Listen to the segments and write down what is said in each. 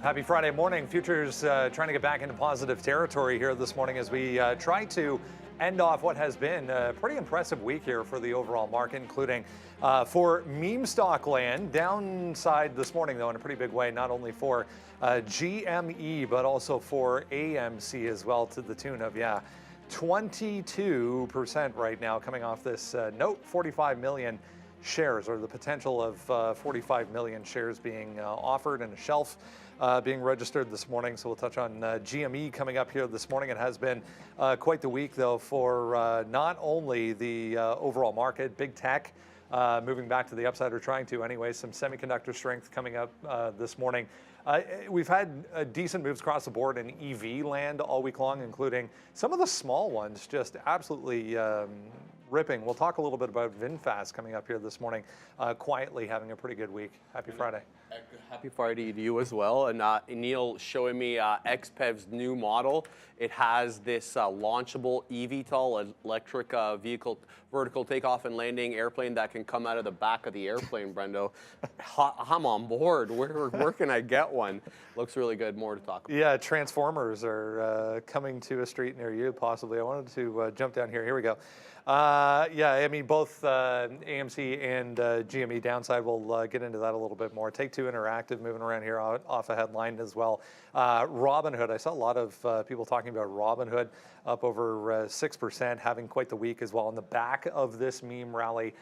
Happy Friday morning. Futures trying to get back into positive territory here this morning as we try to end off what has been a pretty impressive week here for the overall market, including for meme stock land. Downside this morning, though, in a pretty big way, not only for GME, but also for AMC as well, to the tune of, 22% right now coming off this note, 45 million shares, or the potential of 45 million shares being offered and a shelf being registered this morning. So we'll touch on GME coming up here this morning. It has been quite the week, though, for not only the overall market, big tech moving back to the upside, or trying to anyway, some semiconductor strength coming up this morning. We've had decent moves across the board in EV land all week long, including some of the small ones just absolutely ripping. We'll talk a little bit about VinFast coming up here this morning, quietly having a pretty good week. Happy Friday. Happy Friday to you as well. And Neil showing me XPEV's new model. It has this launchable eVTOL, electric vehicle, vertical takeoff and landing airplane that can come out of the back of the airplane, Brendo. I'm on board. Where can I get one? Looks really good. More to talk about. Yeah, Transformers are coming to a street near you, possibly. I wanted to jump down here. Here we go. I mean, both AMC and GME downside. We'll get into that a little bit more. Take-Two Interactive moving around here off a headline as well. Robinhood, I saw a lot of people talking about Robinhood, up over 6%, having quite the week as well. On the back of this meme rally,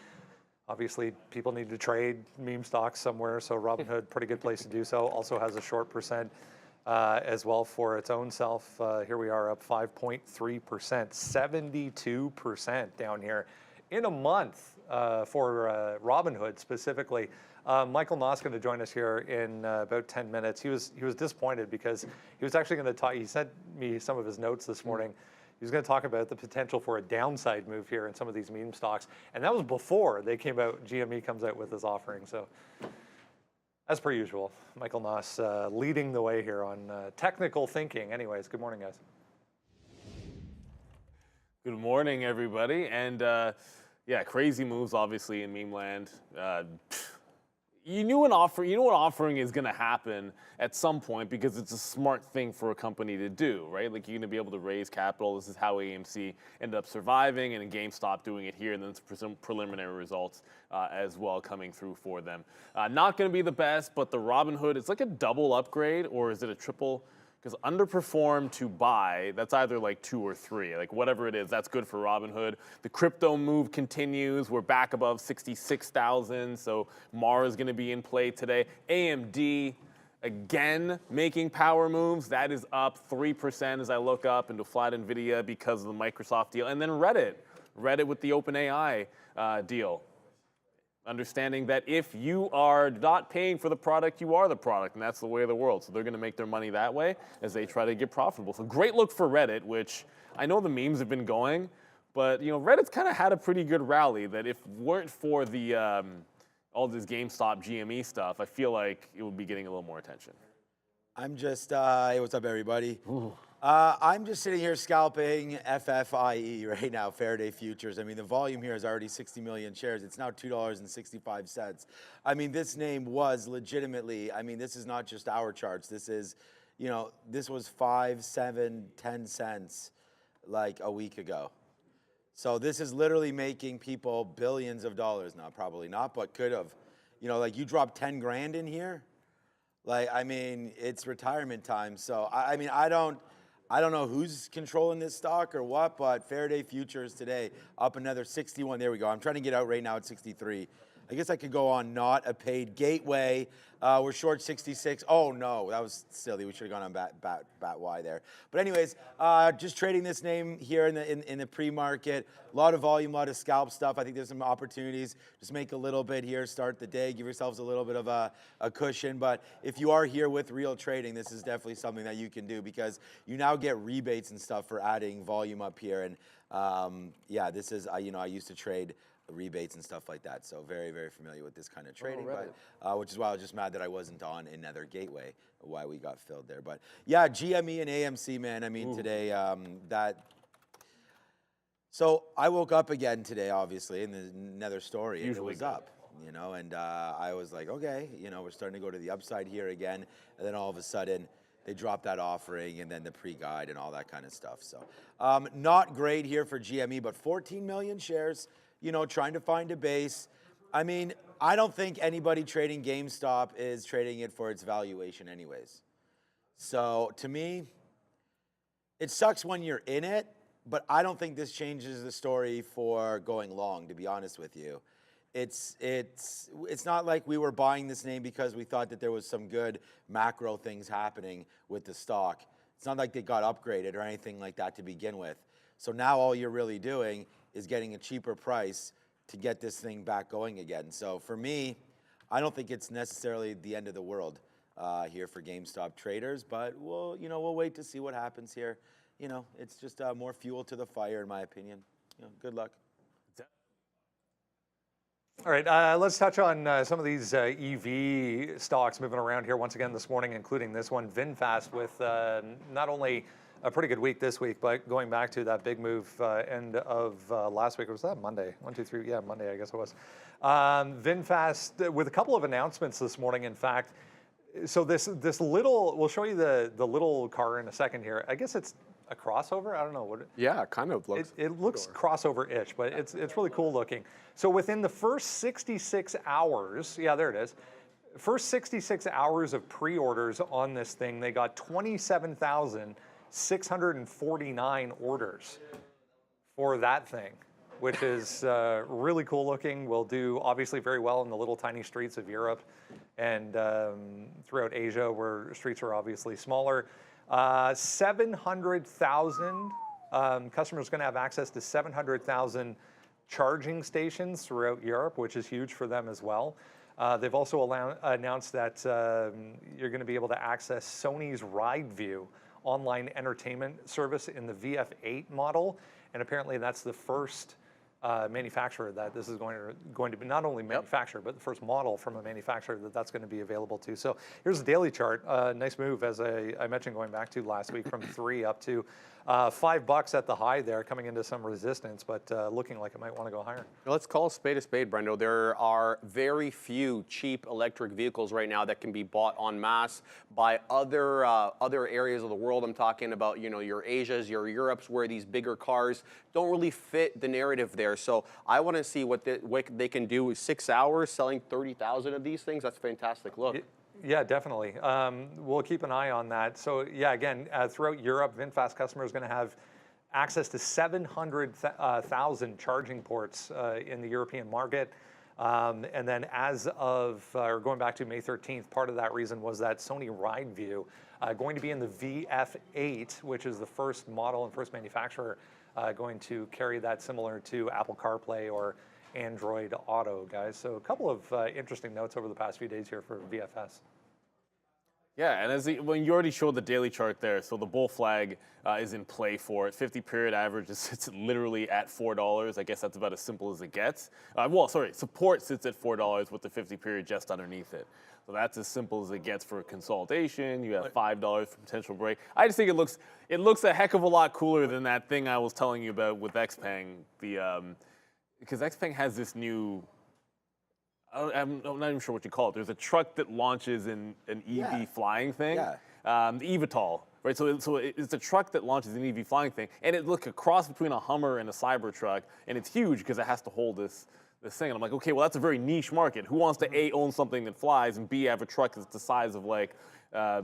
obviously people need to trade meme stocks somewhere, so Robinhood, pretty good place to do so. Also has a short percent as well for its own self. Here we are up 5.3%, 72% down here in a month for Robinhood specifically. Michael Noss going to join us here in about 10 minutes. He was disappointed because he was actually going to talk. He sent me some of his notes this morning. He was going to talk about the potential for a downside move here in some of these meme stocks, and that was before they came out. GME comes out with this offering, so. As per usual, Michael Noss leading the way here on technical thinking. Anyways, good morning, guys. Good morning, everybody. And crazy moves, obviously, in meme land. You know an offering is going to happen at some point because it's a smart thing for a company to do, right? Like, you're going to be able to raise capital. This is how AMC ended up surviving, and GameStop doing it here, and then some preliminary results as well coming through for them. Not going to be the best, but the Robinhood, it's like a double upgrade, or is it a triple? Because underperform to buy, that's either like 2 or 3, like whatever it is, that's good for Robinhood. The crypto move continues. We're back above 66,000, so Mara is going to be in play today. AMD, again, making power moves. That is up 3% as I look up into flat NVDA because of the Microsoft deal. And then Reddit with the OpenAI deal. Understanding that if you are not paying for the product, you are the product, and that's the way of the world. So they're going to make their money that way as they try to get profitable. So great look for Reddit, which I know the memes have been going, but Reddit's kind of had a pretty good rally that if weren't for the all this GameStop GME stuff, I feel like it would be getting a little more attention. I'm just, hey, what's up, everybody? I'm just sitting here scalping FFIE right now, Faraday Futures. I mean, the volume here is already 60 million shares. It's now $2.65. I mean, this name was legitimately, I mean, this is not just our charts. This is, this was 5, 7, 10 cents like a week ago. So this is literally making people billions of dollars now. Probably not, but could have. Like, you drop 10 grand in here. Like, I mean, it's retirement time. So, I mean, I don't know who's controlling this stock or what, but Faraday Futures today up another 61. There we go. I'm trying to get out right now at 63. I guess I could go on not a paid gateway. We're short 66. Oh, no, that was silly. We should have gone on bat Y there. But anyways, just trading this name here in the pre-market. A lot of volume, a lot of scalp stuff. I think there's some opportunities. Just make a little bit here, start the day, give yourselves a little bit of a cushion. But if you are here with real trading, this is definitely something that you can do because you now get rebates and stuff for adding volume up here. And this is, I used to trade rebates and stuff like that. So very, very familiar with this kind of trading, but which is why I was just mad that I wasn't on another gateway, why we got filled there. But yeah, GME and AMC, man, I mean, today, so I woke up again today, obviously, in another story. Usually it was up. you know, and I was like, okay, you know, we're starting to go to the upside here again, and then all of a sudden they dropped that offering and then the pre-guide and all that kind of stuff. So not great here for GME, but 14 million shares, you know, trying to find a base. I mean, I don't think anybody trading GameStop is trading it for its valuation anyways. So to me, it sucks when you're in it, but I don't think this changes the story for going long, to be honest with you. It's not like we were buying this name because we thought that there was some good macro things happening with the stock. It's not like they got upgraded or anything like that to begin with. So now all you're really doing is getting a cheaper price to get this thing back going again. So for me, I don't think it's necessarily the end of the world here for GameStop traders, but we'll wait to see what happens here. You know, it's just more fuel to the fire, in my opinion. You know, good luck. All right, let's touch on some of these EV stocks moving around here once again this morning, including this one, VinFast, with not only a pretty good week this week, but going back to that big move end of last week. Was that Monday? 1, 2, 3, yeah, Monday, I guess it was. VinFast with a couple of announcements this morning, in fact. So this little, we'll show you the little car in a second here. I guess it's a crossover. I don't know what. Yeah, it kind of looks. It looks crossover-ish, but it's really cool looking. So within the first 66 hours, yeah, there it is. First 66 hours of pre-orders on this thing, they got 27,649 orders for that thing, which is really cool looking. Will do obviously very well in the little tiny streets of Europe and throughout Asia, where streets are obviously smaller. 700,000 customers going to have access to 700,000 charging stations throughout Europe, which is huge for them as well. They've also announced that you're going to be able to access Sony's RideView online entertainment service in the VF8 model, and apparently that's the first manufacturer that this is going to be not only manufactured, but the first model from a manufacturer that's going to be available to. So here's the daily chart. Nice move, as I mentioned, going back to last week from 3 up to $5 at the high there, coming into some resistance, but looking like it might want to go higher. Let's call a spade, Brendo. There are very few cheap electric vehicles right now that can be bought en masse by other areas of the world. I'm talking about, you know, your Asias, your Europes, where these bigger cars don't really fit the narrative there. So I want to see what they can do with 6 hours selling 30,000 of these things. That's a fantastic look. Yeah, definitely. We'll keep an eye on that. So yeah, again, throughout Europe, VinFast customers are going to have access to 700,000 charging ports in the European market. And then as of, or going back to May 13th, part of that reason was that Sony RideView going to be in the VF8, which is the first model and first manufacturer going to carry that, similar to Apple CarPlay or Android Auto, guys. So a couple of interesting notes over the past few days here for VFS. Yeah, and when you already showed the daily chart there, so the bull flag is in play for it. 50-period average sits literally at $4. I guess that's about as simple as it gets. Support sits at $4 with the 50-period just underneath it. So that's as simple as it gets for consolidation. You have $5 for potential break. I just think it looks a heck of a lot cooler than that thing I was telling you about with XPeng. Because XPeng has this new, I'm not even sure what you call it. There's a truck that launches in an EV flying thing, the eVTOL, right? So it's a truck that launches an EV flying thing, and it looks a cross between a Hummer and a Cybertruck, and it's huge because it has to hold this thing. And I'm like, okay, well, that's a very niche market. Who wants to A, own something that flies, and B, have a truck that's the size of like a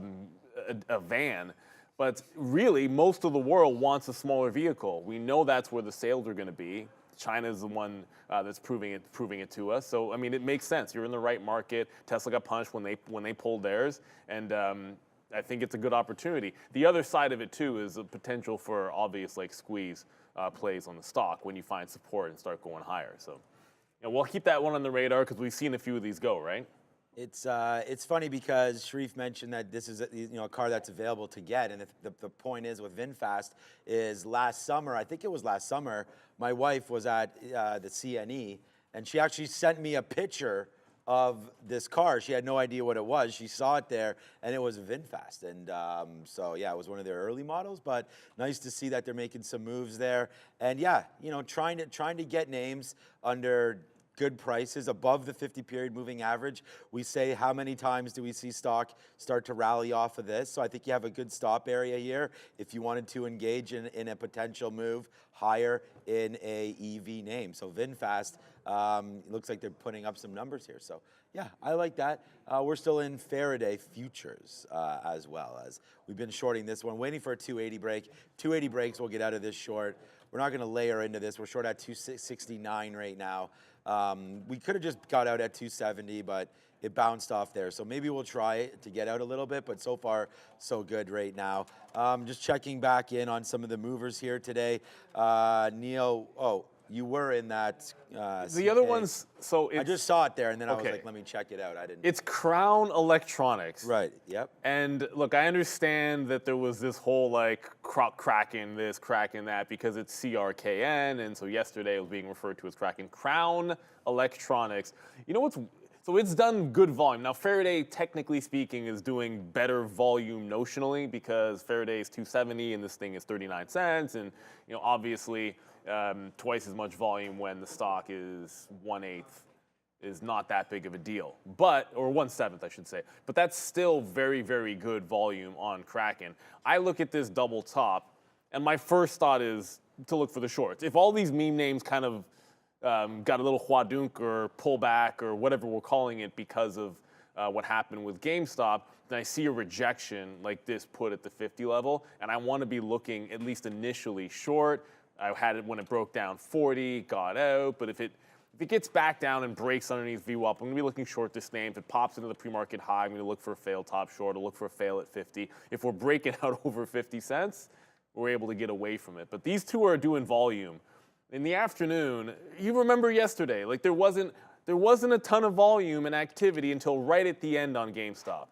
van? But really, most of the world wants a smaller vehicle. We know that's where the sales are going to be. China is the one that's proving it to us. So I mean, it makes sense. You're in the right market. Tesla got punished when they pulled theirs, and I think it's a good opportunity. The other side of it too is the potential for obvious like squeeze plays on the stock when you find support and start going higher. So we'll keep that one on the radar because we've seen a few of these go, right? It's funny because Sharif mentioned that this is a car that's available to get, and the point is with VinFast is last summer, I think it was last summer, my wife was at the CNE, and she actually sent me a picture of this car. She had no idea what it was. She saw it there, and it was a VinFast, and so yeah, it was one of their early models. But nice to see that they're making some moves there, and yeah, trying to get names under good prices above the 50-period moving average. We say, how many times do we see stock start to rally off of this? So I think you have a good stop area here if you wanted to engage in a potential move higher in a EV name. So VinFast, looks like they're putting up some numbers here. So yeah, I like that. We're still in Faraday futures as well, as we've been shorting this one, waiting for a 280 break. 280 breaks, we'll get out of this short. We're not going to layer into this. We're short at 269 right now. We could have just got out at 270, but it bounced off there. So maybe we'll try to get out a little bit, but so far, so good right now. Just checking back in on some of the movers here today. Neil, you were in that. The other ones, so it's, I just saw it there, and then I was okay. like, let me check it out. I didn't. It's Crown Electronics. Right, yep. And look, I understand that there was this whole like cracking this, cracking that, because it's CRKN, and so yesterday it was being referred to as cracking. Crown Electronics. You know what's, so it's done good volume. Now Faraday, technically speaking, is doing better volume notionally because Faraday is 270 and this thing is 39 cents, and you know obviously twice as much volume when the stock is 1/8 is not that big of a deal, but, or 1/7 I should say, but that's still very, very good volume on Kraken. I look at this double top, and my first thought is to look for the shorts. If all these meme names kind of got a little huadunk or pullback or whatever we're calling it because of what happened with GameStop, then I see a rejection like this put at the 50 level, and I want to be looking at least initially short. I had it when it broke down 40, got out, but if it gets back down and breaks underneath VWAP, I'm going to be looking short this name. If it pops into the pre-market high, I'm going to look for a fail top short or look for a fail at 50. If we're breaking out over 50 cents, we're able to get away from it. But these two are doing volume. In the afternoon, you remember yesterday, like there wasn't a ton of volume and activity until right at the end on GameStop.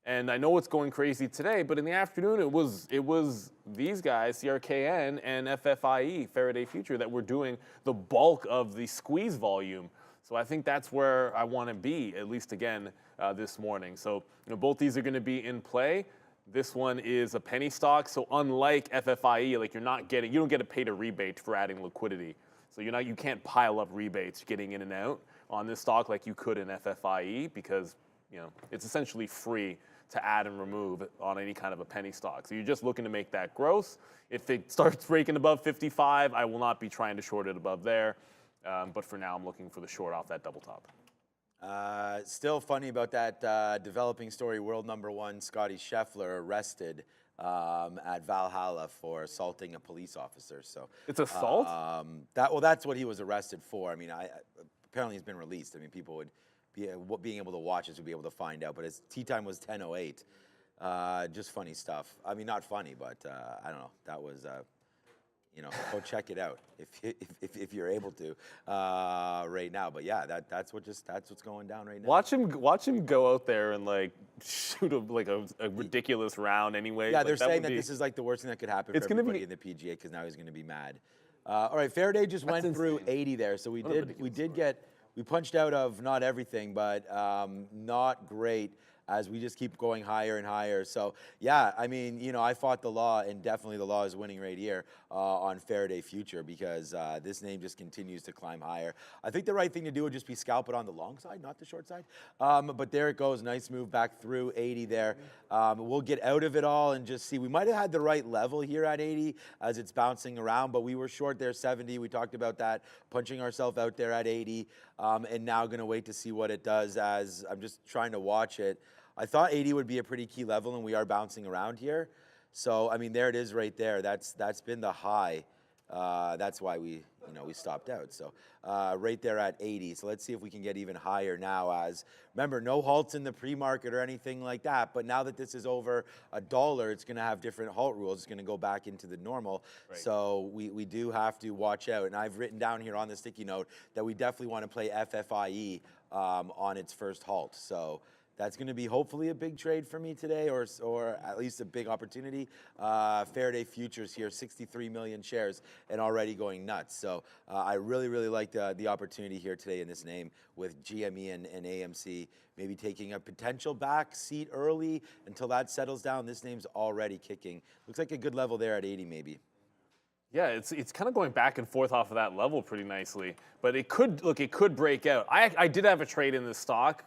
And I know it's going crazy today, but in the afternoon it was these guys, CRKN and FFIE, Faraday Future, that were doing the bulk of the squeeze volume. So I think that's where I want to be, at least again this morning. So you know, both these are going to be in play. This one is a penny stock, so unlike FFIE, like you don't get paid a rebate for adding liquidity. So you can't pile up rebates getting in and out on this stock like you could in FFIE because you know it's essentially free to add and remove on any kind of a penny stock. So you're just looking to make that gross. If it starts breaking above 55, I will not be trying to short it above there. But for now, I'm looking for the short off that double top. Still funny about that developing story, world #1 Scotty Scheffler arrested at Valhalla for assaulting a police officer. So it's assault? That's what he was arrested for. I mean, apparently he's been released. I mean, people would being able to watch this would be able to find out. But his tee time was 10:08. Just funny stuff. I mean, not funny, but I don't know. That was. Go check it out if you're able to right now. But yeah, that's what's going down right now. Watch him go out there and like shoot a ridiculous round anyway. Yeah, they're saying that this is like the worst thing that could happen for everybody in the PGA because now he's going to be mad. All right, Faraday just went through 80 there, so we punched out of not everything, but not great. As we just keep going higher and higher. So yeah, I mean, I fought the law, and definitely the law is winning right here on Faraday Future because this name just continues to climb higher. I think the right thing to do would just be scalp it on the long side, not the short side. But there it goes, nice move back through 80 there. We'll get out of it all and just see. We might have had the right level here at 80 as it's bouncing around, but we were short there 70. We talked about that, punching ourselves out there at 80, and now going to wait to see what it does as I'm just trying to watch it. I thought 80 would be a pretty key level, and we are bouncing around here. So, I mean, there it is right there. That's been the high. That's why we stopped out. So, right there at 80. So let's see if we can get even higher now as, remember, no halts in the pre-market or anything like that. But now that this is over $1, it's going to have different halt rules. It's going to go back into the normal. Right. So we do have to watch out. And I've written down here on the sticky note that we definitely want to play FFIE on its first halt. So that's going to be hopefully a big trade for me today, or at least a big opportunity. Faraday Futures here, 63 million shares, and already going nuts. So I really, really like the opportunity here today in this name with GME and AMC, maybe taking a potential back seat early until that settles down. This name's already kicking. Looks like a good level there at 80 maybe. Yeah, it's kind of going back and forth off of that level pretty nicely. But it could break out. I did have a trade in this stock,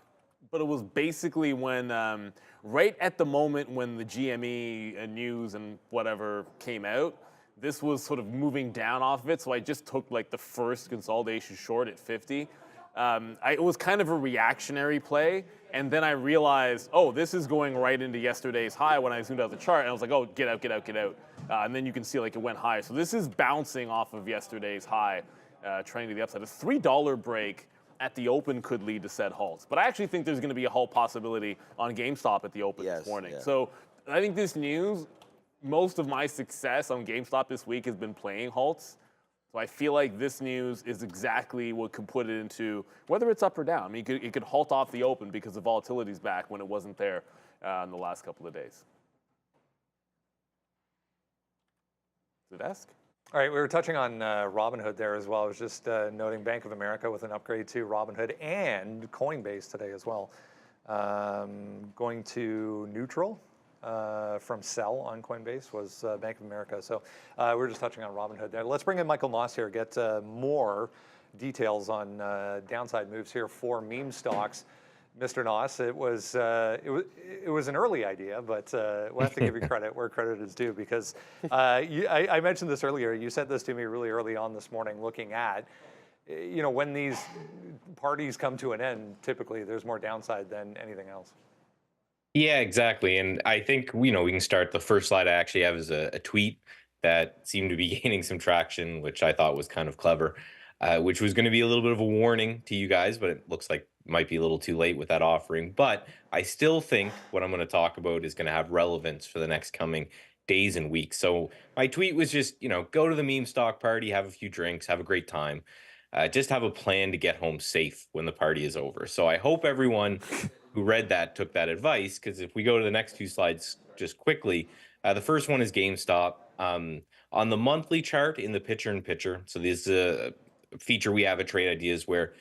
but it was basically when right at the moment when the GME news and whatever came out, this was sort of moving down off of it. So I just took like the first consolidation short at 50. It was kind of a reactionary play, and then I realized, oh, this is going right into yesterday's high when I zoomed out the chart, and I was like, oh, get out, get out, get out. And then you can see like it went higher. So this is bouncing off of yesterday's high, trending to the upside. A $3 break at the open could lead to said halts. But I actually think there's going to be a halt possibility on GameStop at the open this morning. Yeah. So I think this news, most of my success on GameStop this week has been playing halts. So I feel like this news is exactly what could put it into, whether it's up or down. I mean, it could halt off the open because the volatility's back when it wasn't there in the last couple of days. Is it ask? All right, we were touching on Robinhood there as well. I was just noting Bank of America with an upgrade to Robinhood and Coinbase today as well. Going to neutral from sell on Coinbase was Bank of America. So we were just touching on Robinhood there. Let's bring in Michael Noss here, get more details on downside moves here for meme stocks. Mr. Noss, it was an early idea, but we'll have to give you credit where credit is due, because I mentioned this earlier. You said this to me really early on this morning, looking at, when these parties come to an end, typically there's more downside than anything else. Yeah, exactly. And I think, we can start. The first slide I actually have is a tweet that seemed to be gaining some traction, which I thought was kind of clever, which was going to be a little bit of a warning to you guys, but it looks like might be a little too late with that offering. But I still think what I'm going to talk about is going to have relevance for the next coming days and weeks. So my tweet was just, go to the meme stock party, have a few drinks, have a great time. Just have a plan to get home safe when the party is over. So I hope everyone who read that took that advice, because if we go to the next two slides just quickly, the first one is GameStop. On the monthly chart in the picture-in-picture, so this is a feature we have at Trade Ideas where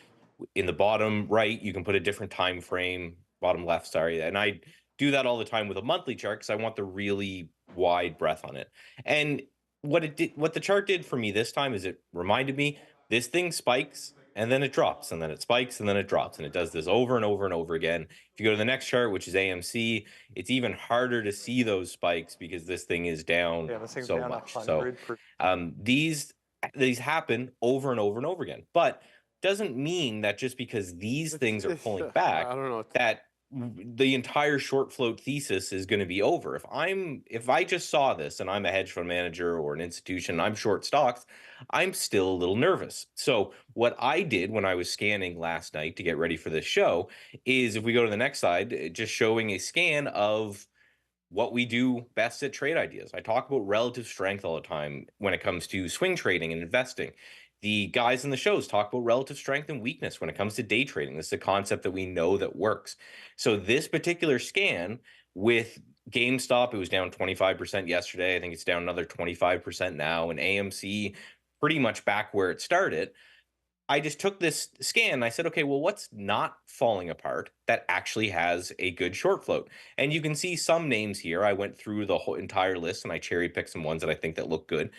in the bottom right, you can put a different time frame, bottom left, sorry. And I do that all the time with a monthly chart because I want the really wide breadth on it. And what the chart did for me this time is it reminded me this thing spikes and then it drops, and then it spikes, and then it drops, and it does this over and over and over again. If you go to the next chart, which is AMC, it's even harder to see those spikes because this thing is down so down much. 100%. So these happen over and over and over again, but doesn't mean that just because these things are pulling back, I don't know. that the entire short float thesis is going to be over. If I just saw this and I'm a hedge fund manager or an institution, I'm short stocks, I'm still a little nervous. So what I did when I was scanning last night to get ready for this show is, if we go to the next slide, just showing a scan of what we do best at Trade Ideas. I talk about relative strength all the time when it comes to swing trading and investing. The guys in the shows talk about relative strength and weakness when it comes to day trading. This is a concept that we know that works. So this particular scan with GameStop, it was down 25% yesterday. I think it's down another 25% now. And AMC, pretty much back where it started. I just took this scan and I said, okay, well, what's not falling apart that actually has a good short float? And you can see some names here. I went through the whole entire list and I cherry picked some ones that I think that look good.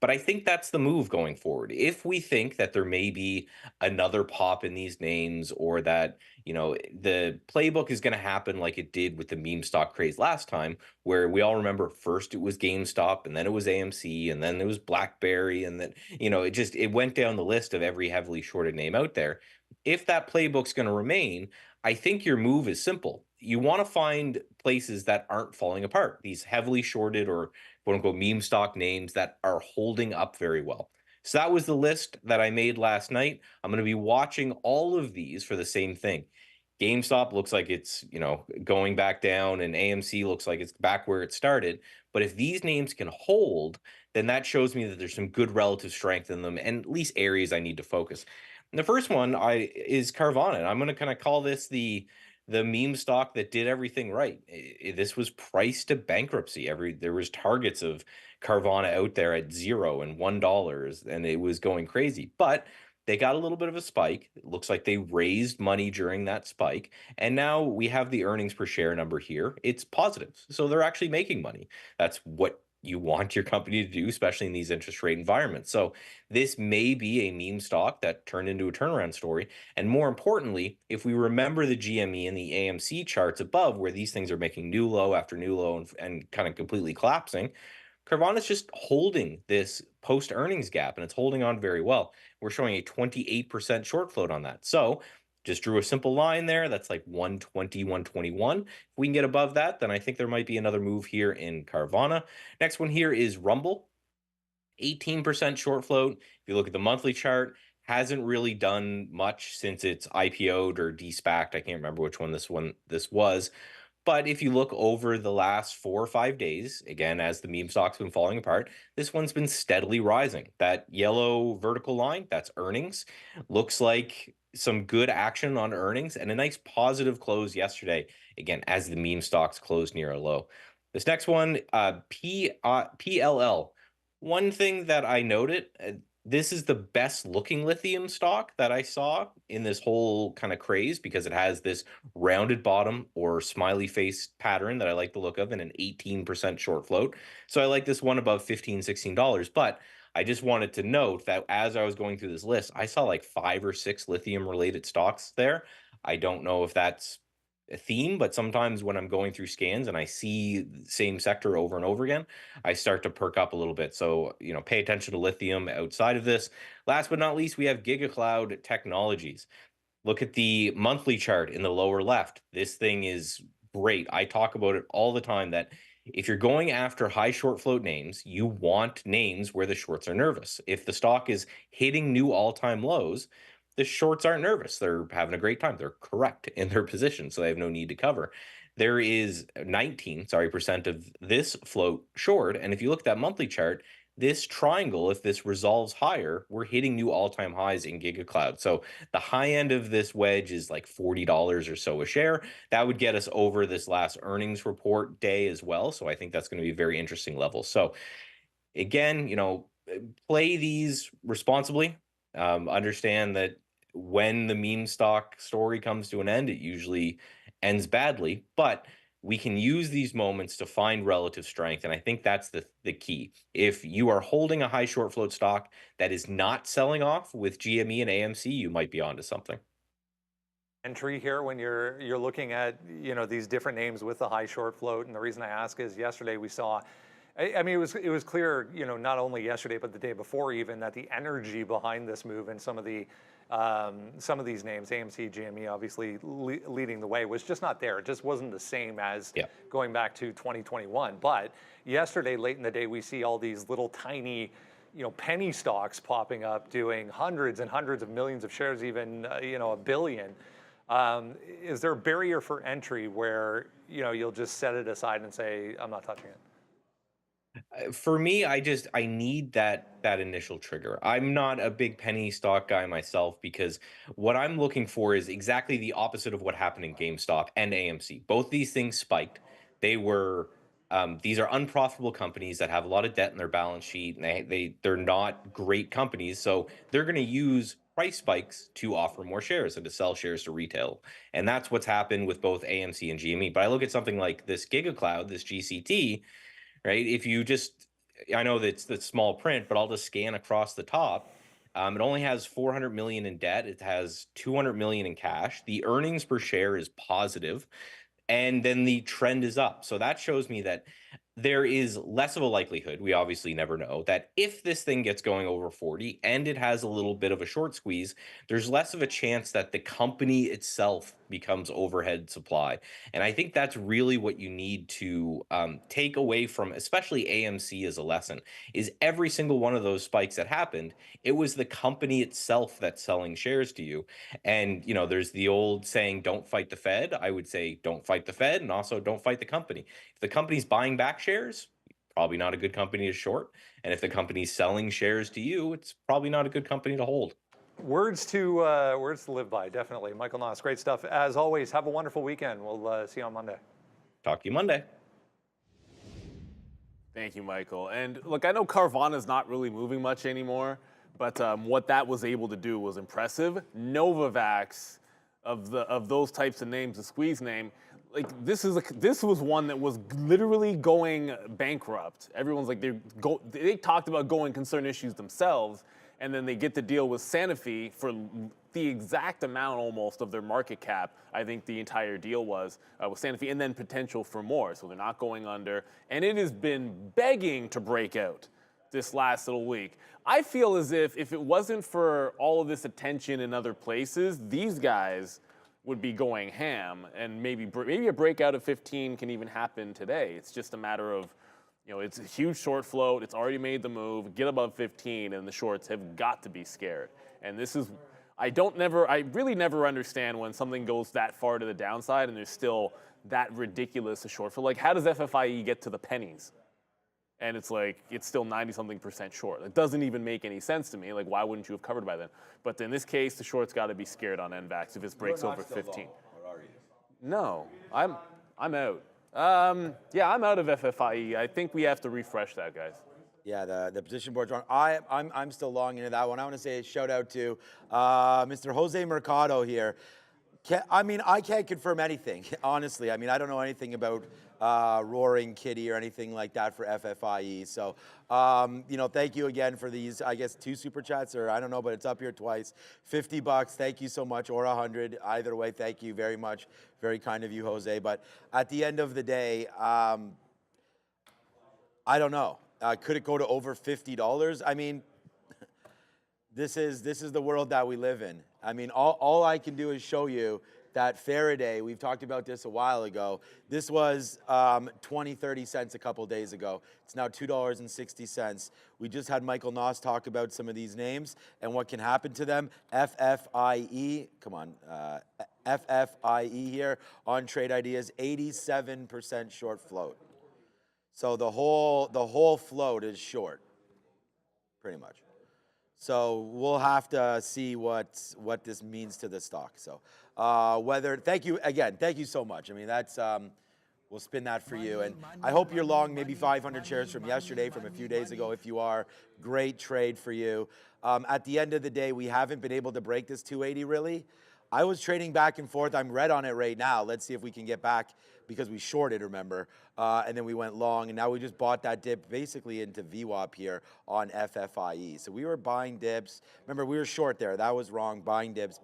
But I think that's the move going forward. If we think that there may be another pop in these names, or that, the playbook is going to happen like it did with the meme stock craze last time, where we all remember first it was GameStop and then it was AMC and then it was BlackBerry, and then, it went down the list of every heavily shorted name out there. If that playbook's going to remain, I think your move is simple. You want to find places that aren't falling apart, these heavily shorted or quote unquote meme stock names that are holding up very well. So that was the list that I made last night. I'm going to be watching all of these for the same thing. GameStop looks like it's, going back down, and AMC looks like it's back where it started. But if these names can hold, then that shows me that there's some good relative strength in them, and at least areas I need to focus. And the first one is Carvana. And I'm going to kind of call this the meme stock that did everything right. This was priced to bankruptcy. There was targets of Carvana out there at $0 and $1, and it was going crazy. But they got a little bit of a spike. It looks like they raised money during that spike, and now we have the earnings per share number here. It's positive, so they're actually making money. That's what you want your company to do, especially in these interest rate environments. So this may be a meme stock that turned into a turnaround story. And more importantly, if we remember the GME and the AMC charts above, where these things are making new low after new low and kind of completely collapsing, Carvana's just holding this post-earnings gap, and it's holding on very well. We're showing a 28% short float on that. So just drew a simple line there. That's like 120, 121. If we can get above that, then I think there might be another move here in Carvana. Next one here is Rumble. 18% short float. If you look at the monthly chart, hasn't really done much since it's IPO'd or de-SPAC'd. I can't remember which one this was. But if you look over the last 4 or 5 days, again, as the meme stock's been falling apart, this one's been steadily rising. That yellow vertical line, that's earnings. Looks like some good action on earnings and a nice positive close yesterday, again, as the meme stocks closed near a low. This next one, PLL. One thing that I noted, this is the best looking lithium stock that I saw in this whole kind of craze because it has this rounded bottom or smiley face pattern that I like the look of and an 18% short float. So I like this one above $15, $16. But I just wanted to note that as I was going through this list, I saw like 5 or 6 lithium related stocks there. I don't know if that's a theme, but sometimes when I'm going through scans and I see the same sector over and over again, I start to perk up a little bit. So, pay attention to lithium outside of this. Last but not least, we have GigaCloud Technologies. Look at the monthly chart in the lower left. This thing is great. I talk about it all the time that if you're going after high short float names, you want names where the shorts are nervous. If the stock is hitting new all-time lows, the shorts aren't nervous. They're having a great time. They're correct in their position, so they have no need to cover. There is 19% of this float short, and if you look at that monthly chart, this triangle, if this resolves higher, we're hitting new all-time highs in GigaCloud. So the high end of this wedge is like $40 or so a share. That would get us over this last earnings report day as well. So I think that's going to be a very interesting level. So again, play these responsibly. Understand that when the meme stock story comes to an end, it usually ends badly, but we can use these moments to find relative strength. And I think that's the key. If you are holding a high short float stock that is not selling off with GME and AMC, you might be onto something. Entry here when you're looking at these different names with the high short float, and the reason I ask is yesterday we saw, I mean, it was clear, not only yesterday but the day before even, that the energy behind this move and some of these names, AMC, GME, obviously leading the way, was just not there. It just wasn't the same as going back to 2021. But yesterday, late in the day, we see all these little tiny, penny stocks popping up, doing hundreds and hundreds of millions of shares, even a billion. Is there a barrier for entry where you'll just set it aside and say, I'm not touching it? For me, I need that initial trigger. I'm not a big penny stock guy myself because what I'm looking for is exactly the opposite of what happened in GameStop and AMC. Both these things spiked. These are unprofitable companies that have a lot of debt in their balance sheet, and they're not great companies. So they're going to use price spikes to offer more shares and to sell shares to retail. And that's what's happened with both AMC and GME. But I look at something like this GigaCloud, this GCT, right? If you I know that's the small print, but I'll just scan across the top. It only has 400 million in debt. It has 200 million in cash. The earnings per share is positive, and then the trend is up. So that shows me that there is less of a likelihood, we obviously never know, that if this thing gets going over 40 and it has a little bit of a short squeeze, there's less of a chance that the company itself becomes overhead supply. And I think that's really what you need to take away from, especially AMC as a lesson, is every single one of those spikes that happened, it was the company itself that's selling shares to you. And, there's the old saying, don't fight the Fed. I would say don't fight the Fed, and also don't fight the company. If the company's buying back shares, probably not a good company to short. And if the company's selling shares to you, it's probably not a good company to hold. Words to live by, definitely. Michael Noss, great stuff. As always, have a wonderful weekend. We'll see you on Monday. Talk to you Monday. Thank you, Michael. And look, I know Carvana's not really moving much anymore, but what that was able to do was impressive. Novavax, of those types of names, the squeeze name, like this was one that was literally going bankrupt. Everyone's like they talked about going concern issues themselves, and then they get to deal with Sanofi for the exact amount almost of their market cap. I think the entire deal was with Sanofi, and then potential for more. So they're not going under, and it has been begging to break out this last little week. I feel as if it wasn't for all of this attention in other places, these guys would be going ham, and maybe a breakout of 15 can even happen today. It's just a matter of, it's a huge short float. It's already made the move. Get above 15, and the shorts have got to be scared. And this is, I really never understand when something goes that far to the downside and there's still that ridiculous a short float. Like, how does FFIE get to the pennies? And it's like, it's still 90-something% short. It doesn't even make any sense to me. Like, why wouldn't you have covered by then? But in this case, the short's got to be scared on NVAX if it breaks over 15. Or are you? No, I'm out. Yeah, I'm out of FFIE. I think we have to refresh that, guys. Yeah, the position board's wrong. I'm still long into that one. I want to say a shout out to Mr. Jose Mercado here. I can't confirm anything, honestly. I don't know anything about Roaring Kitty or anything like that for FFIE. So, thank you again for these, I guess, 2 super chats, or I don't know, but it's up here twice. $50, thank you so much, or 100. Either way, thank you very much. Very kind of you, Jose. But at the end of the day, I don't know. Could it go to over $50? This is the world that we live in. All I can do is show you that Faraday, we've talked about this a while ago, this was 20, 30 cents a couple days ago. It's now $2.60. We just had Michael Noss talk about some of these names and what can happen to them. FFIE, come on, FFIE here on Trade Ideas, 87% short float. So the whole float is short, pretty much. So we'll have to see what this means to the stock. So thank you so much. That's we'll spin that for you, and I hope you're long maybe 500 shares from yesterday, from a few days ago. If you are, great trade for you. At the end of the day, we haven't been able to break this 280 really. I was trading back and forth. I'm red on it right now. Let's see if we can get back, because we shorted, remember, and then we went long, and now we just bought that dip basically into VWAP here on FFIE. So we were buying dips. Remember, we were short there. That was wrong. Buying dips.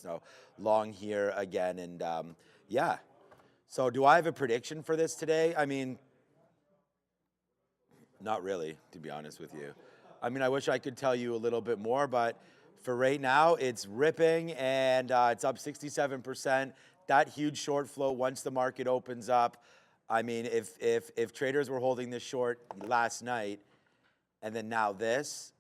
No, long here again, and yeah. So do I have a prediction for this today? Not really, to be honest with you. I wish I could tell you a little bit more, but for right now, it's ripping, and it's up 67%. That huge short flow, once the market opens up, if traders were holding this short last night, and then now this,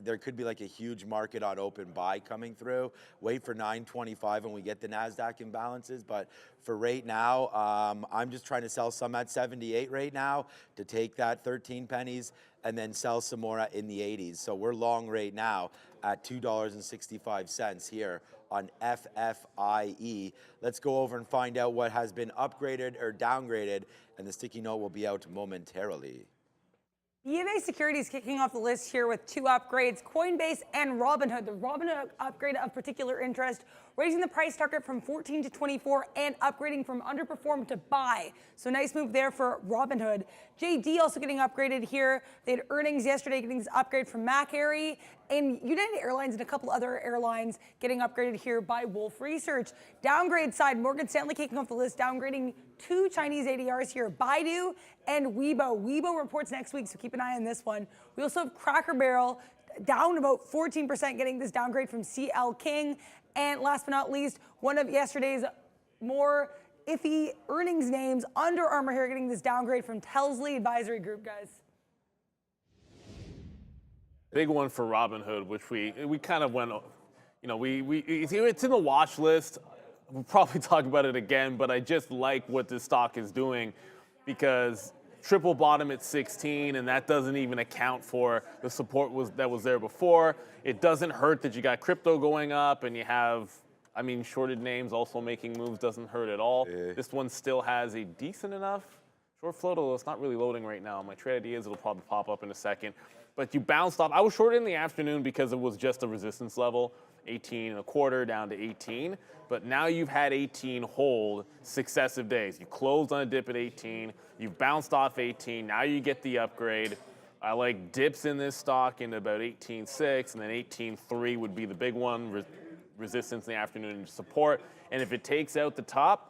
there could be like a huge market on open buy coming through. Wait for 925 when we get the NASDAQ imbalances. But for right now, I'm just trying to sell some at 78 right now to take that 13 pennies and then sell some more in the 80s. So we're long right now at $2.65 here on FFIE. Let's go over and find out what has been upgraded or downgraded, and the sticky note will be out momentarily. BofA Securities kicking off the list here with 2 upgrades, Coinbase and Robinhood. The Robinhood upgrade of particular interest, raising the price target from 14 to 24 and upgrading from underperform to buy. So nice move there for Robinhood. JD also getting upgraded here. They had earnings yesterday, getting this upgrade from Macquarie, and United Airlines and a couple other airlines getting upgraded here by Wolfe Research. Downgrade side, Morgan Stanley kicking off the list, downgrading 2 Chinese ADRs here, Baidu and Weibo. Weibo reports next week, so keep an eye on this one. We also have Cracker Barrel down about 14%, getting this downgrade from CL King. And last but not least, one of yesterday's more iffy earnings names, Under Armour here, getting this downgrade from Telsley Advisory Group, guys. Big one for Robinhood, which we kind of went, it's in the watch list. We'll probably talk about it again, but I just like what this stock is doing, because triple bottom at 16, and that doesn't even account for the support that was there before. It doesn't hurt that you got crypto going up and you have, shorted names also making moves, doesn't hurt at all. This one still has a decent enough short float, although it's not really loading right now. My trade ideas, it'll probably pop up in a second. But you bounced off. I was short in the afternoon because it was just a resistance level, 18 and a quarter down to 18. But now you've had 18 hold successive days. You closed on a dip at 18. You've bounced off 18. Now you get the upgrade. I like dips in this stock into about 18.6, and then 18.3 would be the big one. Resistance in the afternoon, support. And if it takes out the top,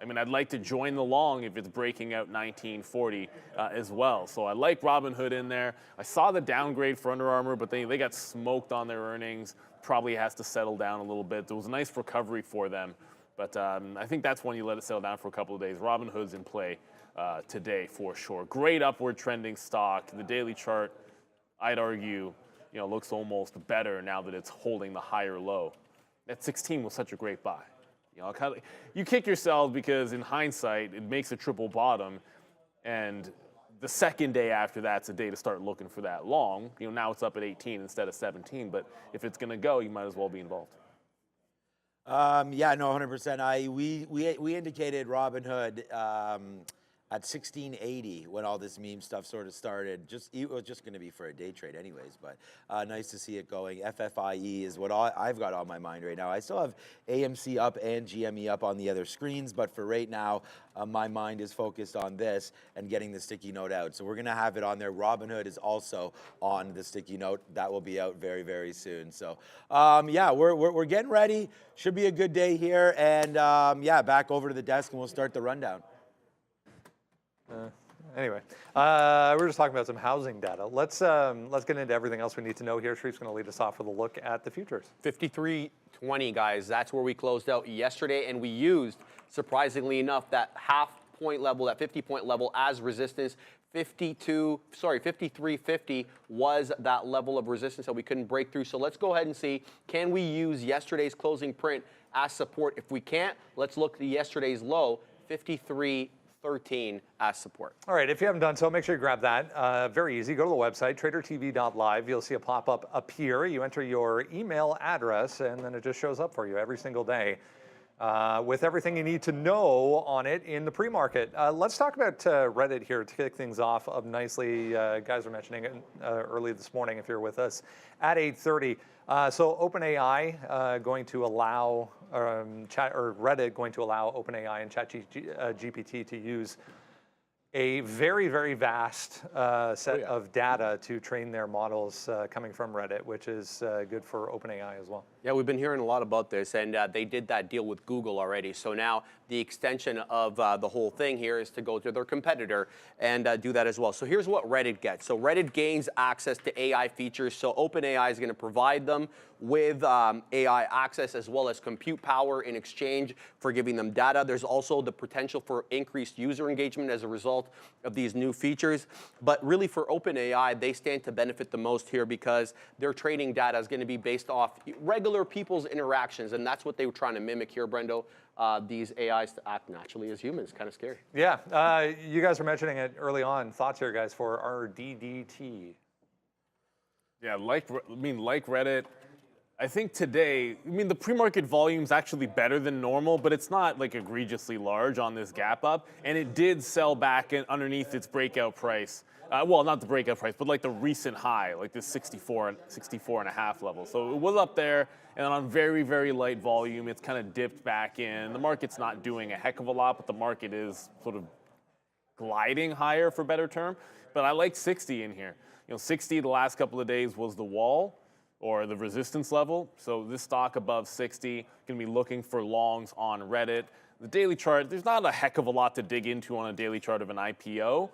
I mean, I'd like to join the long if it's breaking out 1940 as well. So I like Robinhood in there. I saw the downgrade for Under Armour, but they got smoked on their earnings. Probably has to settle down a little bit. There was a nice recovery for them, but I think that's when you let it settle down for a couple of days. Robinhood's in play today for sure. Great upward trending stock. The daily chart, I'd argue, looks almost better now that it's holding the higher low. That 16 was such a great buy. You kick yourself because in hindsight, it makes a triple bottom, and the second day after that's a day to start looking for that long. Now it's up at 18 instead of 17, but if it's going to go, you might as well be involved. Yeah, no, 100%. We indicated Robinhood at 1680 when all this meme stuff sort of started. It was just going to be for a day trade anyways, but nice to see it going. FFIE is what I've got on my mind right now. I still have AMC up and GME up on the other screens, but for right now, my mind is focused on this and getting the sticky note out. So we're going to have it on there. Robinhood is also on the sticky note. That will be out very, very soon. So yeah, we're getting ready. Should be a good day here. And yeah, back over to the desk and we'll start the rundown. Anyway, we're just talking about some housing data. Let's get into everything else we need to know here. Sharif's going to lead us off with a look at the futures. 53.20, guys. That's where we closed out yesterday, and we used, surprisingly enough, that half-point level, that 50-point level as resistance. 53.50 was that level of resistance that we couldn't break through. So let's go ahead and see, can we use yesterday's closing print as support? If we can't, let's look at yesterday's low, 53.13 as support. All right, if you haven't done so, make sure you grab that. Very easy. Go to the website, tradertv.live. You'll see a pop-up appear. You enter your email address, and then it just shows up for you every single day with everything you need to know on it in the pre-market. Let's talk about Reddit here to kick things off nicely. Guys were mentioning it early this morning if you're with us at 8:30. So OpenAI going to allow Reddit going to allow OpenAI and ChatGPT to use a very, very vast set of data to train their models coming from Reddit, which is good for OpenAI as well. Yeah, we've been hearing a lot about this, and they did that deal with Google already. So now the extension of the whole thing here is to go to their competitor and do that as well. So here's what Reddit gets. So Reddit gains access to AI features. So OpenAI is going to provide them with AI access as well as compute power in exchange for giving them data. There's also the potential for increased user engagement as a result of these new features. But really for OpenAI, they stand to benefit the most here because their trading data is going to be based off regular people's interactions, and that's what they were trying to mimic here, Brendo. These AIs to act naturally as humans. Kind of scary. Yeah, you guys were mentioning it early on. Thoughts here, guys, for RDDT? Yeah, like Reddit. I think today, the pre-market volume is actually better than normal, but it's not like egregiously large on this gap up, and it did sell back underneath its breakout price. Well, not the breakout price, but like the recent high, like this 64 and a half level. So it was up there, and on very, very light volume, it's kind of dipped back in. The market's not doing a heck of a lot, but the market is sort of gliding higher, for a better term. But I like 60 in here. 60 the last couple of days was the wall or the resistance level. So this stock above 60, going to be looking for longs on Reddit. The daily chart, there's not a heck of a lot to dig into on a daily chart of an IPO.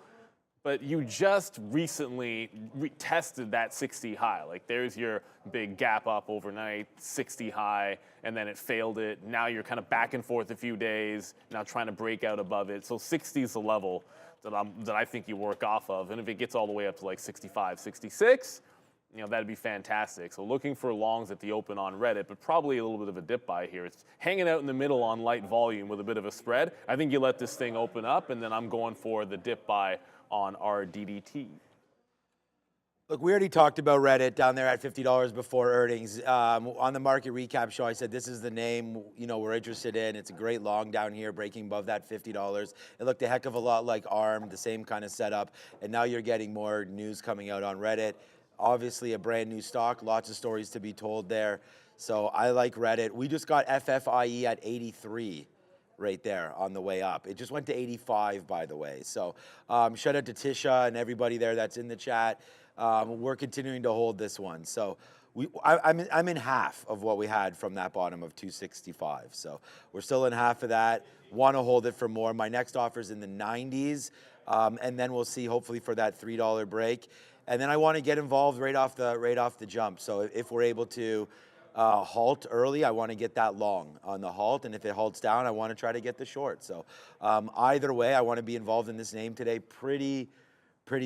But you just recently tested that 60 high. Like there's your big gap up overnight, 60 high, and then it failed it. Now you're kind of back and forth a few days, now trying to break out above it. So 60 is the level that I think you work off of. And if it gets all the way up to like 65, 66, that'd be fantastic. So looking for longs at the open on Reddit, but probably a little bit of a dip buy here. It's hanging out in the middle on light volume with a bit of a spread. I think you let this thing open up, and then I'm going for the dip buy on RDDT. Look, we already talked about Reddit down there at $50 before earnings. On the market recap show, I said this is the name we're interested in. It's a great long down here, breaking above that $50. It looked a heck of a lot like ARM, the same kind of setup. And now you're getting more news coming out on Reddit. Obviously a brand new stock, lots of stories to be told there. So I like Reddit. We just got FFIE at 83 right there on the way up. It just went to 85, by the way. So shout out to Tisha and everybody there that's in the chat. We're continuing to hold this one. So I'm in half of what we had from that bottom of 265. So we're still in half of that. Want to hold it for more. My next offer is in the 90s. And then we'll see hopefully for that $3 break. And then I want to get involved right off the jump. So if we're able to halt early, I want to get that long on the halt, and if it halts down, I want to try to get the short. So either way, I want to be involved in this name today pretty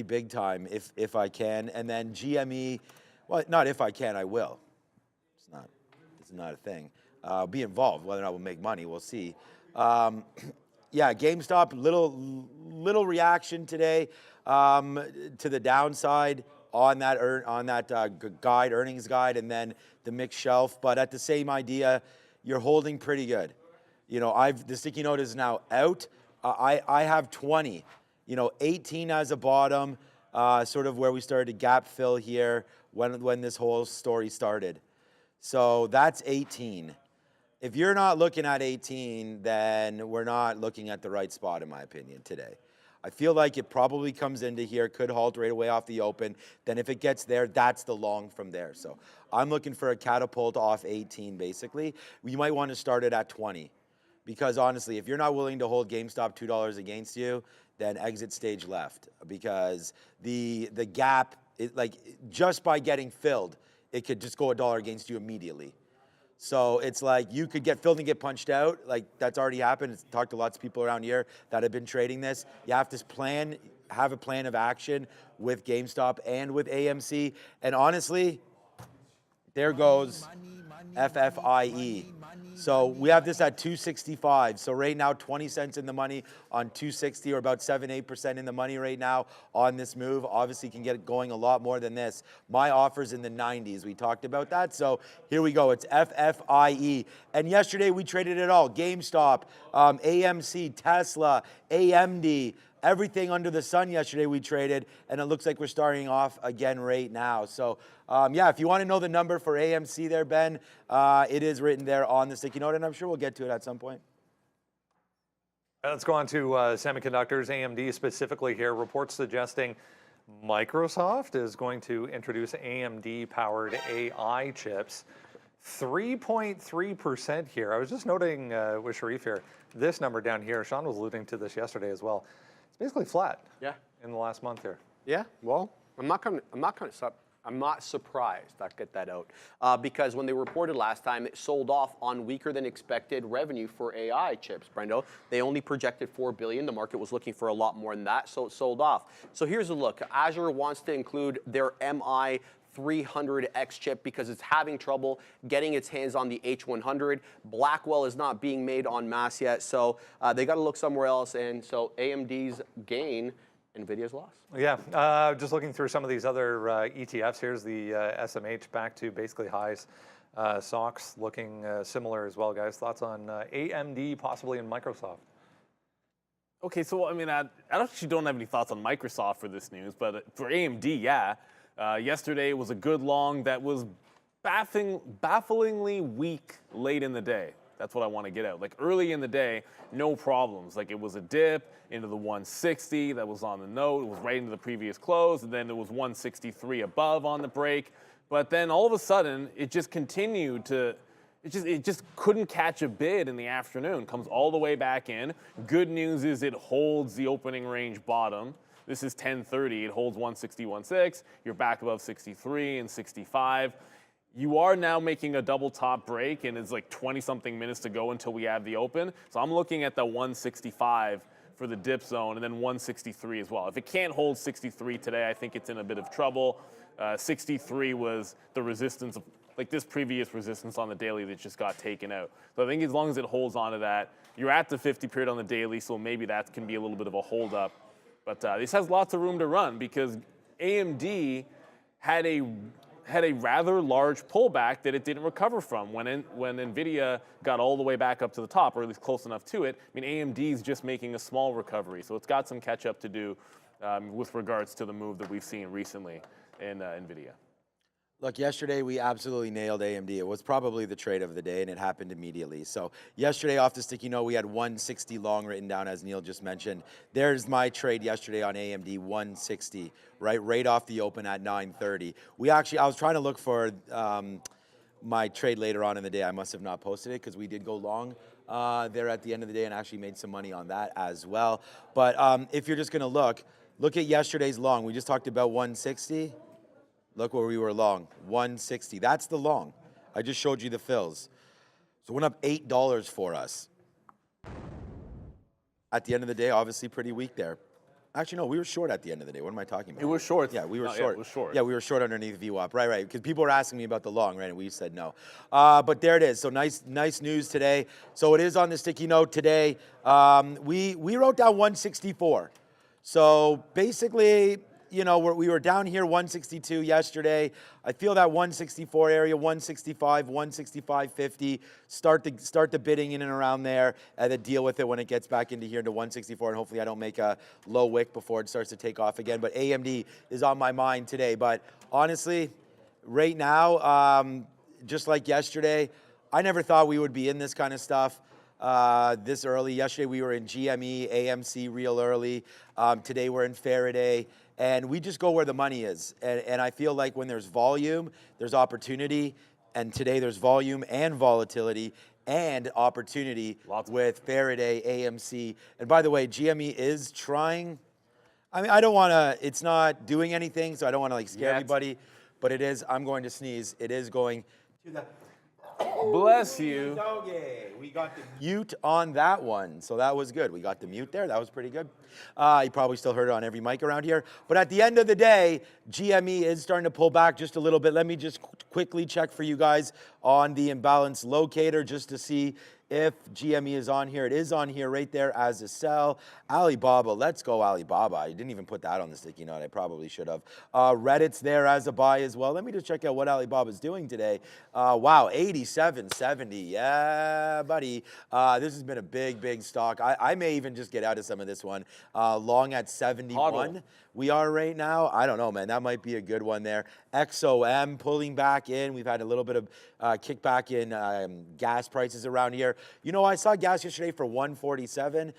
big time if I can. And then GME, well, not if I can, I will. It's not a thing. Be involved. Whether or not we'll make money, we'll see. Yeah, GameStop, little reaction today to the downside on that earnings guide, and then the mixed shelf. But at the same idea, you're holding pretty good. You know, the sticky note is now out. I have 20. You know, 18 as a bottom, sort of where we started to gap fill here when this whole story started. So that's 18. If you're not looking at 18, then we're not looking at the right spot, in my opinion, today. I feel like it probably comes into here, could halt right away off the open. Then if it gets there, that's the long from there. So I'm looking for a catapult off 18, basically. You might want to start it at 20. Because honestly, if you're not willing to hold GameStop $2 against you, then exit stage left. Because the gap, just by getting filled, it could just go $1 against you immediately. So it's like you could get filled and get punched out. Like that's already happened. I've talked to lots of people around here that have been trading this. You have to have a plan of action with GameStop and with AMC. And honestly, there goes FFIE. So we have this at 265. So right now, 20 cents in the money on 260, or about 7-8% in the money right now on this move. Obviously, can get it going a lot more than this. My offer's in the 90s. We talked about that. So here we go. It's FFIE. And yesterday, we traded it all. GameStop, AMC, Tesla, AMD, everything under the sun yesterday we traded, and it looks like we're starting off again right now. So yeah, if you want to know the number for AMC there, Ben, it is written there on the sticky note, and I'm sure we'll get to it at some point. Let's go on to semiconductors. AMD specifically here, reports suggesting Microsoft is going to introduce AMD-powered AI chips. 3.3% here. I was just noting with Sharif here, this number down here, Sean was alluding to this yesterday as well. It's basically flat. Yeah. In the last month here. Yeah. Well, I'm not surprised. I'll get that out because when they reported last time, it sold off on weaker than expected revenue for AI chips. Brendo, they only projected $4 billion. The market was looking for a lot more than that, so it sold off. So here's a look. Azure wants to include their MI 300X chip because it's having trouble getting its hands on the H100. Blackwell is not being made en masse yet, so they got to look somewhere else. And so AMD's gain, NVIDIA's loss. Yeah, just looking through some of these other ETFs. Here's the SMH back to basically highs. SOX looking similar as well, guys. Thoughts on AMD possibly in Microsoft? Okay, so I mean, I actually don't have any thoughts on Microsoft for this news, but for AMD, yeah. Yesterday was a good long that was bafflingly weak late in the day. That's what I want to get out. Like early in the day, no problems. Like it was a dip into the 160 that was on the note. It was right into the previous close, and then it was 163 above on the break. But then all of a sudden, it just continued to. It just couldn't catch a bid in the afternoon. Comes all the way back in. Good news is it holds the opening range bottom. This is 1030. It holds 161.6. You're back above 63 and 65. You are now making a double top break, and it's like 20-something minutes to go until we have the open. So I'm looking at the 165 for the dip zone, and then 163 as well. If it can't hold 63 today, I think it's in a bit of trouble. 63 was the resistance, like this previous resistance on the daily that just got taken out. So I think as long as it holds onto that, you're at the 50 period on the daily, so maybe that can be a little bit of a hold up. But this has lots of room to run because AMD had a rather large pullback that it didn't recover from when NVIDIA got all the way back up to the top, or at least close enough to it. I mean, AMD is just making a small recovery, so it's got some catch up to do with regards to the move that we've seen recently in NVIDIA. Look, yesterday we absolutely nailed AMD. It was probably the trade of the day, and it happened immediately. So yesterday off the sticky note, we had 160 long written down, as Neil just mentioned. There's my trade yesterday on AMD, 160, right off the open at 9:30. I was trying to look for my trade later on in the day. I must have not posted it because we did go long there at the end of the day and actually made some money on that as well. But if you're just going to look at yesterday's long. We just talked about 160. Look where we were long, 160. That's the long. I just showed you the fills. So it went up $8 for us. At the end of the day, obviously pretty weak there. Actually, no, we were short at the end of the day. What am I talking about? It was short. Yeah, we were short. Yeah, it was short. Yeah, we were short underneath VWAP. Right. Because people were asking me about the long, right? And we said no. But there it is. So nice news today. So it is on the sticky note today. We wrote down 164. So basically, you know, we were down here 162 yesterday. I feel that 164 area, 165, 165.50. Start the bidding in and around there, and then deal with it when it gets back into here into 164. And hopefully, I don't make a low wick before it starts to take off again. But AMD is on my mind today. But honestly, right now, just like yesterday, I never thought we would be in this kind of stuff this early. Yesterday we were in GME, AMC real early. Today we're in Faraday. And we just go where the money is. And I feel like when there's volume, there's opportunity. And today there's volume and volatility and opportunity with Faraday, AMC. And by the way, GME is trying. I mean, I don't want to, it's not doing anything, so I don't want to like scare everybody. But it is, I'm going to sneeze. It is going to the... Bless you. We got the mute on that one, so that was good. We got the mute there. That was pretty good. You probably still heard it on every mic around here. But at the end of the day, GME is starting to pull back just a little bit. Let me just quickly check for you guys on the imbalance locator just to see if GME is on here. It is on here right there as a sell. Alibaba, let's go Alibaba. I didn't even put that on the sticky note. I probably should have. Reddit's there as a buy as well. Let me just check out what Alibaba's doing today. Wow, 87.70. Yeah, buddy. This has been a big stock. I may even just get out of some of this one. Long at 71. Huddle. We are right now. I don't know, man. That might be a good one there. XOM pulling back in. We've had a little bit of kickback in gas prices around here. You know, I saw gas yesterday for 147.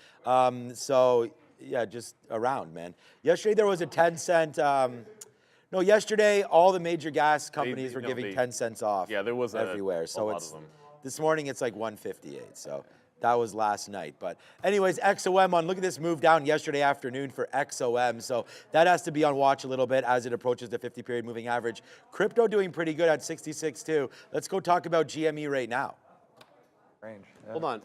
So, yeah, just around, man. Yesterday there was a 10-cent. No, yesterday all the major gas companies were giving 10 cents off. Yeah, there was everywhere. So lot it's of them. this morning it's like 158. So. That was last night. But anyways, XOM on, look at this move down yesterday afternoon for XOM. So that has to be on watch a little bit as it approaches the 50-period moving average. Crypto doing pretty good at 66.2. Let's go talk about GME right now. Range. Yeah. Hold on.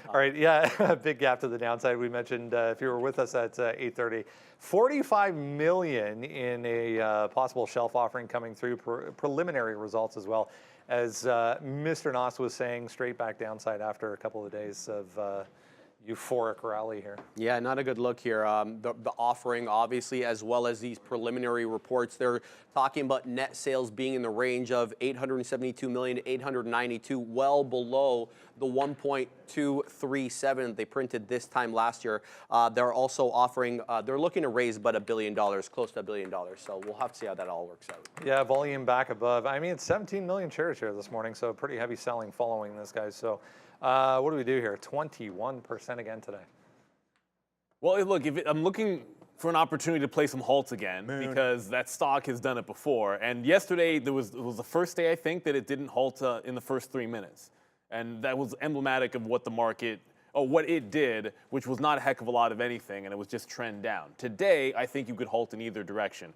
All right, yeah, big gap to the downside. We mentioned if you were with us at 8:30, 45 million in a possible shelf offering coming through, preliminary results as well. As Mr. Noss was saying, straight back downside after a couple of days of euphoric rally here. Yeah, not a good look here. The offering, obviously, as well as these preliminary reports, they're talking about net sales being in the range of 872 million to 892, well below the 1.237 that they printed this time last year. They're also offering, they're looking to raise about $1 billion, close to $1 billion. So we'll have to see how that all works out. Yeah, volume back above. I mean, it's 17 million shares here this morning, so pretty heavy selling following this, guys. So what do we do here? 21% again today. Well, look, I'm looking for an opportunity to play some halts again because that stock has done it before. And yesterday, it was the first day, I think, that it didn't halt in the first 3 minutes. And that was emblematic of what the market, or what it did, which was not a heck of a lot of anything, and it was just trend down. Today, I think you could halt in either direction.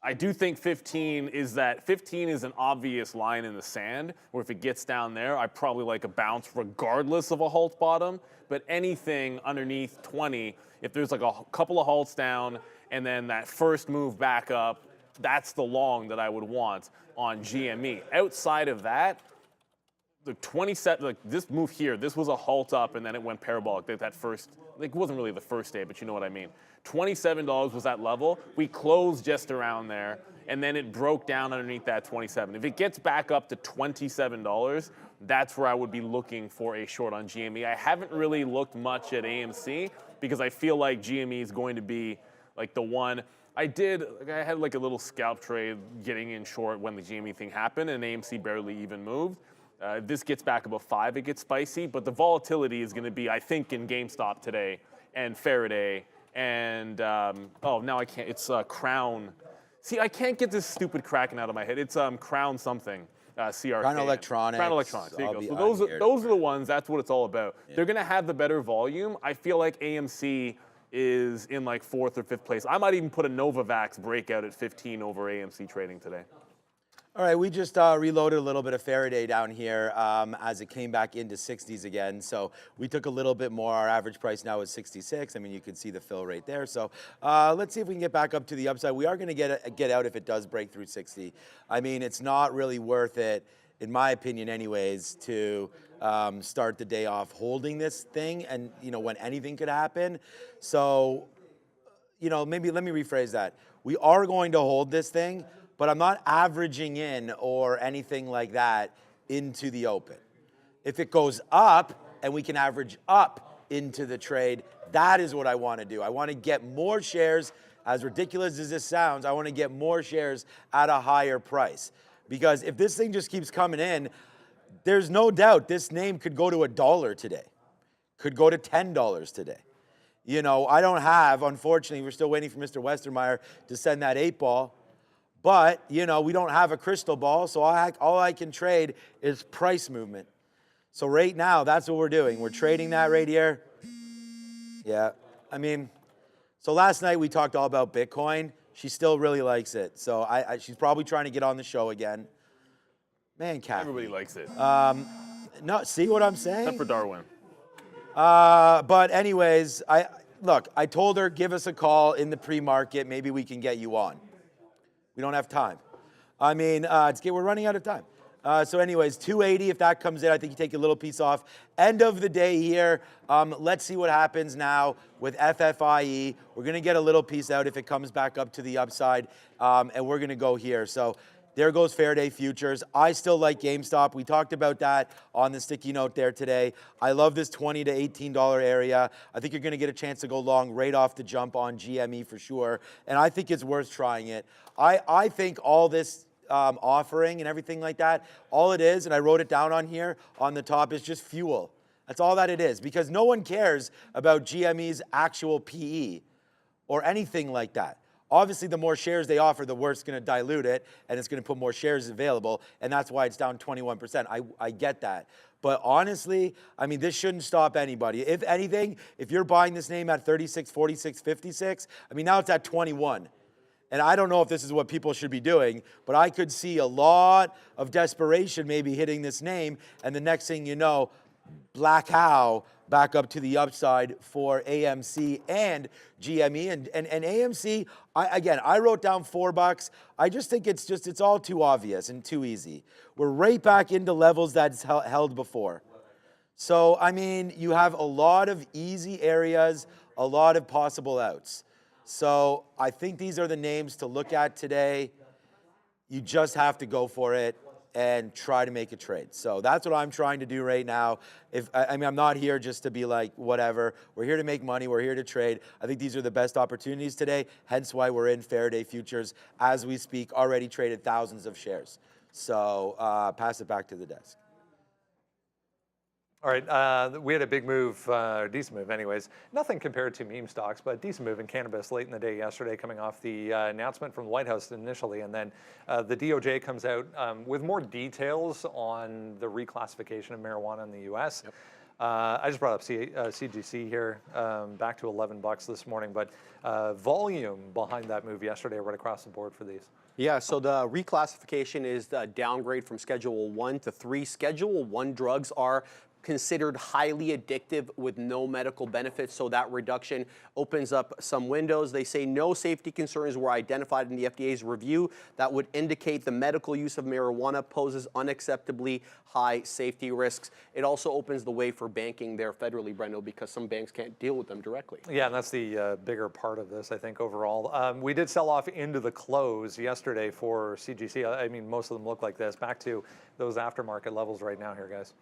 I do think 15 is an obvious line in the sand, where if it gets down there, I probably like a bounce regardless of a halt bottom. But anything underneath 20, if there's like a couple of halts down and then that first move back up, that's the long that I would want on GME. Outside of that, the 27, like this move here, this was a halt up and then it went parabolic. That first, like, it wasn't really the first day, but you know what I mean. $27 was that level. We closed just around there, and then it broke down underneath that 27. If it gets back up to $27, that's where I would be looking for a short on GME. I haven't really looked much at AMC because I feel like GME is going to be like the one. I had like a little scalp trade getting in short when the GME thing happened, and AMC barely even moved. If this gets back above 5, it gets spicy, but the volatility is going to be, I think, in GameStop today, and Faraday, and, oh, now I can't, it's Crown. See, I can't get this stupid Kraken out of my head. It's Crown something, CRK. Crown Electronics. Crown Electronics, there you go. So those are the ones, that's what it's all about. Yeah. They're going to have the better volume. I feel like AMC is in like 4th or 5th place. I might even put a Novavax breakout at 15 over AMC trading today. All right, we just reloaded a little bit of Faraday down here as it came back into 60s again. So we took a little bit more. Our average price now is 66. I mean, you can see the fill rate there. So let's see if we can get back up to the upside. We are going to get out if it does break through 60. I mean, it's not really worth it, in my opinion anyways, to start the day off holding this thing and, you know, when anything could happen. So, you know, maybe let me rephrase that. We are going to hold this thing, but I'm not averaging in or anything like that into the open. If it goes up and we can average up into the trade, that is what I want to do. I want to get more shares, as ridiculous as this sounds, I want to get more shares at a higher price. Because if this thing just keeps coming in, there's no doubt this name could go to $1 today, could go to $10 today. You know, I don't have, unfortunately, we're still waiting for Mr. Westermeyer to send that 8-ball. But, you know, we don't have a crystal ball, so all I can trade is price movement. So right now, that's what we're doing. We're trading that right here. Yeah, I mean, so last night we talked all about Bitcoin. She still really likes it. So she's probably trying to get on the show again. Man, Kathy. Everybody likes it. No, see what I'm saying? Except for Darwin. But anyways, I told her, give us a call in the pre-market. Maybe we can get you on. We don't have time. I mean, we're running out of time. So anyways, 280, if that comes in, I think you take a little piece off. End of the day here. Let's see what happens now with FFIE. We're going to get a little piece out if it comes back up to the upside, and we're going to go here. So there goes Faraday Futures. I still like GameStop. We talked about that on the sticky note there today. I love this $20 to $18 area. I think you're going to get a chance to go long right off the jump on GME for sure, and I think it's worth trying it. I think all this offering and everything like that, all it is, and I wrote it down on here on the top, is just fuel. That's all that it is, because no one cares about GME's actual PE or anything like that. Obviously, the more shares they offer, the worse it's going to dilute it, and it's going to put more shares available, and that's why it's down 21%. I get that. But honestly, I mean, this shouldn't stop anybody. If anything, if you're buying this name at 36, 46, 56, I mean, now it's at 21. And I don't know if this is what people should be doing, but I could see a lot of desperation maybe hitting this name, and the next thing you know, Black How back up to the upside for AMC and GME. And AMC, I wrote down $4. I just think it's all too obvious and too easy. We're right back into levels that's held before. So, I mean, you have a lot of easy areas, a lot of possible outs. So I think these are the names to look at today. You just have to go for it and try to make a trade. So that's what I'm trying to do right now. I'm not here just to be like, whatever. We're here to make money. We're here to trade. I think these are the best opportunities today, hence why we're in Faraday Futures as we speak, already traded thousands of shares. So pass it back to the desk. All right, we had a big move, or decent move anyways. Nothing compared to meme stocks, but decent move in cannabis late in the day yesterday, coming off the announcement from the White House initially, and then the DOJ comes out with more details on the reclassification of marijuana in the U.S. Yep. I just brought up CGC here, back to $11 this morning, but volume behind that move yesterday right across the board for these. Yeah, so the reclassification is the downgrade from Schedule 1 to 3. Schedule 1 drugs are considered highly addictive with no medical benefits, so that reduction opens up some windows. They say no safety concerns were identified in the FDA's review that would indicate the medical use of marijuana poses unacceptably high safety risks. It also opens the way for banking there federally, Brendo, because some banks can't deal with them directly. Yeah, and that's the bigger part of this, I think, overall. We did sell off into the close yesterday for CGC. I mean, most of them look like this. Back to those aftermarket levels right now here, guys.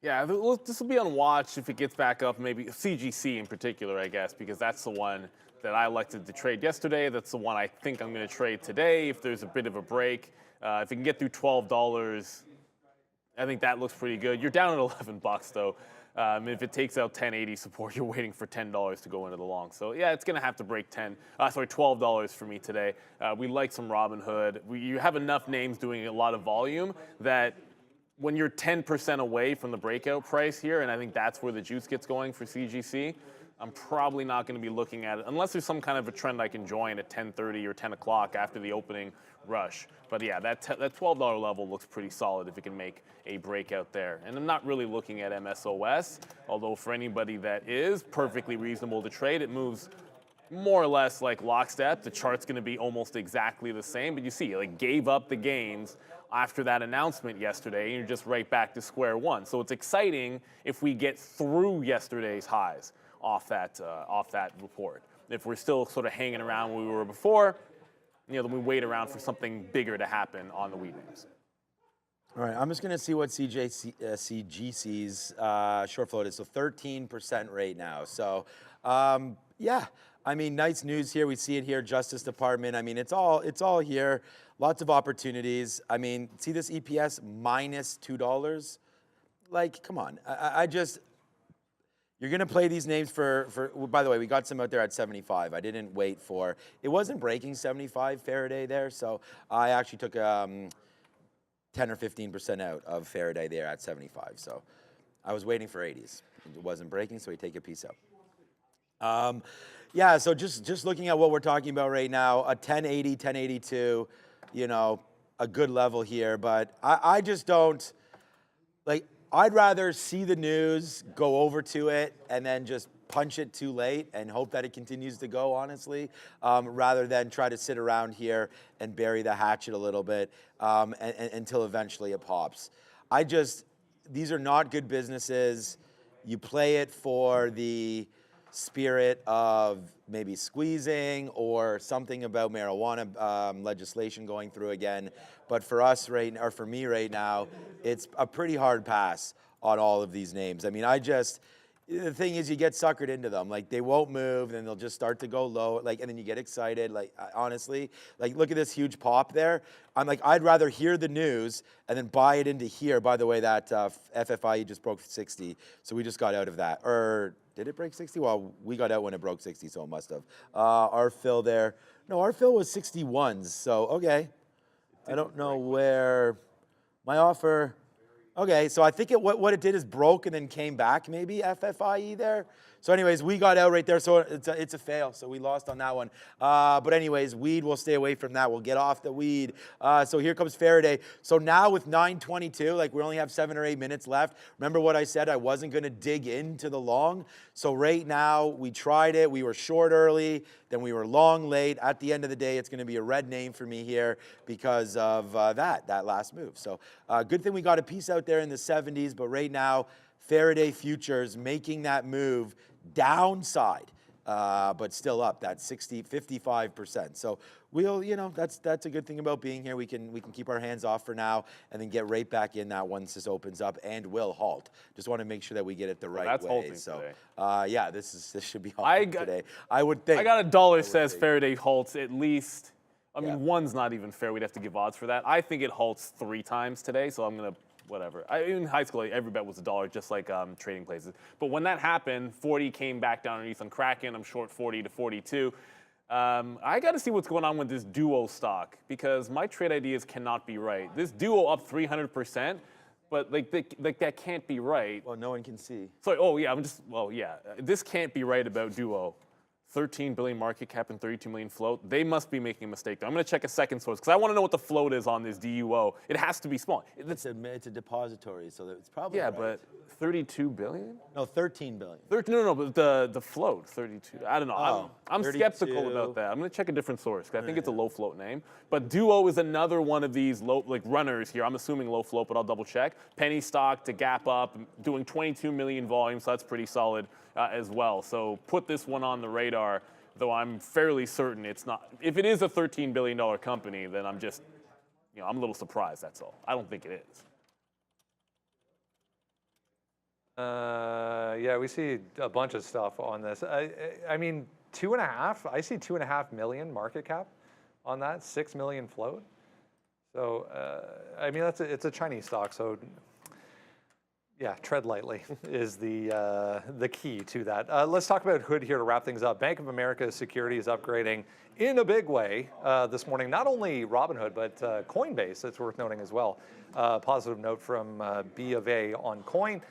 Yeah, this will be on watch if it gets back up, maybe CGC in particular, I guess, because that's the one that I elected to trade yesterday. That's the one I think I'm going to trade today if there's a bit of a break. If it can get through $12, I think that looks pretty good. You're down at 11 bucks though. If it takes out 1080 support, you're waiting for $10 to go into the long. So yeah, it's going to have to break $12 for me today. We like some Robinhood. You have enough names doing a lot of volume that when you're 10% away from the breakout price here, and I think that's where the juice gets going for CGC, I'm probably not going to be looking at it unless there's some kind of a trend I can join at 10:30 or 10 o'clock after the opening rush. But yeah, that $12 level looks pretty solid if it can make a breakout there. And I'm not really looking at MSOS, although for anybody that is perfectly reasonable to trade, it moves more or less like lockstep. The chart's going to be almost exactly the same, but you see, it gave up the gains after that announcement yesterday, and you're just right back to square one. So it's exciting if we get through yesterday's highs off that report. If we're still sort of hanging around where we were before, then we wait around for something bigger to happen on the wheat names. All right, I'm just going to see what CGC's short float is. So 13% right now. So, yeah, I mean, nice news here. We see it here, Justice Department. I mean, it's all here. Lots of opportunities. I mean, see this EPS minus $2? Like, come on. You're going to play these names for, by the way, we got some out there at 75. I didn't wait for, it wasn't breaking 75 Faraday there, so I actually took 10 or 15% out of Faraday there at 75. So I was waiting for 80s. It wasn't breaking, so we take a piece out. Yeah, so just looking at what we're talking about right now, a 1080, 1082, a good level here, but I just don't, I'd rather see the news, go over to it, and then just punch it too late and hope that it continues to go, honestly, rather than try to sit around here and bury the hatchet a little bit until eventually it pops. These are not good businesses. You play it for the spirit of maybe squeezing or something about marijuana legislation going through again. But for us or for me right now, it's a pretty hard pass on all of these names. I mean, the thing is, you get suckered into them. They won't move, then they'll just start to go low, and then you get excited. Honestly, look at this huge pop there. I'm I'd rather hear the news and then buy it into here. By the way, that FFIE just broke 60, so we just got out of that. Or did it break 60? Well, we got out when it broke 60, so it must have. Our fill there. No, our fill was 61s, so okay. I don't know where my offer. Okay, so I think what it did is broke and then came back, maybe FFIE there. So anyways, we got out right there, so it's a fail. So we lost on that one. But anyways, weed, we'll stay away from that. We'll get off the weed. So here comes Faraday. So now with 9:22, we only have 7 or 8 minutes left. Remember what I said? I wasn't going to dig into the long. So right now, we tried it. We were short early, then we were long late. At the end of the day, it's going to be a red name for me here because of that last move. So good thing we got a piece out there in the 70s, but right now, Faraday futures making that move downside, but still up that 55%. So we'll, that's a good thing about being here. We can keep our hands off for now and then get right back in that once this opens up, and will halt. Just want to make sure that we get it the right that's way. Halting so today. yeah, this should be halting today. I would think. I got $1 says Faraday halts at least. I mean, Yeah. one's not even fair. We'd have to give odds for that. I think it halts 3 times today, so I'm going to whatever. In high school, every bet was $1, just like trading places. But when that happened, 40 came back down underneath on Kraken. I'm short 40 to 42. I got to see what's going on with this Duo stock, because my trade ideas cannot be right. This Duo up 300%, but that can't be right. Well, no one can see. Sorry. Oh yeah. This can't be right about Duo. 13 billion market cap and 32 million float. They must be making a mistake. I'm going to check a second source because I want to know what the float is on this DUO. It has to be small. It's a depository, so it's probably yeah, right. but 32 billion? No, 13 billion. No, but the float, 32. I don't know. Oh, I'm skeptical about that. I'm going to check a different source because I think it's a low float name. But Duo is another one of these low runners here. I'm assuming low float, but I'll double check. Penny stock to gap up, doing 22 million volume, so that's pretty solid as well. So put this one on the radar, though I'm fairly certain it's not. If it is a $13 billion company, then I'm just, I'm a little surprised, that's all. I don't think it is. Yeah, we see a bunch of stuff on this. I mean, 2.5. I see 2.5 million market cap on that. 6 million float. So I mean, it's a Chinese stock. So yeah, tread lightly is the key to that. Let's talk about Hood here to wrap things up. Bank of America Securities upgrading in a big way this morning. Not only Robinhood, but Coinbase. It's worth noting as well. Positive note from B of A on Coin.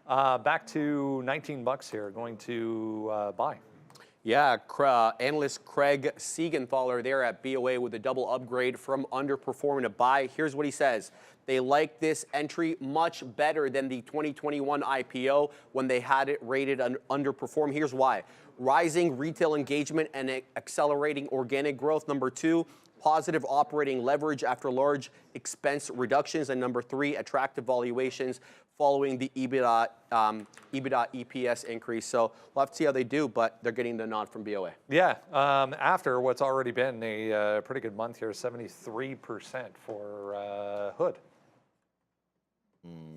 Back to 19 bucks here. Going to buy. Yeah, analyst Craig Siegenthaler there at BOA with a double upgrade from underperforming to buy. Here's what he says. They like this entry much better than the 2021 IPO when they had it rated underperform. Here's why. Rising retail engagement and accelerating organic growth. Number 2, positive operating leverage after large expense reductions. And number 3, attractive valuations following the EBITDA EPS increase. So we'll have to see how they do, but they're getting the nod from BOA. Yeah, after what's already been a pretty good month here, 73% for Hood.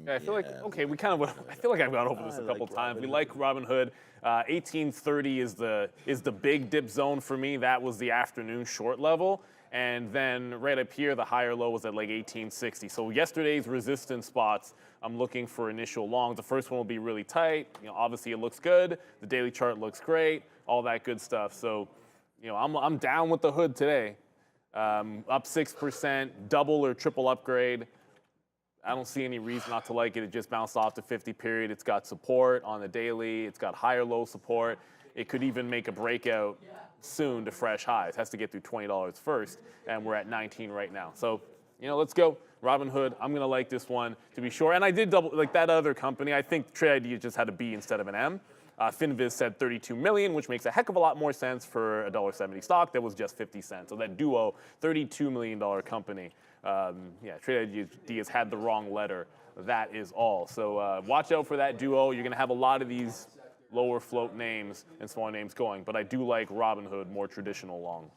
Yeah, I feel like, okay, we kind of, I feel like I've gone over this a couple times. We like Robinhood. 1830 is the big dip zone for me. That was the afternoon short level. And then right up here, the higher low was at like 1860. So yesterday's resistance spots, I'm looking for initial longs. The first one will be really tight. You know, obviously it looks good. The daily chart looks great. All that good stuff. So, you know, I'm down with the Hood today. Up 6%, double or triple upgrade. I don't see any reason not to like it. It just bounced off the 50 period. It's got support on the daily. It's got higher low support. It could even make a breakout soon to fresh highs. It has to get through $20 first, and we're at 19 right now. So, you know, let's go. Robinhood, I'm going to like this one to be sure. And I did double, like that other company, I think TradeID just had a B instead of an M. Finviz said 32 million, which makes a heck of a lot more sense for a $1.70 stock that was just 50 cents. So that duo, $32 million company. Yeah, TradeID has had the wrong letter. That is all. So watch out for that duo. You're going to have a lot of these lower float names and smaller names going, but I do like Robinhood, more traditional long.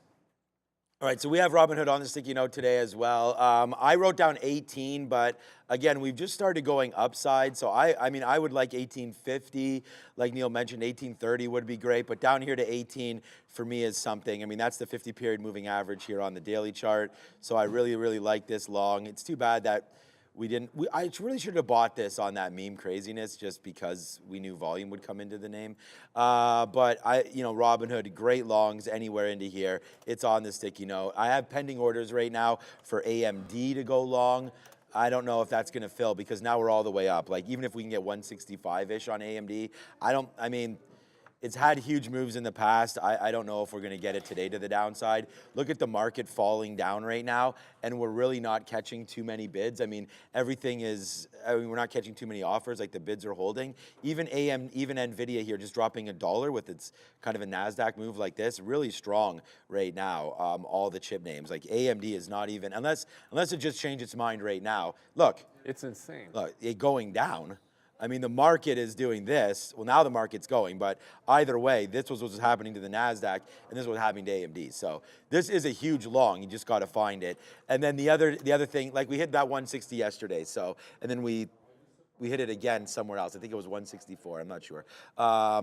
All right, so we have Robinhood on the sticky note today as well. I wrote down 18, but again, we've just started going upside. So I mean, I would like 1850. Like Neil mentioned, 1830 would be great, but down here to 18 for me is something. I mean, that's the 50 period moving average here on the daily chart. So I really, really like this long. It's too bad that I really should have bought this on that meme craziness just because we knew volume would come into the name. But Robinhood, great longs anywhere into here. It's on the sticky note. I have pending orders right now for AMD to go long. I don't know if that's going to fill because now we're all the way up. Like even if we can get 165-ish on AMD, it's had huge moves in the past. I don't know if we're going to get it today to the downside. Look at the market falling down right now, and we're really not catching too many bids. I mean, we're not catching too many offers, like the bids are holding. Even NVDA here just dropping $1 with its kind of a NASDAQ move like this, really strong right now, all the chip names. Like AMD is not even, unless it just changed its mind right now. Look. It's insane. Look, it going down. I mean, the market is doing this. Well, now the market's going, but either way, this was what was happening to the NASDAQ, and this was happening to AMD. So this is a huge long. You just got to find it. And then the other thing, like we hit that 160 yesterday. So, and then we hit it again somewhere else. I think it was 164. I'm not sure. I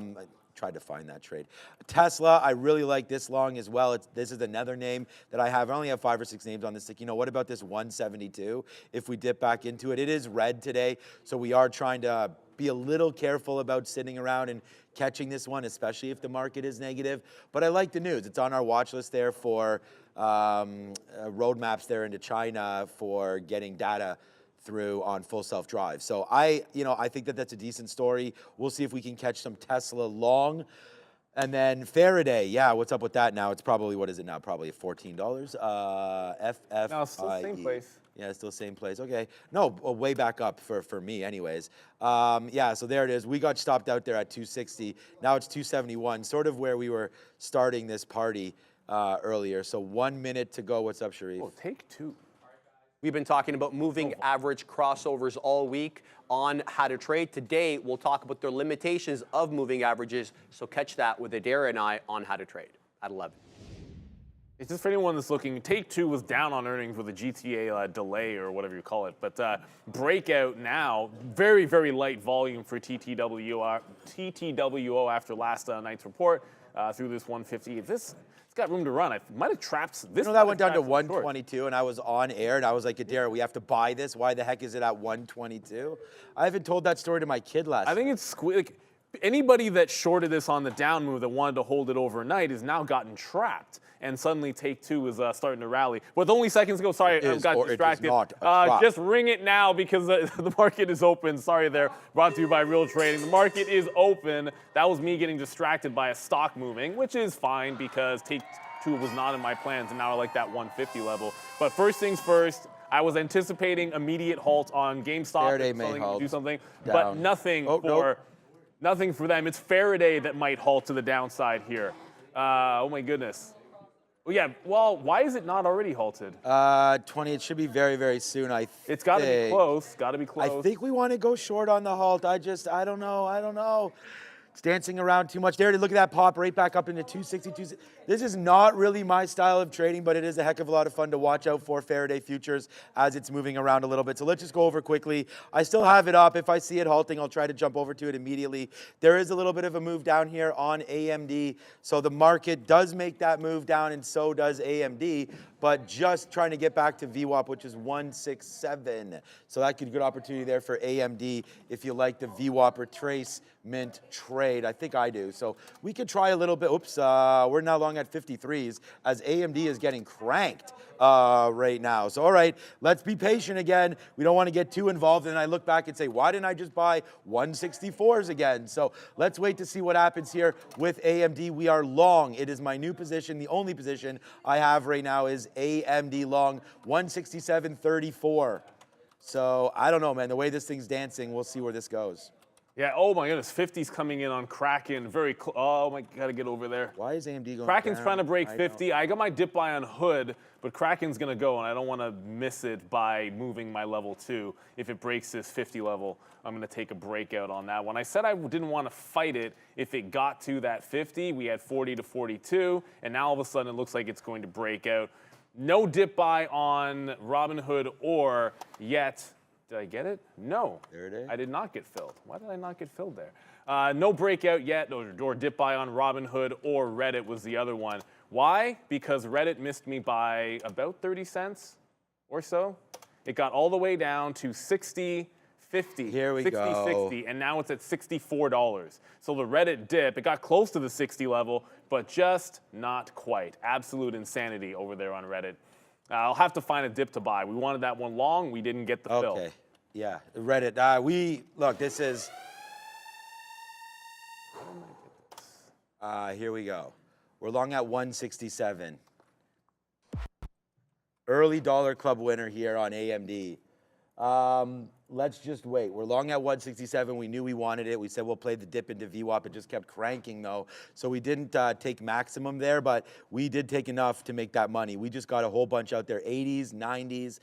tried to find that trade. Tesla, I really like this long as well. This is another name that I have. I only have 5 or 6 names on this stick. You know, what about this 172? If we dip back into it, it is red today, so we are trying to be a little careful about sitting around and catching this one, especially if the market is negative. But I like the news. It's on our watch list there for roadmaps there into China for getting data through on full self-drive. So I think that that's a decent story. We'll see if we can catch some Tesla long. And then Faraday, yeah, what's up with that now? It's probably, what is it now? Probably $14. FFIE. No, it's still the same place. Yeah, it's still the same place. Okay. No, way back up for me anyways. Yeah, so there it is. We got stopped out there at 260. Now it's 271, sort of where we were starting this party earlier. So 1 minute to go. What's up, Sharif? Oh, take 2. We've been talking about moving average crossovers all week on How to Trade. Today, we'll talk about the limitations of moving averages. So catch that with Adair and I on How to Trade at 11. It's just for anyone that's looking, Take-Two was down on earnings with a GTA delay or whatever you call it. But breakout now, very, very light volume for TTWO after last night's report through this 150. It's got room to run. I might have trapped this. You know, that went down to 122, and I was on air, and I was like, Adair, we have to buy this. Why the heck is it at 122? I haven't told that story to my kid last I think it's like, anybody that shorted this on the down move that wanted to hold it overnight has now gotten trapped. And suddenly Take-Two is starting to rally. With only seconds ago, sorry, I got distracted. Just ring it now because the market is open. Sorry there, brought to you by Real Trading. The market is open. That was me getting distracted by a stock moving, which is fine because Take-Two was not in my plans, and now I like that 150 level. But first things first, I was anticipating immediate halt on GameStop. Do something, down. But nothing nothing for them. It's Faraday that might halt to the downside here. Oh my goodness. Well, yeah, well, why is it not already halted? 20, it should be very, very soon, I think. It's got to be close, got to be close. I think we want to go short on the halt. I don't know. It's dancing around too much. There, look at that pop right back up into 262. This is not really my style of trading, but it is a heck of a lot of fun to watch out for Faraday futures as it's moving around a little bit. So let's just go over quickly. I still have it up. If I see it halting, I'll try to jump over to it immediately. There is a little bit of a move down here on AMD. So the market does make that move down, and so does AMD. But just trying to get back to VWAP, which is 167. So that could be a good opportunity there for AMD if you like the VWAP retracement trade. I think I do. So we could try a little bit. Oops, we're now long at 53s as AMD is getting cranked right now. So all right, let's be patient again. We don't want to get too involved. And I look back and say, why didn't I just buy 164s again? So let's wait to see what happens here with AMD. We are long. It is my new position. The only position I have right now is AMD long 167.34. So I don't know, man. The way this thing's dancing, we'll see where this goes. Yeah, oh my goodness, 50's coming in on Kraken. Oh my, gotta get over there. Why is AMD going Kraken's down? trying to break 50. I got my dip buy on Hood, but Kraken's gonna go, and I don't wanna miss it by moving my level 2. If it breaks this 50 level, I'm gonna take a breakout on that one. I said I didn't wanna fight it if it got to that 50. We had 40 to 42, and now all of a sudden it looks like it's going to break out. No dip buy on Robinhood or yet. Did I get it? No. There it is. I did not get filled. Why did I not get filled there? No breakout yet, or dip buy on Robinhood or Reddit was the other one. Why? Because Reddit missed me by about 30 cents or so. It got all the way down to 60.50. Here we go. 60, and now it's at $64. So the Reddit dip, it got close to the 60 level, but just not quite. Absolute insanity over there on Reddit. I'll have to find a dip to buy. We wanted that one long. We didn't get the fill. Okay. Yeah, Reddit. Look, this is. Here we go. We're long at 167. Early dollar club winner here on AMD. Let's just wait. We're long at 167. We knew we wanted it. We said we'll play the dip into VWAP. It just kept cranking, though. So we didn't take maximum there, but we did take enough to make that money. We just got a whole bunch out there, 80s, 90s.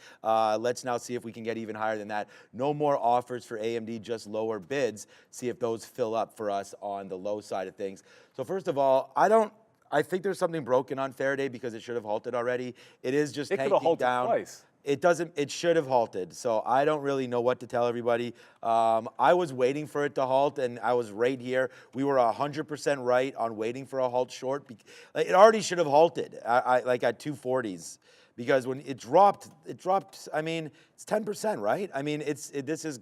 Let's now see if we can get even higher than that. No more offers for AMD, just lower bids. See if those fill up for us on the low side of things. So first of all, I think there's something broken on Faraday because it should have halted already. It is just tanking down. It could have halted twice. It should have halted. So I don't really know what to tell everybody. I was waiting for it to halt, and I was right here. We were 100% right on waiting for a halt short. It already should have halted, like at 240s. Because when it dropped, I mean, it's 10%, right? I mean, this is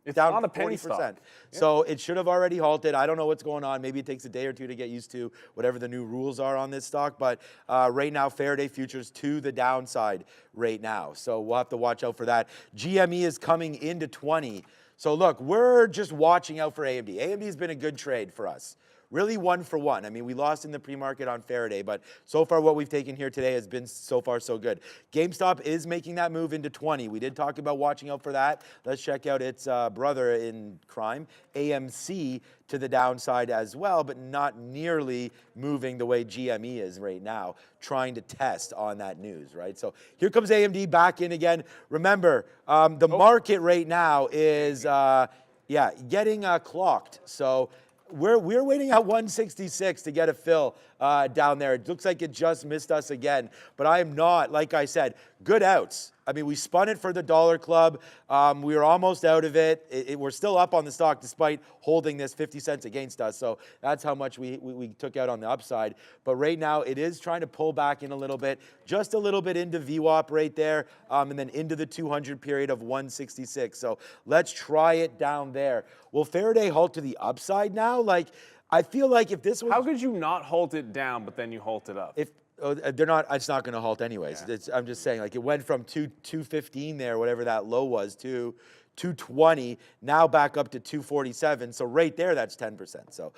It's down not a penny 40%. stock. Yeah. So it should have already halted. I don't know what's going on. Maybe it takes a day or two to get used to whatever the new rules are on this stock. But right now, Faraday futures to the downside right now. So we'll have to watch out for that. GME is coming into 20. So look, we're just watching out for AMD. AMD has been a good trade for us. Really 1 for 1. I mean, we lost in the pre-market on Faraday, but so far what we've taken here today has been so far so good. GameStop is making that move into 20. We did talk about watching out for that. Let's check out its brother in crime, AMC, to the downside as well, but not nearly moving the way GME is right now, trying to test on that news, right? So here comes AMD back in again. Remember, the market right now is, getting clocked. So We're waiting at 166 to get a fill down there. It looks like it just missed us again, but I am not, like I said, good outs. I mean, we spun it for the dollar club. We were almost out of it. We're still up on the stock despite holding this 50 cents against us. So that's how much we took out on the upside. But right now, it is trying to pull back in a little bit, just a little bit into VWAP right there, and then into the 200 period of 166. So let's try it down there. Will Faraday halt to the upside now? Like, I feel like if this was... How could you not halt it down, but then you halt it up? If they're not, it's not going to halt anyways. Yeah. I'm just saying, like, it went from 215 there, whatever that low was, to 220, now back up to 247. So right there, that's 10%. So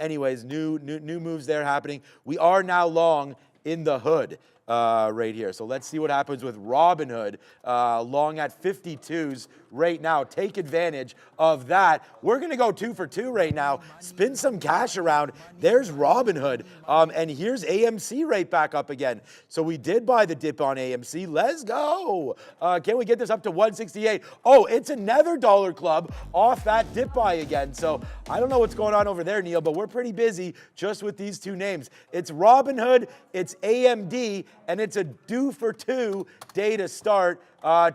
anyways, new moves there happening. We are now long in the hood. Right here. So let's see what happens with Robinhood, long at 52s right now. Take advantage of that. We're going to go 2 for 2 right now. Spin some cash around. There's Robinhood. And here's AMC right back up again. So we did buy the dip on AMC. Let's go. Can we get this up to 168? Oh, it's another dollar club off that dip buy again. So I don't know what's going on over there, Neil, but we're pretty busy just with these two names. It's Robinhood, it's AMD, and it's a due for 2 day to start,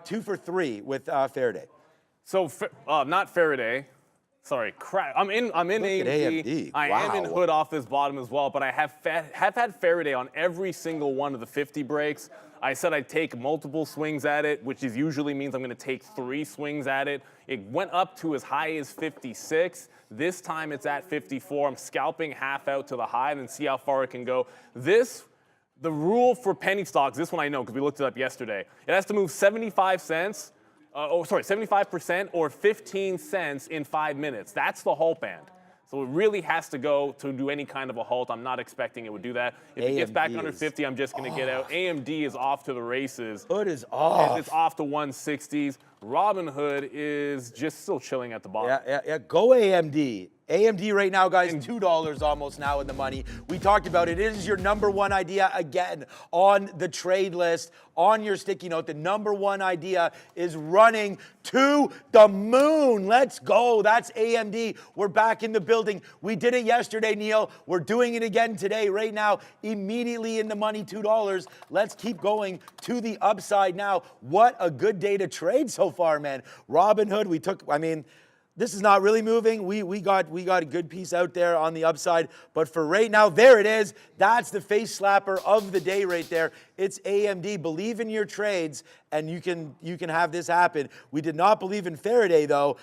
2 for 3 with Faraday. So not Faraday. Sorry, I'm in AMD. I am in hood off this bottom as well, but I have had Faraday on every single one of the 50 breaks. I said I'd take multiple swings at it, which usually means I'm going to take 3 swings at it. It went up to as high as 56. This time it's at 54. I'm scalping half out to the high and then see how far it can go. The rule for penny stocks, this one I know because we looked it up yesterday. It has to move 75 cents. 75% or 15 cents in 5 minutes. That's the halt band. So it really has to go to do any kind of a halt. I'm not expecting it would do that. If it gets back under 50, I'm just going to get out. AMD is off to the races. Hood is off. It's off to 160s. Robinhood is just still chilling at the bottom. Yeah. Go AMD. AMD right now, guys, $2 almost now in the money. We talked about it. It is your number one idea again on the trade list, on your sticky note. The number one idea is running to the moon. Let's go. That's AMD. We're back in the building. We did it yesterday, Neil. We're doing it again today. Right now, immediately in the money, $2. Let's keep going to the upside now. What a good day to trade so far, man. Robinhood, this is not really moving. We got a good piece out there on the upside. But for right now, there it is. That's the face slapper of the day right there. It's AMD. Believe in your trades, and you can have this happen. We did not believe in Faraday, though,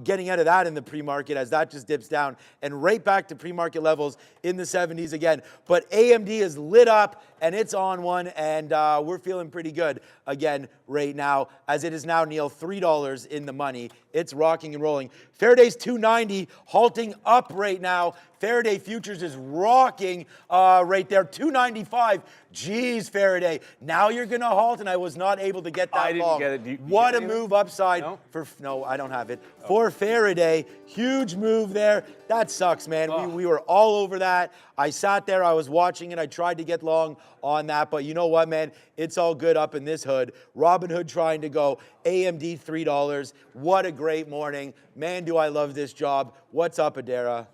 getting out of that in the pre-market as that just dips down and right back to pre-market levels in the 70s again. But AMD is lit up, and it's on one, and we're feeling pretty good again right now, as it is now, Neil, $3 in the money. It's rocking and rolling. Faraday's 290, halting up right now. Faraday futures is rocking right there, 295. Jeez, Faraday. Now you're going to halt, and I was not able to get that I didn't get it. What a move upside. No, I don't have it. For Faraday, huge move there. That sucks, man. We were all over that. I sat there. I was watching it. I tried to get long on that. But you know what, man? It's all good up in this hood. Robinhood trying to go. AMD, $3. What a great morning. Man, do I love this job. What's up, Adara?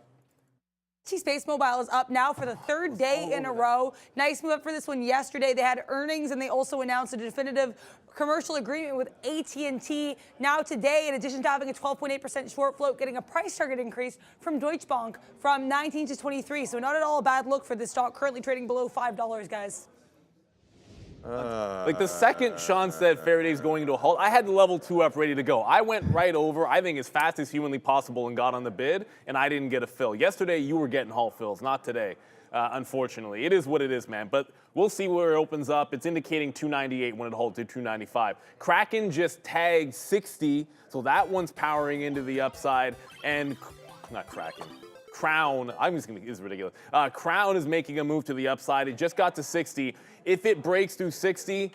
Space Mobile is up now for the 3rd day in a row. Nice move up for this one yesterday. They had earnings, and they also announced a definitive commercial agreement with AT&T. Now today, in addition to having a 12.8% short float, getting a price target increase from Deutsche Bank from 19 to 23. So not at all a bad look for this stock, currently trading below $5, guys. Like the second Sean said Faraday's going into a halt, I had the level 2 up ready to go. I went right over, I think as fast as humanly possible, and got on the bid, and I didn't get a fill. Yesterday, you were getting halt fills, not today, unfortunately. It is what it is, man. But we'll see where it opens up. It's indicating 298 when it halted 295. Kraken just tagged 60, so that one's powering into the upside. And not Kraken. Crown, I'm just going to, this is ridiculous. Crown is making a move to the upside. It just got to 60. If it breaks through 60,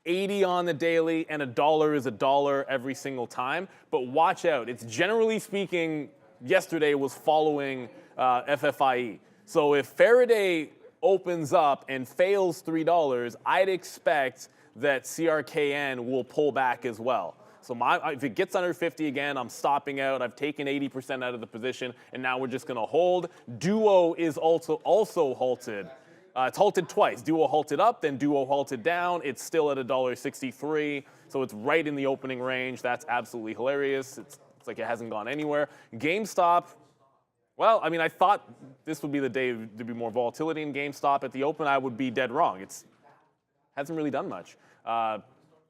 80 on the daily, and $1 is $1 every single time. But watch out. It's generally speaking, yesterday was following FFIE. So if Faraday opens up and fails $3, I'd expect that CRKN will pull back as well. So if it gets under 50 again, I'm stopping out. I've taken 80% out of the position, and now we're just going to hold. Duo is also halted. It's halted twice. Duo halted up, then Duo halted down. It's still at $1.63, so it's right in the opening range. That's absolutely hilarious. It's like it hasn't gone anywhere. GameStop, well, I mean, I thought this would be the day to be more volatility in GameStop. At the open, I would be dead wrong. It hasn't really done much.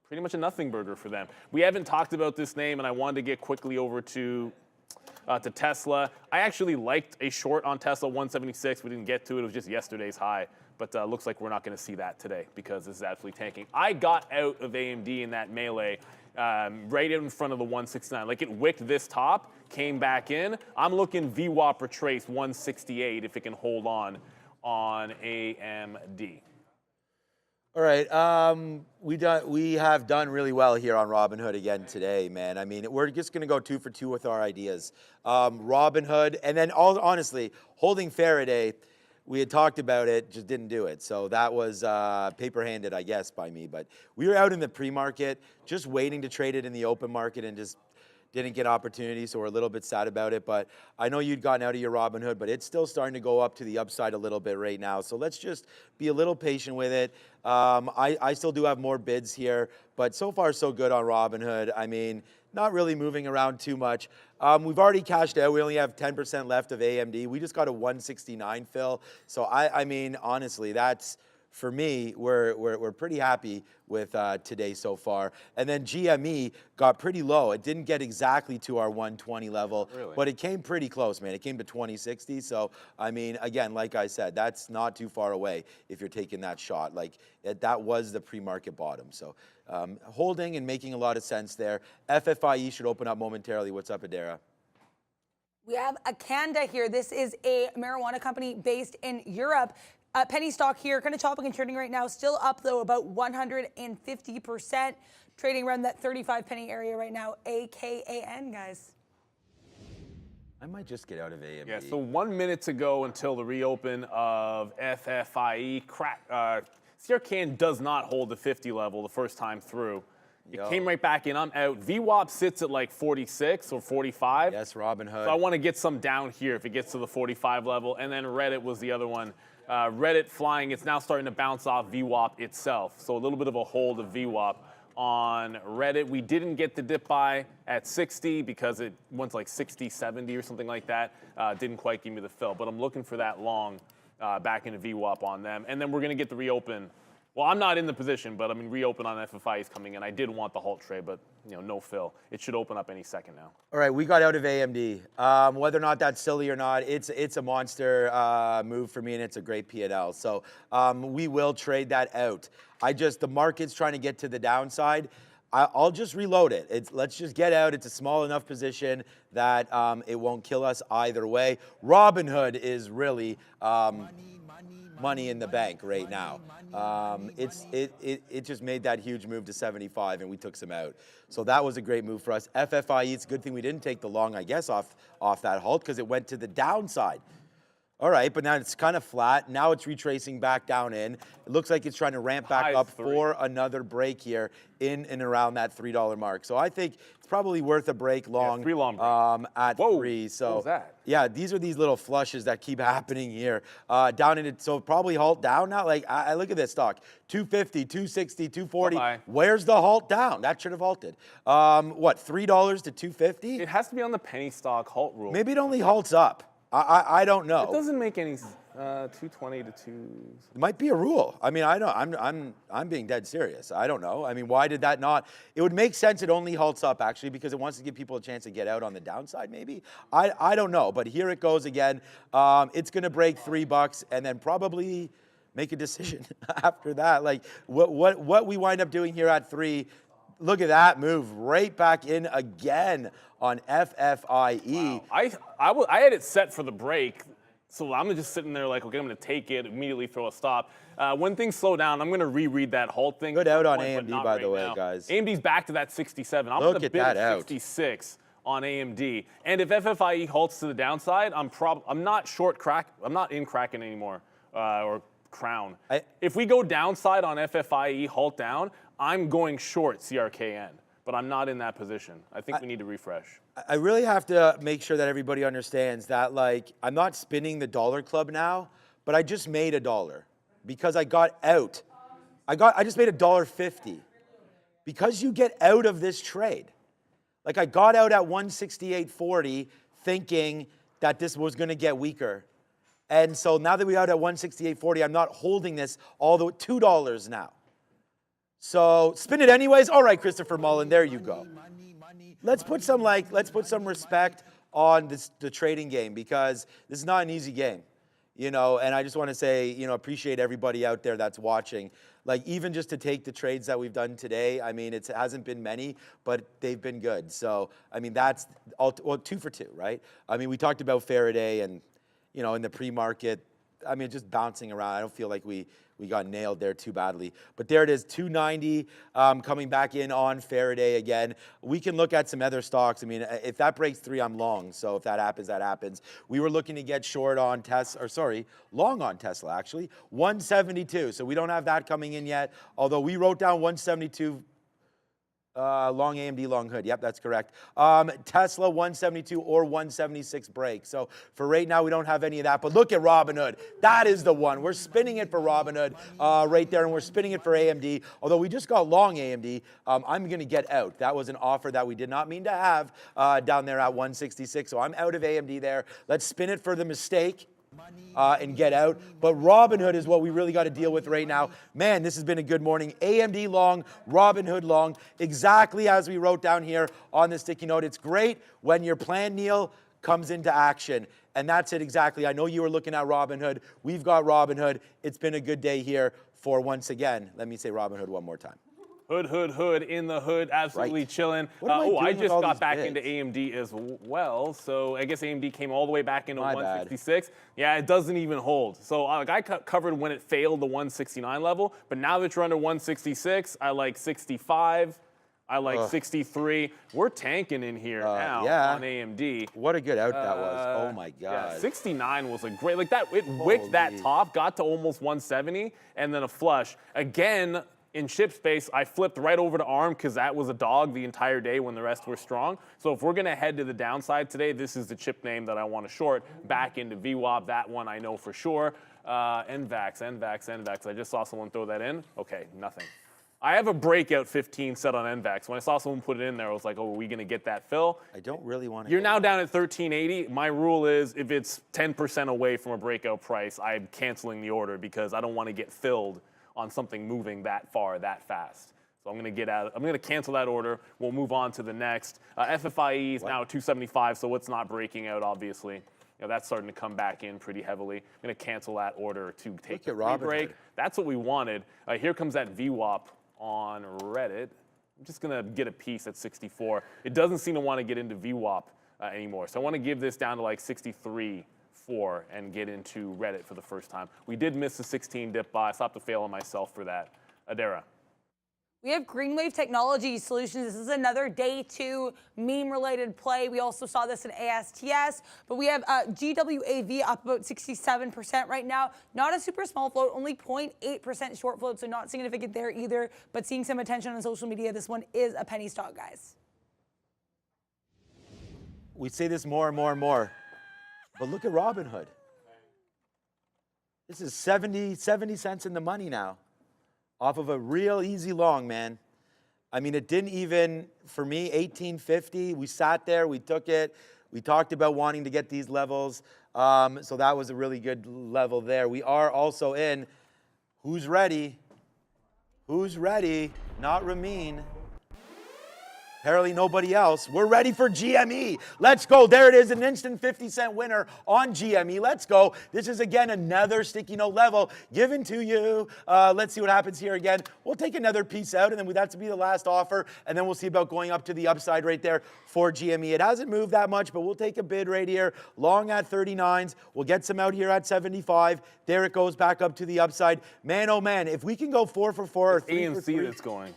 Pretty much a nothing burger for them. We haven't talked about this name, and I wanted to get quickly over to Tesla. I actually liked a short on Tesla 176. We didn't get to it. It was just yesterday's high. But looks like we're not going to see that today because this is absolutely tanking. I got out of AMD in that melee right in front of the 169. Like it wicked this top, came back in. I'm looking VWAP retrace 168 if it can hold on AMD. All right, we have done really well here on Robinhood again today, man. I mean, we're just going to go 2 for 2 with our ideas. Robinhood, and then honestly, holding Faraday, we had talked about it, just didn't do it. So that was paper-handed, I guess, by me. But we were out in the pre-market, just waiting to trade it in the open market and just didn't get opportunity, so we're a little bit sad about it. But I know you'd gotten out of your Robinhood, but it's still starting to go up to the upside a little bit right now. So let's just be a little patient with it. I still do have more bids here, but so far so good on Robinhood. I mean, not really moving around too much. We've already cashed out. We only have 10% left of AMD. We just got a 169 fill. So I mean, honestly, that's, for me, we're pretty happy with today so far. And then GME got pretty low. It didn't get exactly to our 120 level, but it came pretty close, man. It came to 2060. So, I mean, again, like I said, that's not too far away if you're taking that shot. Like, that was the pre-market bottom. So, holding and making a lot of sense there. FFIE should open up momentarily. What's up, Adara? We have Akanda here. This is a marijuana company based in Europe. Penny stock here, kind of chopping and trading right now. Still up, though, about 150%. Trading around that 35 penny area right now. AKAN, guys. I might just get out of AMD. Yeah, so 1 minute to go until the reopen of FFIE. CRKN does not hold the 50 level the first time through. It came right back in. I'm out. VWAP sits at like 46 or 45. Yes, Robinhood. So I want to get some down here if it gets to the 45 level. And then Reddit was the other one. Reddit flying. It's now starting to bounce off VWAP itself. So a little bit of a hold of VWAP on Reddit. We didn't get the dip buy at 60 because it went to like 60, 70 or something like that. Didn't quite give me the fill. But I'm looking for that long back into VWAP on them. And then we're going to get the reopen. Well, I'm not in the position, but I mean, reopen on FFI is coming in. I did want the halt trade, but no fill. It should open up any second now. All right, we got out of AMD. Whether or not that's silly or not, it's a monster move for me, and it's a great P&L. So we will trade that out. The market's trying to get to the downside. I'll just reload it. Let's just get out. It's a small enough position that it won't kill us either way. Robinhood is really money in the bank right now. It just made that huge move to 75, and we took some out. So that was a great move for us. FFIE, it's a good thing we didn't take the long, I guess, off that halt because it went to the downside. All right, but now it's kind of flat. Now it's retracing back down in. It looks like it's trying to ramp back up for another break here in and around that $3 mark. So I think it's probably worth a break long, yeah, 3 long break. At Whoa, 3. So what was that? Yeah, these are these little flushes that keep happening here. Down in it, so probably halt down now. Like I look at this stock, 250, 260, 240. Bye-bye. Where's the halt down? That should have halted. What, $3 to 250? It has to be on the penny stock halt rule. Maybe it only halts up. I don't know. It doesn't make any 220 to 2. It might be a rule. I mean, I don't. I'm being dead serious. I don't know. I mean, why did that not? It would make sense. It only halts up actually because it wants to give people a chance to get out on the downside. Maybe I don't know. But here it goes again. It's going to break $3 and then probably make a decision after that. Like what we wind up doing here at 3. Look at that move right back in again on FFIE. Wow. I had it set for the break, so I'm just sitting there like, okay, I'm going to take it, immediately throw a stop. When things slow down, I'm going to reread that halt thing. Good out on AMD, by the way, guys. AMD's back to that 67. I'm going to bid at 66 on AMD. And if FFIE halts to the downside, I'm not short crack. I'm not in Kraken anymore, or Crown. If we go downside on FFIE, halt down, I'm going short CRKN but I'm not in that position. I think we need to refresh. I really have to make sure that everybody understands that, like, I'm not spinning the dollar club now, but I just made $1 because I got out. I just made $1.50 because you get out of this trade. Like, I got out at 168.40 thinking that this was going to get weaker. And so now that we're out at 168.40, I'm not holding this all the way, $2 now. So spin it anyways. All right, Christopher Mullen, there you go. Let's put some respect on the trading game, because this is not an easy game, you know. And I just want to say, you know, appreciate everybody out there that's watching. Like, even just to take the trades that we've done today, I mean, it hasn't been many, but they've been good. So, I mean, that's all, well, 2 for 2, right? I mean, we talked about Faraday and, you know, in the pre-market, I mean, just bouncing around. I don't feel like we got nailed there too badly. But there it is, 290 coming back in on Faraday again. We can look at some other stocks. I mean, if that breaks 3, I'm long. So if that happens, that happens. We were looking to get short on Tesla, or sorry, long on Tesla, actually. 172. So we don't have that coming in yet. Although we wrote down 172. Long AMD, long hood. Yep, that's correct. Tesla 172 or 176 break. So for right now, we don't have any of that. But look at Robinhood. That is the one. We're spinning it for Robinhood right there, and we're spinning it for AMD. Although we just got long AMD, I'm going to get out. That was an offer that we did not mean to have down there at 166. So I'm out of AMD there. Let's spin it for the mistake. And get out. But Robinhood is what we really got to deal with right now. Man, this has been a good morning. AMD long, Robinhood long, exactly as we wrote down here on the sticky note. It's great when your plan, Neil, comes into action. And that's it exactly. I know you were looking at Robinhood. We've got Robinhood. It's been a good day here for, once again, let me say Robinhood one more time. Hood in the hood, absolutely Right. chilling. I just got back into AMD as well, so I guess AMD came all the way back into My 166. Yeah, it doesn't even hold. So I covered when it failed the 169 level, but now that you're under 166, I like 65. I like 63. We're tanking in here now on AMD. What a good out that was. Oh my God. Yeah, 69 was a great, like that, it wicked that top, got to almost 170, and then a flush. Again, in chip space, I flipped right over to ARM because that was a dog the entire day when the rest were strong. So if we're going to head to the downside today, this is the chip name that I want to short. Back into VWAP, that one I know for sure. NVAX. I just saw someone throw that in. Okay, nothing. I have a breakout 15 set on NVAX. When I saw someone put it in there, I was like, oh, are we going to get that fill? I don't really want to. You're now down at 1380. My rule is if it's 10% away from a breakout price, I'm canceling the order because I don't want to get filled on something moving that far, that fast. So I'm going to get out. I'm going to cancel that order. We'll move on to the next. FFIE is now at 275, so it's not breaking out, obviously. You know, that's starting to come back in pretty heavily. I'm going to cancel that order to take the break. That's what we wanted. Here comes that VWAP on Reddit. I'm just going to get a piece at 64. It doesn't seem to want to get into VWAP anymore. So I want to give this down to like 63. And get into Reddit for the first time. We did miss the 16 dip buy. I stopped the fail on myself for that. Adara. We have Greenwave Technology Solutions. This is another day 2 meme-related play. We also saw this in ASTS, but we have GWAV up about 67% right now. Not a super small float, only 0.8% short float, so not significant there either, but seeing some attention on social media. This one is a penny stock, guys. We say this more and more and more. But look at Robinhood. This is 70 cents in the money now off of a real easy long, man. I mean, it didn't even, for me, 1850. We sat there, we took it. We talked about wanting to get these levels. So that was a really good level there. We are also in Who's Ready? Who's Ready? Not Ramin. Apparently nobody else. We're ready for GME. Let's go. There it is, an instant 50-cent winner on GME. Let's go. This is, again, another sticky note level given to you. Let's see what happens here again. We'll take another piece out, and then that's to be the last offer, and then we'll see about going up to the upside right there for GME. It hasn't moved that much, but we'll take a bid right here. Long at 39s. We'll get some out here at 75. There it goes back up to the upside. Man, oh, man, if we can go 4 for 4 or 3 for 3. AMC that's going.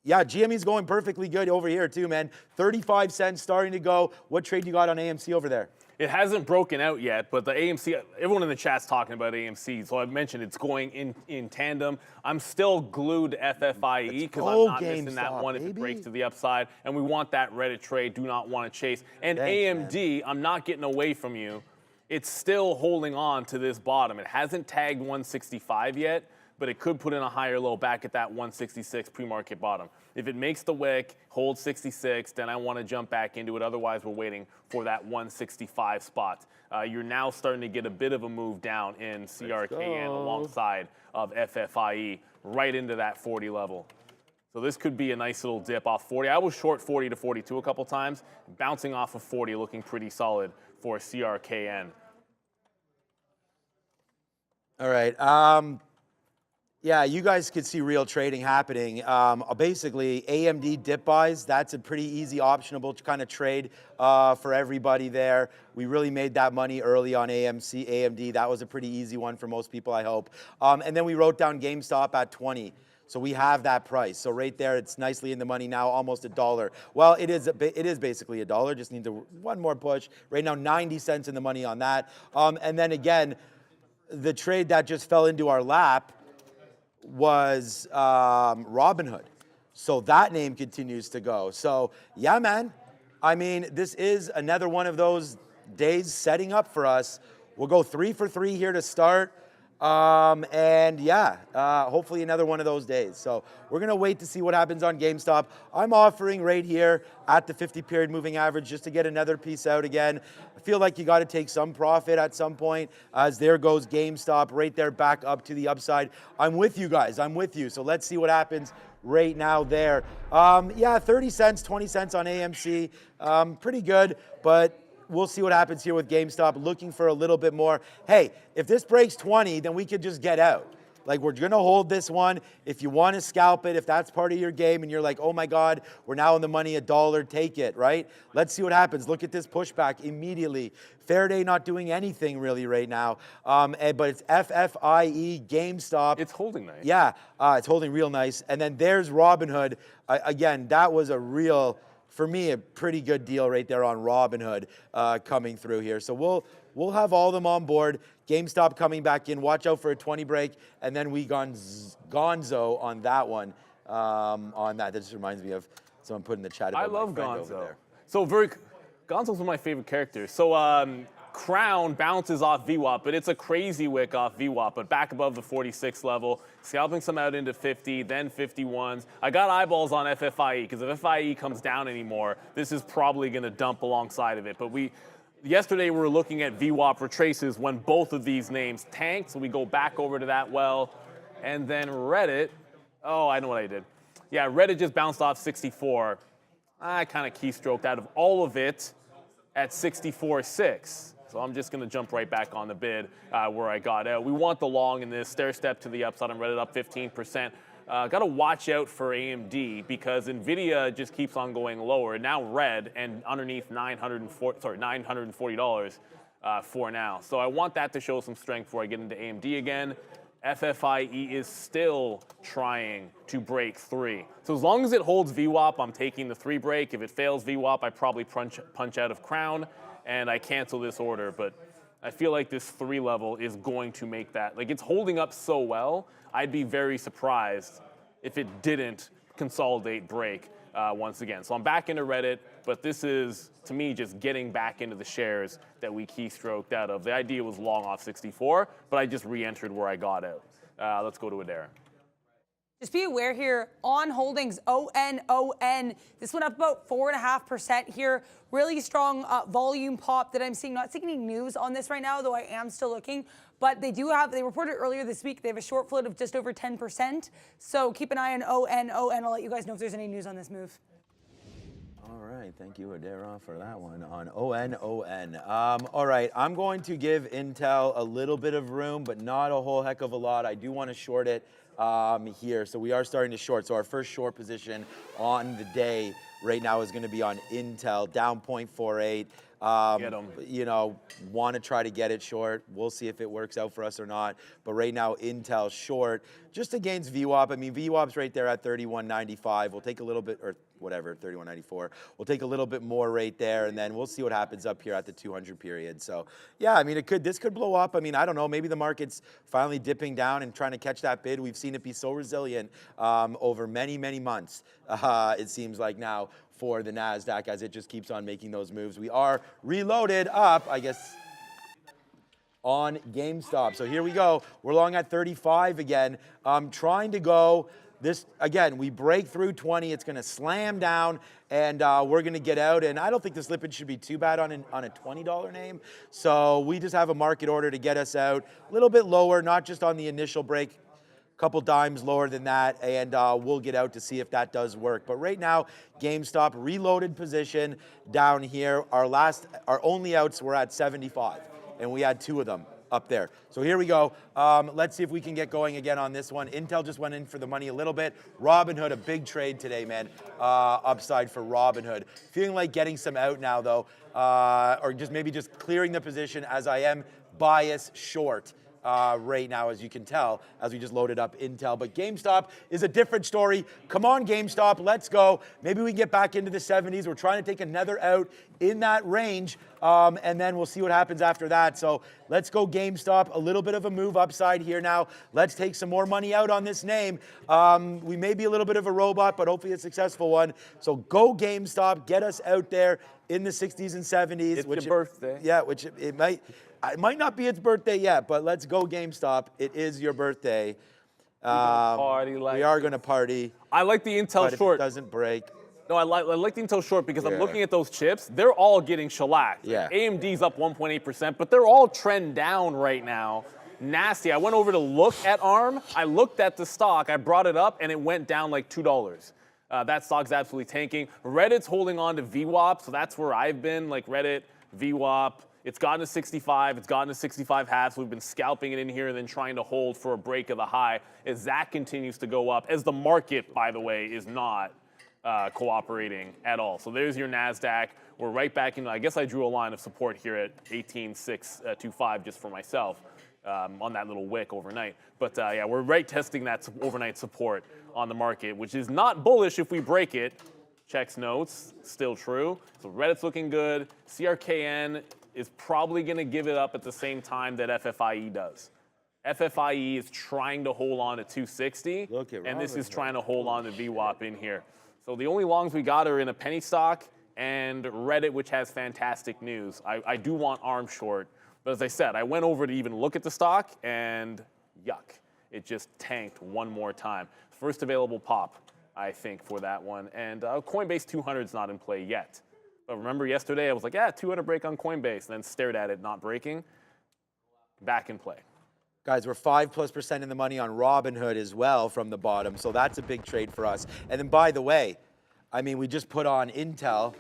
Yeah, GME's going perfectly good over here too, man. 35 cents starting to go. What trade you got on AMC over there? It hasn't broken out yet, but the AMC, everyone in the chat's talking about AMC, so I mentioned it's going in tandem. I'm still glued to FFIE because I'm not missing that one if it breaks to the upside, and we want that Reddit trade, do not want to chase. And Thanks, AMD, I'm not getting away from you. It's still holding on to this bottom. It hasn't tagged 165 yet, but it could put in a higher low back at that 166 pre-market bottom. If it makes the wick, holds 66, then I want to jump back into it. Otherwise, we're waiting for that 165 spot. You're now starting to get a bit of a move down in CRKN alongside of FFIE right into that 40 level. So this could be a nice little dip off 40. I was short 40 to 42 a couple times, bouncing off of 40, looking pretty solid for CRKN. All right. Yeah, you guys could see real trading happening. Basically, AMD dip buys, that's a pretty easy optionable kind of trade for everybody there. We really made that money early on AMD. That was a pretty easy one for most people, I hope. And then we wrote down GameStop at 20. So we have that price. So right there, it's nicely in the money now, almost $1. Well, it is basically $1, just needs one more push. Right now, 90 cents in the money on that. And then again, the trade that just fell into our lap was Robinhood. So that name continues to go. So yeah, man, I mean, this is another one of those days setting up for us. We'll go 3 for 3 here to start. And yeah, hopefully another one of those days. So we're going to wait to see what happens on GameStop. I'm offering right here at the 50-period moving average just to get another piece out again. I feel like you got to take some profit at some point as there goes GameStop right there back up to the upside. I'm with you guys. I'm with you. So let's see what happens right now there. Yeah, 30 cents, 20 cents on AMC. Pretty good, but we'll see what happens here with GameStop, looking for a little bit more. Hey, if this breaks 20, then we could just get out. Like, we're going to hold this one. If you want to scalp it, if that's part of your game and you're like, oh my God, we're now in the money $1, take it, right? Let's see what happens. Look at this pushback immediately. Faraday not doing anything really right now. But it's FFIE, GameStop. It's holding nice. Yeah, it's holding real nice. And then there's Robinhood. Again, that was a real, for me, a pretty good deal right there on Robinhood coming through here. So we'll have all of them on board. GameStop coming back in. Watch out for a 20 break, and then we gonzo on that one. On that just reminds me of someone put in the chat about I love my friend Gonzo. over there. So Gonzo's one of my favorite characters. So Crown bounces off VWAP, but it's a crazy wick off VWAP, but back above the 46 level, scalping some out into 50, then 51s. I got eyeballs on FFIE, because if FFIE comes down anymore, this is probably going to dump alongside of it. But yesterday we were looking at VWAP retraces when both of these names tanked, so we go back over to that well. And then Reddit, oh, I know what I did. Yeah, Reddit just bounced off 64. I kind of keystroked out of all of it at 64.6. So I'm just going to jump right back on the bid where I got out. We want the long in this. Stair step to the upside. I'm Reddit up 15%. Got to watch out for AMD because NVIDIA just keeps on going lower. Now red and underneath $940 for now. So I want that to show some strength before I get into AMD again. FFIE is still trying to break 3. So as long as it holds VWAP, I'm taking the 3 break. If it fails VWAP, I probably punch out of Crown and I cancel this order. But I feel like this 3 level is going to make that. Like, it's holding up so well, I'd be very surprised if it didn't consolidate break once again. So I'm back into Reddit, but this is, to me, just getting back into the shares that we keystroked out of. The idea was long off 64, but I just re-entered where I got out. Let's go to Adair. Just be aware here on holdings, ON. This went up about 4.5% here. Really strong volume pop that I'm seeing. Not seeing any news on this right now, though I am still looking. But they reported earlier this week, they have a short float of just over 10%. So keep an eye on ON. I'll let you guys know if there's any news on this move. All right, thank you, Adara, for that one on ON. All right, I'm going to give Intel a little bit of room, but not a whole heck of a lot. I do want to short it here. So we are starting to short. So our first short position on the day right now is going to be on Intel, down 0.48. You know, want to try to get it short. We'll see if it works out for us or not. But right now, Intel short, just against VWAP. I mean, VWAP's right there at 31.95. We'll take a little bit, or whatever, 31.94. We'll take a little bit more right there, and then we'll see what happens up here at the 200 period. So yeah, I mean, this could blow up. I mean, I don't know, maybe the market's finally dipping down and trying to catch that bid. We've seen it be so resilient over many, many months, it seems like now, for the NASDAQ as it just keeps on making those moves. We are reloaded up, I guess, on GameStop. So here we go. We're long at 35 again. Trying to go this, again, we break through 20. It's going to slam down, and we're going to get out. And I don't think the slippage should be too bad on a $20 name. So we just have a market order to get us out. A little bit lower, not just on the initial break, couple dimes lower than that, and we'll get out to see if that does work. But right now, GameStop reloaded position down here. Our only outs were at 75, and we had 2 of them up there. So here we go. Let's see if we can get going again on this one. Intel just went in for the money a little bit. Robinhood, a big trade today, man. Upside for Robinhood. Feeling like getting some out now, though, or maybe just clearing the position, as I am bias short right now, as you can tell, as we just loaded up Intel. But GameStop is a different story. Come on, GameStop, let's go. Maybe we can get back into the 70s. We're trying to take another out in that range, and then we'll see what happens after that. So let's go GameStop. A little bit of a move upside here now. Let's take some more money out on this name. We may be a little bit of a robot, but hopefully a successful one. So go GameStop. Get us out there in the 60s and 70s. It's your birthday. Yeah, which it might not be its birthday yet, but let's go GameStop. It is your birthday. Party like we are going to party. I like the Intel but short. If it doesn't break. No, I like the Intel short because I'm looking at those chips. They're all getting shellacked. Yeah. AMD's up 1.8%, but they're all trend down right now. Nasty. I went over to look at ARM. I looked at the stock. I brought it up, and it went down like $2. That stock's absolutely tanking. Reddit's holding on to VWAP, so that's where I've been, like Reddit, VWAP. It's gotten to 65. It's gotten to 65 halves. We've been scalping it in here and then trying to hold for a break of the high as that continues to go up, as the market, by the way, is not cooperating at all. So there's your NASDAQ. We're right back in. I guess I drew a line of support here at 18,625 just for myself on that little wick overnight. But yeah, we're right testing that overnight support on the market, which is not bullish if we break it. Checks notes, still true. So Reddit's looking good. CRKN is probably going to give it up at the same time that FFIE does. FFIE is trying to hold on to 260, and this is trying to hold on to VWAP in here. So the only longs we got are in a penny stock and Reddit, which has fantastic news. I do want ARM short, but as I said, I went over to even look at the stock, and yuck. It just tanked one more time. First available pop, I think, for that one. And Coinbase 200 is not in play yet. But remember yesterday, I was like, yeah, 200 break on Coinbase, and then stared at it not breaking. Back in play. Guys, we're 5+% in the money on Robinhood as well from the bottom, so that's a big trade for us. And then, by the way, I mean, we just put on Intel.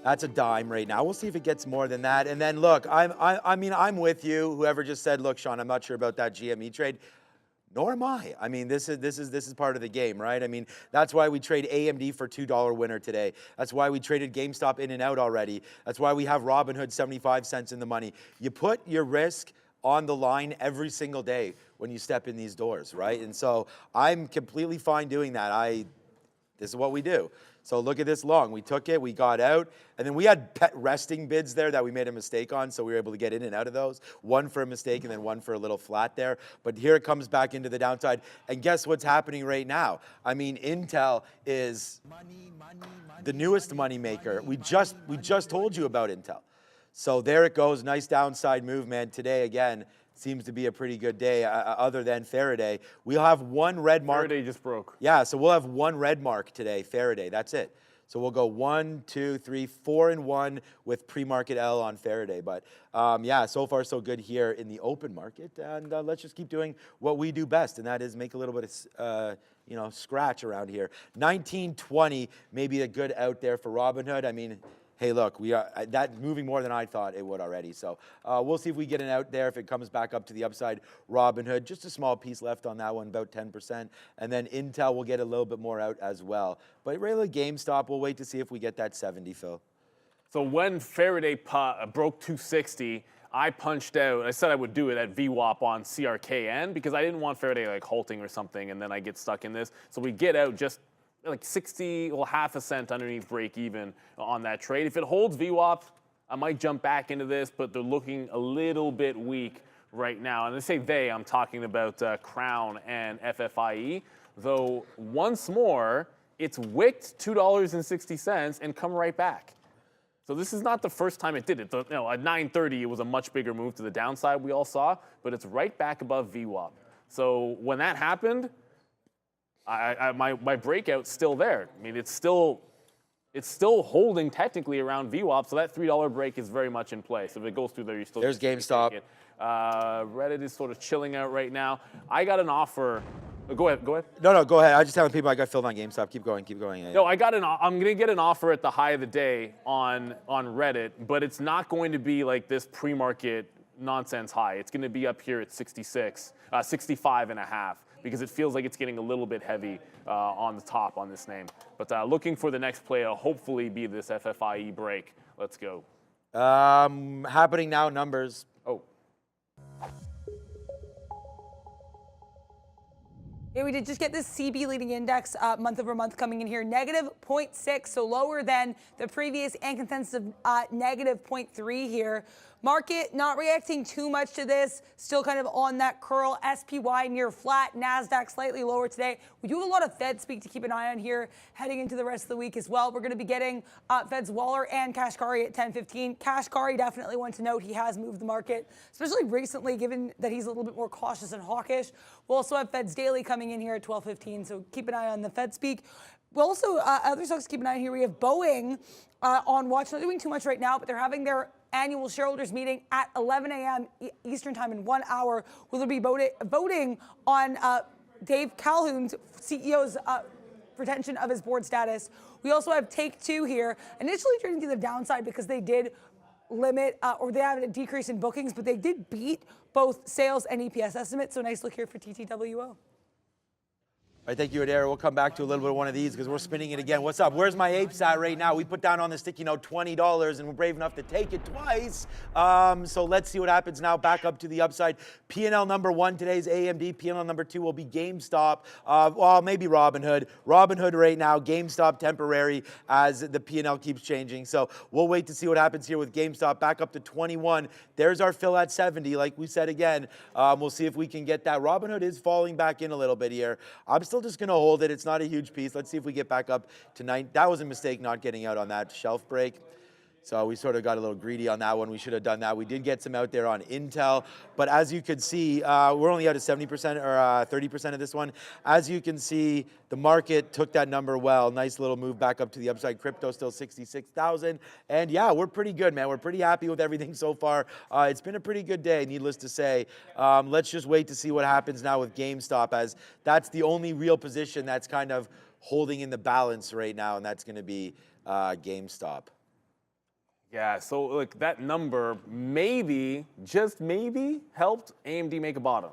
That's a dime right now. We'll see if it gets more than that. And then, look, I mean, I'm with you. Whoever just said, look, Sean, I'm not sure about that GME trade. Nor am I. I mean, this is part of the game, right? I mean, that's why we trade AMD for $2 winner today. That's why we traded GameStop in and out already. That's why we have Robinhood 75 cents in the money. You put your risk on the line every single day when you step in these doors, right? And so I'm completely fine doing that. This is what we do. So look at this long. We took it, we got out, and then we had pet resting bids there that we made a mistake on, so we were able to get in and out of those. One for a mistake and then one for a little flat there. But here it comes back into the downside. And guess what's happening right now? I mean, Intel is the newest money maker. We just told you about Intel. So there it goes. Nice downside move, man. Today, again, seems to be a pretty good day other than Faraday. We'll have one red mark. Faraday just broke. Yeah, so we'll have one red mark today, Faraday. That's it. So we'll go 1, 2, 3, 4 and 1 with pre-market L on Faraday. But yeah, so far so good here in the open market. And let's just keep doing what we do best, and that is make a little bit of scratch around here. 1920 may be a good out there for Robinhood. I mean, hey, look, we are that moving more than I thought it would already. So we'll see if we get an out there. If it comes back up to the upside, Robinhood, just a small piece left on that one, about 10%. And then Intel will get a little bit more out as well. But really, GameStop, we'll wait to see if we get that 70, Phil. So when Faraday broke 260, I punched out. I said I would do it at VWAP on CRKN because I didn't want Faraday like halting or something, and then I get stuck in this. So we get out just like 60, well, half a cent underneath break even on that trade. If it holds VWAP, I might jump back into this, but they're looking a little bit weak right now. And I say they, I'm talking about Crown and FFIE, though once more, it's wicked $2.60 and come right back. So this is not the first time it did it. At 9:30, it was a much bigger move to the downside we all saw, but it's right back above VWAP. So when that happened, my breakout's still there. I mean, it's still holding technically around VWAP, so that $3 break is very much in play. So if it goes through there, you still. There's GameStop. Reddit is sort of chilling out right now. I got an offer. Go ahead. No, go ahead. I just telling people I got filled on GameStop. Keep going. No, I'm gonna get an offer at the high of the day on Reddit, but it's not going to be like this pre-market nonsense high. It's gonna be up here at 65 and a half, because it feels like it's getting a little bit heavy on the top on this name. But looking for the next play to hopefully be this FFIE break. Let's go. Happening now, numbers. Oh. Yeah, we did just get this CB leading index month over month coming in here, negative 0.6, so lower than the previous and consensus of negative 0.3 here. Market not reacting too much to this, still kind of on that curl. SPY near flat, NASDAQ slightly lower today. We do have a lot of Fed speak to keep an eye on here heading into the rest of the week as well. We're going to be getting Fed's Waller and Kashkari at 10:15. Kashkari, definitely one to note. He has moved the market, especially recently, given that he's a little bit more cautious and hawkish. We'll also have Fed's Daily coming in here at 12:15, so keep an eye on the Fed speak. We'll also, other stocks to keep an eye on here. We have Boeing on watch, not doing too much right now, but they're having their annual shareholders meeting at 11 a.m. Eastern time in 1 hour. We'll be voting on Dave Calhoun's CEO's retention of his board status. We also have Take-Two here, initially trading to the downside because they did limit or they have a decrease in bookings, but they did beat both sales and EPS estimates. So nice look here for TTWO. All right, thank you, Adair. We'll come back to a little bit of one of these because we're spinning it again. What's up? Where's my apes at right now? We put down on the sticky note $20, and we're brave enough to take it twice. So let's see what happens now. Back up to the upside. P&L number 1 today is AMD. P&L number 2 will be GameStop. Well, maybe Robinhood. Robinhood right now. GameStop temporary as the P&L keeps changing. So we'll wait to see what happens here with GameStop. Back up to 21. There's our fill at 70. Like we said again, we'll see if we can get that. Robinhood is falling back in a little bit here. I'm still just going to hold it. It's not a huge piece. Let's see if we get back up to 9. That was a mistake not getting out on that shelf break. So we sort of got a little greedy on that one. We should have done that. We did get some out there on Intel. But as you could see, we're only out at 70% or 30% of this one. As you can see, the market took that number well. Nice little move back up to the upside. Crypto still 66,000. And yeah, we're pretty good, man. We're pretty happy with everything so far. It's been a pretty good day, needless to say. Let's just wait to see what happens now with GameStop, as that's the only real position that's kind of holding in the balance right now, and that's going to be GameStop. Yeah, so like that number maybe, just maybe, helped AMD make a bottom.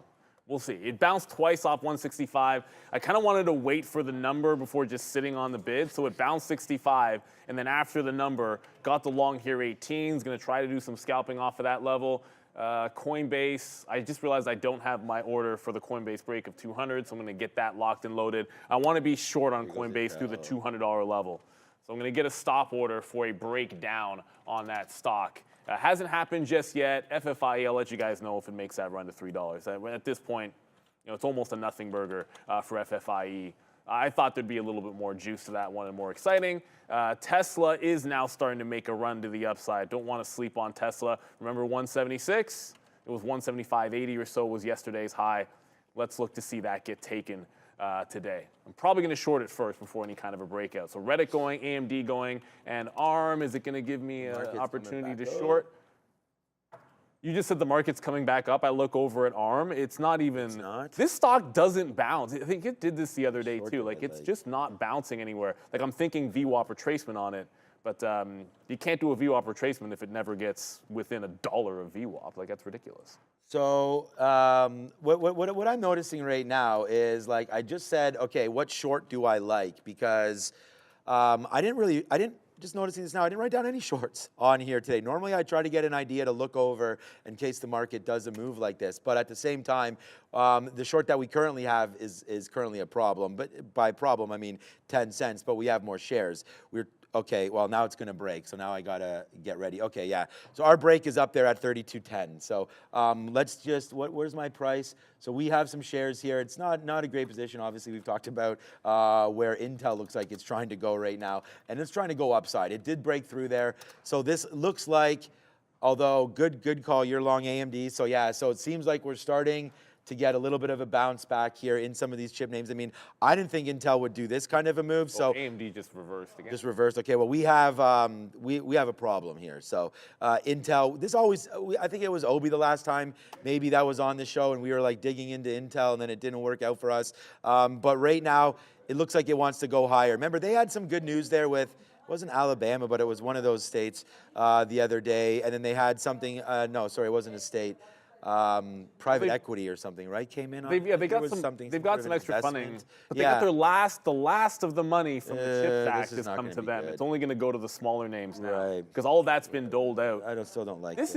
We'll see. It bounced twice off 165. I kind of wanted to wait for the number before just sitting on the bid, so it bounced 65, and then after the number, got the long here 18s, going to try to do some scalping off of that level. Coinbase, I just realized I don't have my order for the Coinbase break of 200, so I'm going to get that locked and loaded. I want to be short on Coinbase through the $200 level. So I'm going to get a stop order for a breakdown on that stock. Hasn't happened just yet. FFIE, I'll let you guys know if it makes that run to $3. At this point, it's almost a nothing burger for FFIE. I thought there'd be a little bit more juice to that one and more exciting. Tesla is now starting to make a run to the upside. Don't want to sleep on Tesla. Remember 176? It was 175.80 or so was yesterday's high. Let's look to see that get taken today. I'm probably going to short it first before any kind of a breakout. So Reddit going, AMD going, and ARM, is it going to give me an opportunity to short? You just said the market's coming back up. I look over at ARM. It's not even. It's not? This stock doesn't bounce. I think it did this the other day too. Like it's just not bouncing anywhere. Like I'm thinking VWAP retracement on it, but you can't do a VWAP retracement if it never gets within $1 of VWAP. Like that's ridiculous. So what I'm noticing right now is, like I just said, okay, what short do I like? Because I didn't just noticing this now, I didn't write down any shorts on here today. Normally I try to get an idea to look over in case the market does a move like this. But at the same time, the short that we currently have is currently a problem. But by problem, I mean 10 cents, but we have more shares. Okay, well, now it's going to break, so now I got to get ready. Okay, yeah. So our break is up there at 32.10. So let's just, where's my price? So we have some shares here. It's not a great position. Obviously, we've talked about where Intel looks like it's trying to go right now, and it's trying to go upside. It did break through there. So this looks like, although good call, you're long AMD. So yeah, so it seems like we're starting to get a little bit of a bounce back here in some of these chip names. I mean, I didn't think Intel would do this kind of a move. So AMD just reversed again. Just reversed. Okay, well, we have a problem here. So Intel, I think it was Obi the last time. Maybe that was on the show, and we were like digging into Intel, and then it didn't work out for us. But right now, it looks like it wants to go higher. Remember, they had some good news there with, it wasn't Alabama, but it was one of those states the other day, and then they had something. No, sorry, it wasn't a state. Private equity or something, right? Came in on. They got some extra funding, but they got the last of the money from the CHIPS Act has come to them. It's only going to go to the smaller names now, right? Because all of that's been doled out. I still don't like this.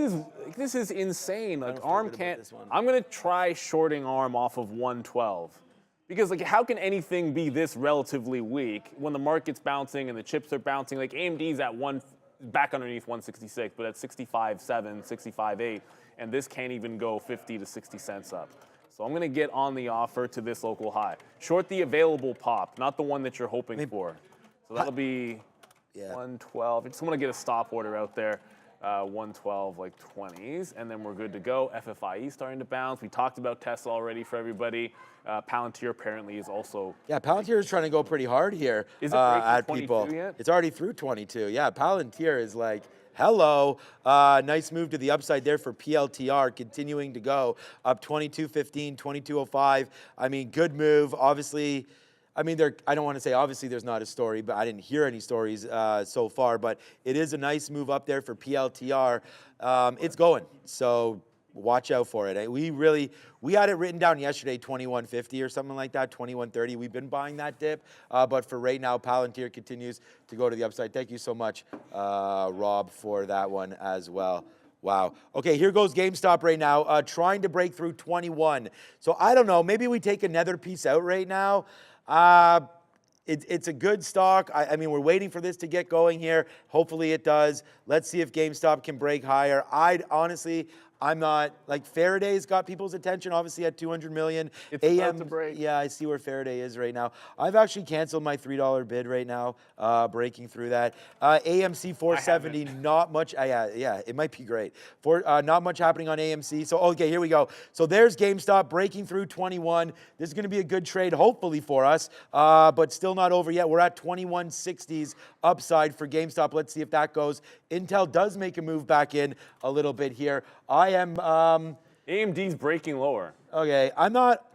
This is insane. Like ARM can't. I'm going to try shorting ARM off of 112. Because like, how can anything be this relatively weak when the market's bouncing and the chips are bouncing? Like AMD's at back underneath 166, but at 65.7, 65.8. And this can't even go 50 to 60 cents up. So I'm going to get on the offer to this local high. Short the available pop, not the one that you're hoping for. So that'll be 112. I just want to get a stop order out there. 112, like 20s, and then we're good to go. FFIE starting to bounce. We talked about Tesla already for everybody. Palantir apparently is also. Yeah, Palantir is trying to go pretty hard here at people. Yet? It's already through 22. Yeah, Palantir is like, hello. Nice move to the upside there for PLTR, continuing to go up 22.15, 22.05. I mean, good move. Obviously, I mean, I don't want to say obviously there's not a story, but I didn't hear any stories so far. But it is a nice move up there for PLTR. It's going, so watch out for it. We had it written down yesterday, 21.50 or something like that, 21.30. We've been buying that dip, but for right now, Palantir continues to go to the upside. Thank you so much, Rob, for that one as well. Wow. Okay, here goes GameStop right now, trying to break through 21. So I don't know, maybe we take another piece out right now. It's a good stock. I mean, we're waiting for this to get going here. Hopefully it does. Let's see if GameStop can break higher. I'm not, like, Faraday's got people's attention, obviously, at 200 million. It's about to break. Yeah, I see where Faraday is right now. I've actually canceled my $3 bid right now, breaking through that. AMC 470, not much. Yeah, it might be great. Not much happening on AMC. So, okay, here we go. So there's GameStop breaking through 21. This is going to be a good trade, hopefully, for us, but still not over yet. We're at 21.60s upside for GameStop. Let's see if that goes. Intel does make a move back in a little bit here. AMD's breaking lower. Okay, I'm not.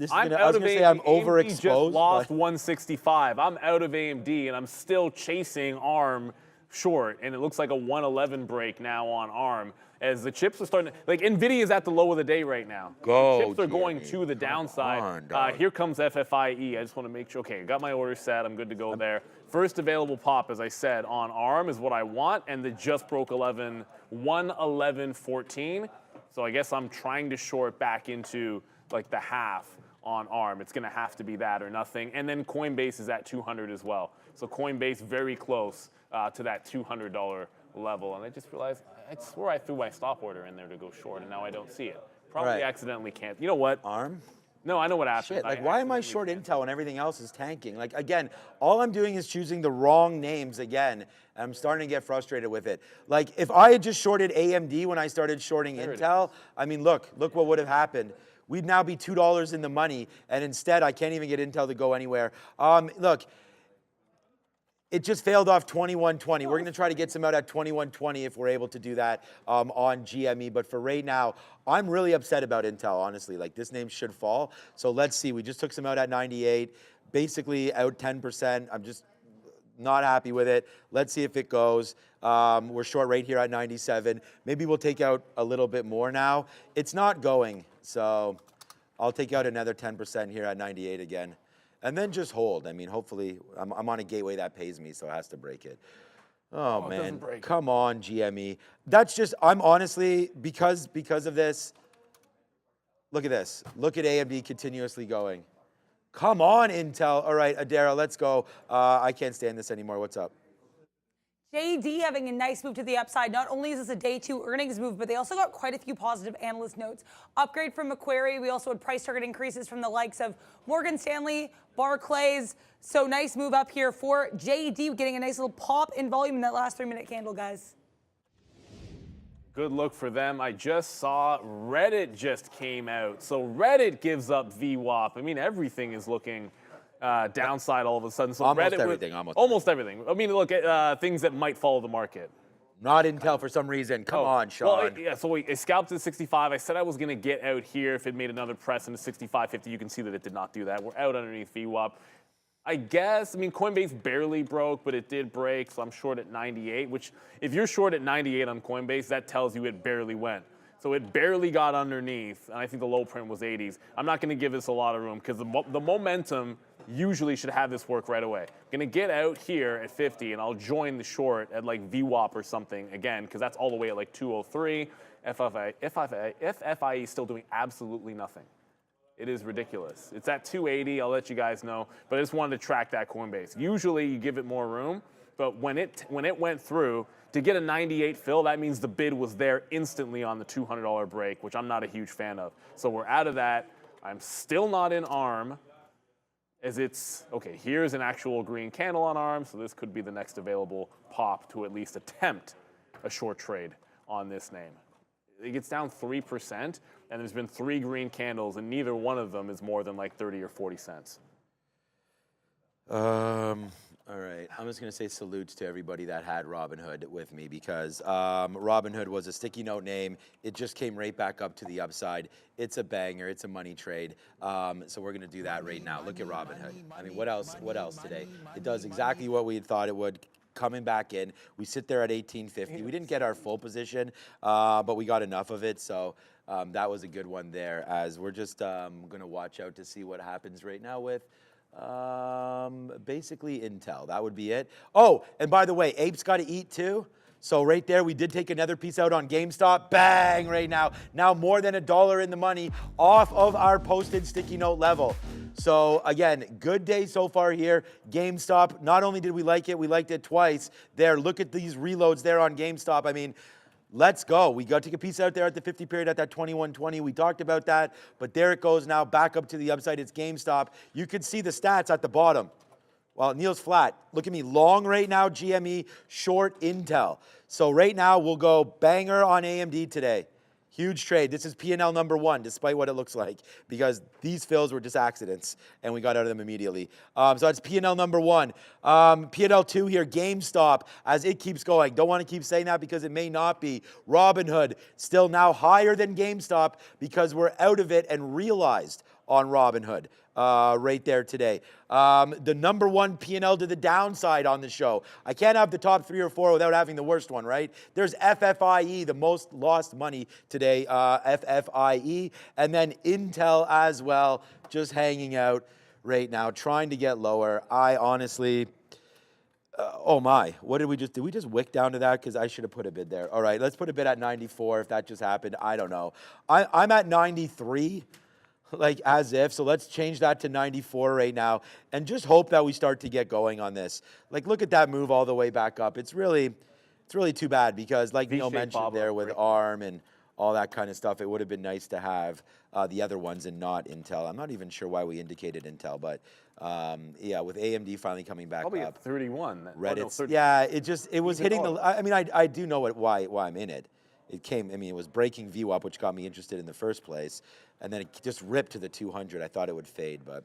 I'm overexposed. just lost 165. I'm out of AMD, and I'm still chasing ARM short, and it looks like a 111 break now on ARM. As the chips are starting, like NVIDIA is at the low of the day right now. The chips are going to the downside. Here comes FFIE. I just want to make sure. Okay, I got my order set. I'm good to go there. First available pop, as I said, on ARM is what I want, and the just broke 111.14. So I guess I'm trying to short back into like the half on ARM. It's going to have to be that or nothing. And then Coinbase is at 200 as well. So Coinbase very close to that $200 level. And I just realized, I swore I threw my stop order in there to go short, and now I don't see it. Probably accidentally can't. You know what? ARM? No, I know what happened. Shit, like, why am I short Intel when everything else is tanking? Like, again, all I'm doing is choosing the wrong names again, and I'm starting to get frustrated with it. Like, if I had just shorted AMD when I started shorting Intel, I mean, look what would have happened. We'd now be $2 in the money, and instead, I can't even get Intel to go anywhere. Look, it just failed off 21.20. We're going to try to get some out at 21.20 if we're able to do that on GME. But for right now, I'm really upset about Intel, honestly. Like, this name should fall. So let's see. We just took some out at 98, basically out 10%. I'm just not happy with it. Let's see if it goes. We're short right here at 97. Maybe we'll take out a little bit more now. It's not going. So I'll take out another 10% here at 98 again. And then just hold. I mean, hopefully, I'm on a gateway that pays me, so it has to break it. Oh, it man, doesn't break. come on, GME. That's just, I'm honestly, because of this, look at this. Look at AMD continuously going. Come on, Intel. All right, Adara, let's go. I can't stand this anymore. What's up? JD having a nice move to the upside. Not only is this a day two earnings move, but they also got quite a few positive analyst notes. Upgrade from Macquarie. We also had price target increases from the likes of Morgan Stanley, Barclays. So nice move up here for JD, getting a nice little pop in volume in that last 3-minute candle, guys. Good look for them. I just saw Reddit just came out. So Reddit gives up VWAP. I mean, everything is looking downside all of a sudden. So Almost Reddit everything, almost everything. I mean, look at things that might follow the market. Not Intel for some reason. Come on, Sean. Well, yeah, so it scalped at 65. I said I was going to get out here if it made another press into 65.50. You can see that it did not do that. We're out underneath VWAP. I guess, I mean, Coinbase barely broke, but it did break, so I'm short at 98, which if you're short at 98 on Coinbase, that tells you it barely went. So it barely got underneath, and I think the low print was 80s. I'm not going to give this a lot of room because the momentum usually should have this work right away. I'm going to get out here at 50, and I'll join the short at like VWAP or something again, because that's all the way at like 203. FFIE is still doing absolutely nothing. It is ridiculous. It's at 280, I'll let you guys know, but I just wanted to track that Coinbase. Usually you give it more room, but when it went through, to get a 98 fill, that means the bid was there instantly on the $200 break, which I'm not a huge fan of. So we're out of that. I'm still not in ARM, as it's, okay, here's an actual green candle on ARM, so this could be the next available pop to at least attempt a short trade on this name. It gets down 3%, and there's been 3 green candles, and neither one of them is more than like 30 or 40 cents. All right, I'm just gonna say salutes to everybody that had Robinhood with me because Robinhood was a sticky note name. It just came right back up to the upside. It's a banger. It's a money trade. So we're gonna do that right now. Look at Robinhood. I mean, what else? What else today? It does exactly what we thought it would. Coming back in, we sit there at 1850. We didn't get our full position, but we got enough of it. So that was a good one there. As we're just gonna watch out to see what happens right now with. Basically Intel, that would be it. Oh, and by the way, Ape's got to eat too. So right there, we did take another piece out on GameStop. Bang, right now. Now more than $1 in the money off of our posted sticky note level. So again, good day so far here. GameStop, not only did we like it, we liked it twice. There, look at these reloads there on GameStop. I mean, let's go. We got to take a piece out there at the 50 period at that 21.20. We talked about that, but there it goes now back up to the upside. It's GameStop. You can see the stats at the bottom. Well, Neil's flat. Look at me. Long right now, GME, short Intel. So right now, we'll go banger on AMD today. Huge trade. This is P&L number 1, despite what it looks like, because these fills were just accidents, and we got out of them immediately. So that's P&L number 1. P&L 2 here, GameStop, as it keeps going. Don't want to keep saying that because it may not be. Robinhood, still now higher than GameStop because we're out of it and realized on Robinhood right there today. The number 1 P&L to the downside on the show. I can't have the top 3 or 4 without having the worst one, right? There's FFIE, the most lost money today, FFIE, and then Intel as well, just hanging out right now, trying to get lower. I honestly, oh my, what did we just wick down to that? Because I should have put a bid there. All right, let's put a bid at 94 if that just happened. I don't know. I'm at 93. Like as if, so let's change that to 94 right now and just hope that we start to get going on this. Like look at that move all the way back up. It's really too bad because like Neil mentioned there with ARM and all that kind of stuff, it would have been nice to have the other ones and not Intel. I'm not even sure why we indicated Intel, but yeah, with AMD finally coming back Probably up. Probably at 31. Reddit's, yeah, it was hitting the, I mean, I do know why I'm in it. It came, I mean, it was breaking VWAP, which got me interested in the first place. And then it just ripped to the 200. I thought it would fade, but.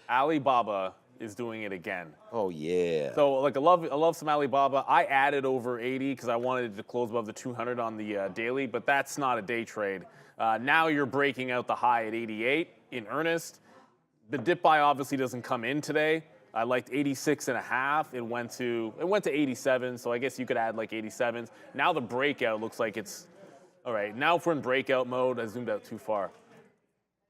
Alibaba is doing it again. Oh, yeah. So, like, I love some Alibaba. I added over 80 because I wanted it to close above the 200 on the daily, but that's not a day trade. Now you're breaking out the high at 88 in earnest. The dip buy obviously doesn't come in today. I liked 86.5. It went to 87, so I guess you could add like 87s. Now the breakout looks like it's, all right, now if we're in breakout mode, I zoomed out too far.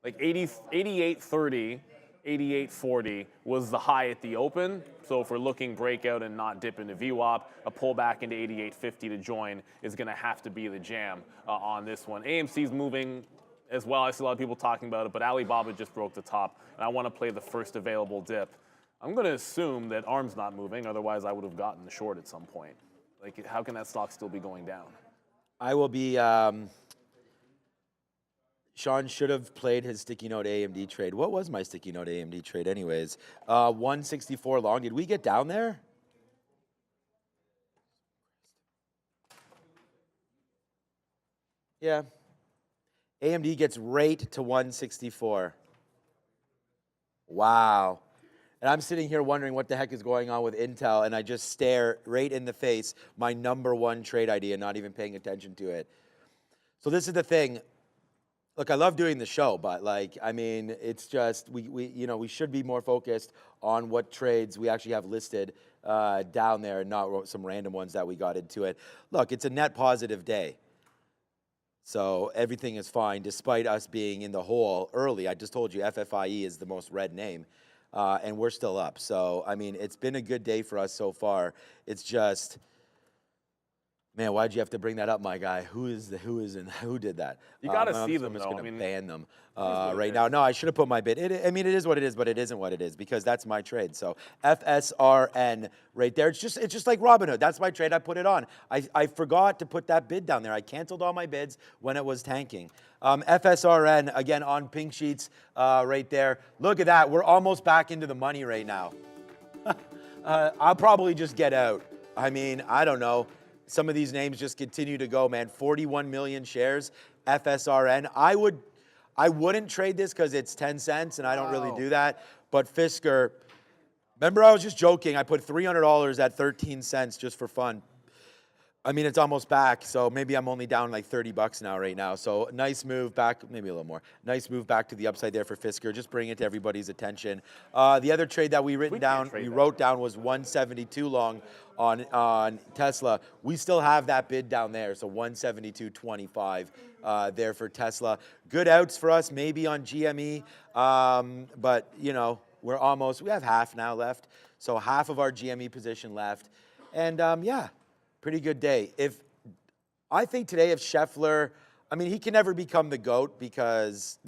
Like 88.30, 88.40 was the high at the open. So if we're looking breakout and not dip into VWAP, a pullback into 88.50 to join is going to have to be the jam on this one. AMC's moving as well. I see a lot of people talking about it, but Alibaba just broke the top, and I want to play the first available dip. I'm going to assume that ARM's not moving, otherwise I would have gotten the short at some point. Like, how can that stock still be going down? I will be. Sean should have played his sticky note AMD trade. What was my sticky note AMD trade, anyways? 164 long. Did we get down there? Yeah. AMD gets right to 164. Wow. And I'm sitting here wondering what the heck is going on with Intel, and I just stare right in the face my #1 trade idea, not even paying attention to it. So this is the thing. Look, I love doing the show, but like, I mean, it's just we should be more focused on what trades we actually have listed down there, and not some random ones that we got into it. Look, it's a net positive day, so everything is fine despite us being in the hole early. I just told you FFIE is the most read name, and we're still up. So I mean, it's been a good day for us so far. It's just. Man, why'd you have to bring that up, my guy? Who did that? You got to see them, I'm just though. going to ban them what right it now. is. No, I should have put my bid. I mean, it is what it is, but it isn't what it is because that's my trade. So FSRN right there. It's just like Robinhood. That's my trade. I put it on. I forgot to put that bid down there. I canceled all my bids when it was tanking. FSRN, again, on pink sheets right there. Look at that. We're almost back into the money right now. I'll probably just get out. I mean, I don't know. Some of these names just continue to go, man. 41 million shares, FSRN. I wouldn't trade this because it's 10 cents, and I don't really do that. But Fisker, remember I was just joking. I put $300 at 13 cents just for fun. I mean, it's almost back, so maybe I'm only down like 30 bucks now right now. So nice move back, maybe a little more. Nice move back to the upside there for Fisker. Just bring it to everybody's attention. The other trade that we wrote down was 172 long on Tesla. We still have that bid down there, so 172.25 there for Tesla. Good outs for us, maybe on GME, but you know, we have half now left, so half of our GME position left, and yeah. Pretty good day. I think today if Scheffler, I mean, he can never become the GOAT because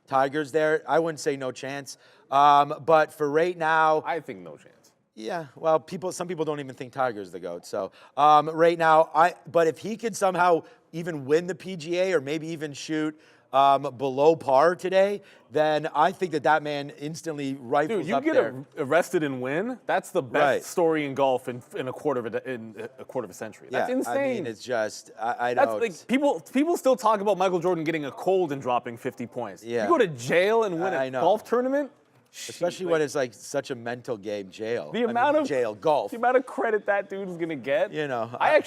Tiger's there. I wouldn't say no chance. But for right now, I think no chance. Yeah, well, some people don't even think Tiger's the GOAT. So right now, but if he could somehow even win the PGA or maybe even shoot below par today, then I think that man instantly rifles up there. Dude, you get arrested and win. That's the best story in golf in a quarter of a century. That's insane. I mean, it's just I know. That's like people still talk about Michael Jordan getting a cold and dropping 50 points. Yeah. You go to jail and win a golf tournament. Especially when it's like such a mental game, jail. The amount of golf. The amount of credit that dude's gonna get. You know, I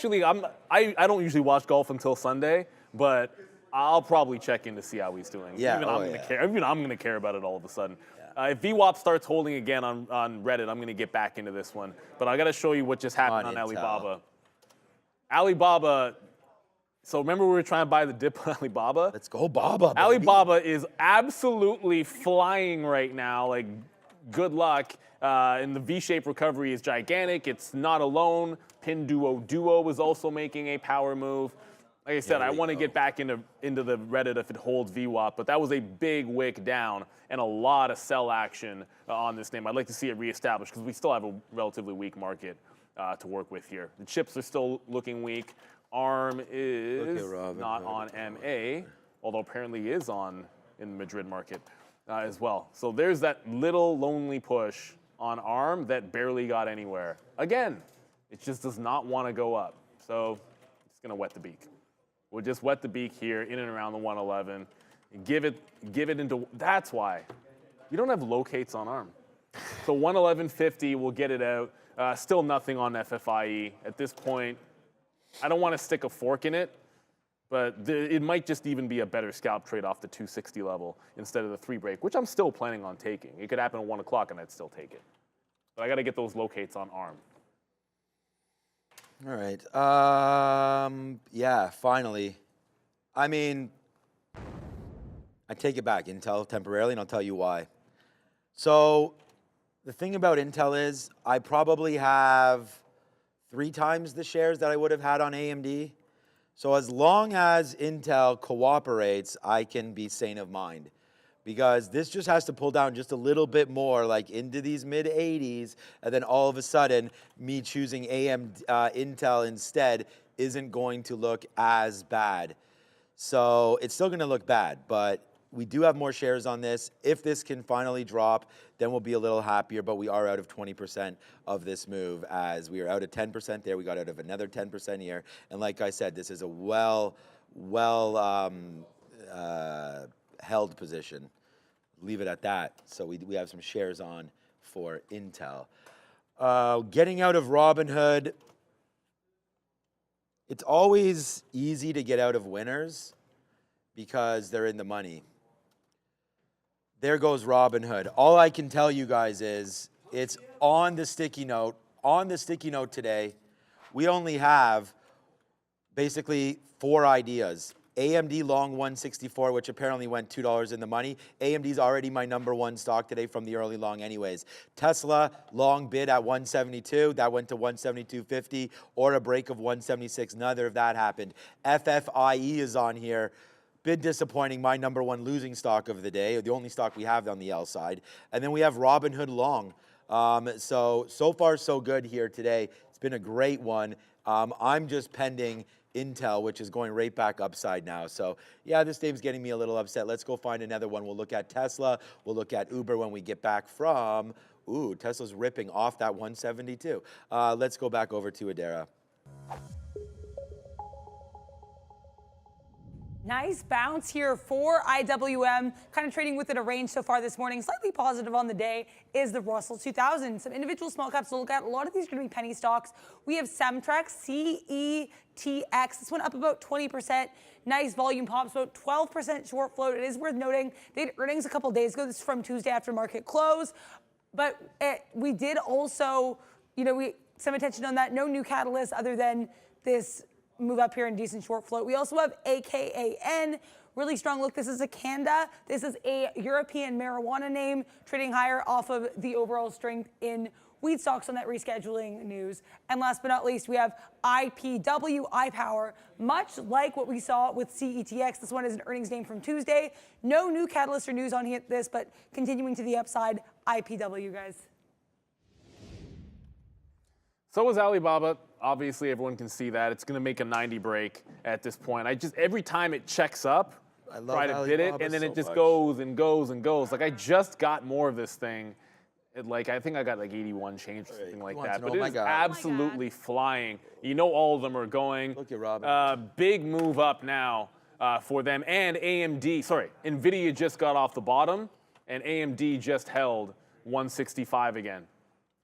don't usually watch golf until Sunday, but I'll probably check in to see how he's doing. Yeah, Even I'm gonna care about it all of a sudden. Yeah. If VWAP starts holding again on Reddit, I'm gonna get back into this one. But I gotta show you what just happened on Alibaba. Alibaba. So remember we were trying to buy the dip on Alibaba? Let's go, Baba. Baby. Alibaba is absolutely flying right now. Like, good luck. And the V-shaped recovery is gigantic. It's not alone. Pinduoduo is also making a power move. Like I said, I want to get back into the Reddit if it holds VWAP, but that was a big wick down and a lot of sell action on this name. I'd like to see it reestablished because we still have a relatively weak market to work with here. The chips are still looking weak. ARM is not on MA, although apparently is on in the Madrid market as well. So there's that little lonely push on ARM that barely got anywhere. Again, it just does not want to go up. So it's going to wet the beak. We'll just wet the beak here in and around the 111. And give it into, that's why. You don't have locates on ARM. So 111.50 will get it out. Still nothing on FFIE. At this point, I don't want to stick a fork in it, but it might just even be a better scalp trade off the 260 level instead of the 3 break, which I'm still planning on taking. It could happen at 1 o'clock and I'd still take it. But I got to get those locates on ARM. All right. Yeah, finally. I mean, I take it back, Intel, temporarily, and I'll tell you why. So the thing about Intel is I probably have 3 times the shares that I would have had on AMD. So as long as Intel cooperates, I can be sane of mind. Because this just has to pull down just a little bit more, like into these mid 80s, and then all of a sudden, me choosing Intel instead isn't going to look as bad. So it's still going to look bad, but we do have more shares on this. If this can finally drop, then we'll be a little happier, but we are out of 20% of this move, as we are out of 10% there. We got out of another 10% here. And like I said, this is a held position. Leave it at that. So we have some shares on for Intel. Getting out of Robinhood. It's always easy to get out of winners because they're in the money. There goes Robinhood. All I can tell you guys is it's on the sticky note. On the sticky note today, we only have basically 4 ideas. AMD long 164, which apparently went $2 in the money. AMD's already my #1 stock today from the early long anyways. Tesla long bid at 172. That went to 172.50 or a break of 176. Neither of that happened. FFIE is on here. Bit disappointing, my #1 losing stock of the day, the only stock we have on the L side. And then we have Robinhood long. So far so good here today. It's been a great one. I'm just pending Intel, which is going right back upside now. So yeah, this name's getting me a little upset. Let's go find another one. We'll look at Tesla. We'll look at Uber when we get back from, Tesla's ripping off that 172. Let's go back over to Adara. Nice bounce here for IWM, kind of trading within a range so far this morning. Slightly positive on the day is the Russell 2000. Some individual small caps to look at. A lot of these are going to be penny stocks. We have Semtrex, CETX. This one up about 20%. Nice volume pops, about 12% short float. It is worth noting they had earnings a couple days ago. This is from Tuesday after market close. But we did also, some attention on that. No new catalyst other than this move up here in decent short float. We also have AKAN, really strong look. This is a Kanda. This is a European marijuana name, trading higher off of the overall strength in wheat stocks on that rescheduling news. And last but not least, we have IPW, iPower, much like what we saw with CETX. This one is an earnings name from Tuesday. No new catalyst or news on this, but continuing to the upside, IPW, guys. So is Alibaba. Obviously, everyone can see that. It's going to make a 90 break at this point. every time it checks up, I try to bid it, and then it just goes and goes and goes. Like, I just got more of this thing. I think I got like 81 change or something like that. But it's absolutely flying. All of them are going. Look at Robin. Big move up now for them. And NVDA just got off the bottom, and AMD just held 165 again.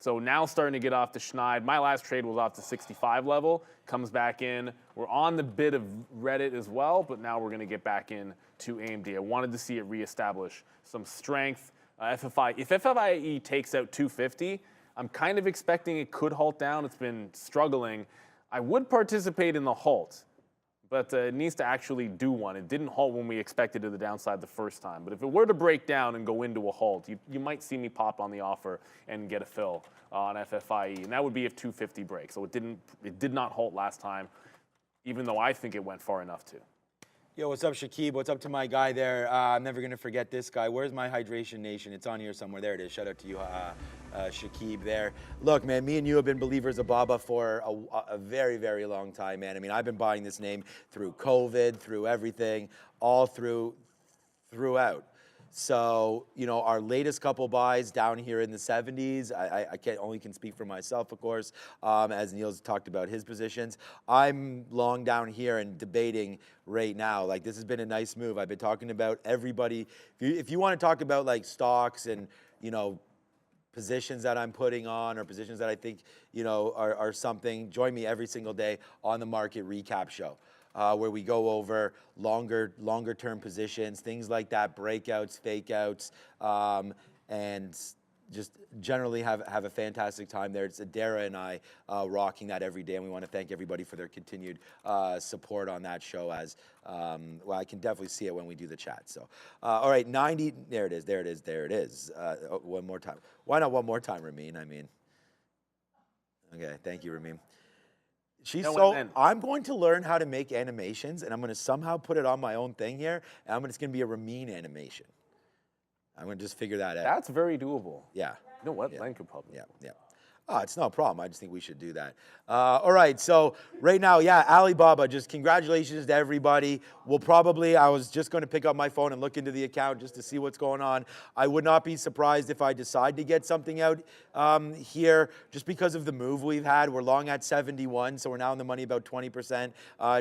So now starting to get off the schneid. My last trade was off the 65 level, comes back in. We're on the bid of Reddit as well, but now we're going to get back in to AMD. I wanted to see it reestablish some strength. If FFIE takes out 250, I'm kind of expecting it could halt down. It's been struggling. I would participate in the halt, but it needs to actually do one. It didn't halt when we expected to the downside the first time. But if it were to break down and go into a halt, you might see me pop on the offer and get a fill on FFIE. And that would be if 250 breaks. So it did not halt last time, even though I think it went far enough to. Yo, what's up, Shakib? What's up to my guy there? I'm never going to forget this guy. Where's my Hydration Nation? It's on here somewhere. There it is. Shout out to you, Shakib there. Look, man, me and you have been believers of Baba for a very, very long time, man. I mean, I've been buying this name through COVID, through everything, all throughout. So, our latest couple buys down here in the 70s, I only can speak for myself, of course, as Neil's talked about his positions. I'm long down here and debating right now. Like, this has been a nice move. I've been talking about everybody. If you want to talk about, like, stocks and, positions that I'm putting on or positions that I think, are something, join me every single day on the Market Recap Show. Where we go over longer term positions, things like that, breakouts, fake outs, and just generally have a fantastic time there. It's Adara and I rocking that every day, and we want to thank everybody for their continued support on that show. As well, I can definitely see it when we do the chat. So, all right, 90. There it is. One more time. Why not one more time, Ramin? I mean, okay, thank you, Ramin. I'm going to learn how to make animations, and I'm going to somehow put it on my own thing here, and it's going to be a Ramin animation. I'm going to just figure that out. That's very doable. Yeah. You know what? Len could probably. Yeah. Oh, it's no problem. I just think we should do that. All right, so right now, Alibaba, just congratulations to everybody. I was just going to pick up my phone and look into the account just to see what's going on. I would not be surprised if I decide to get something out here just because of the move we've had. We're long at 71, so we're now in the money about 20%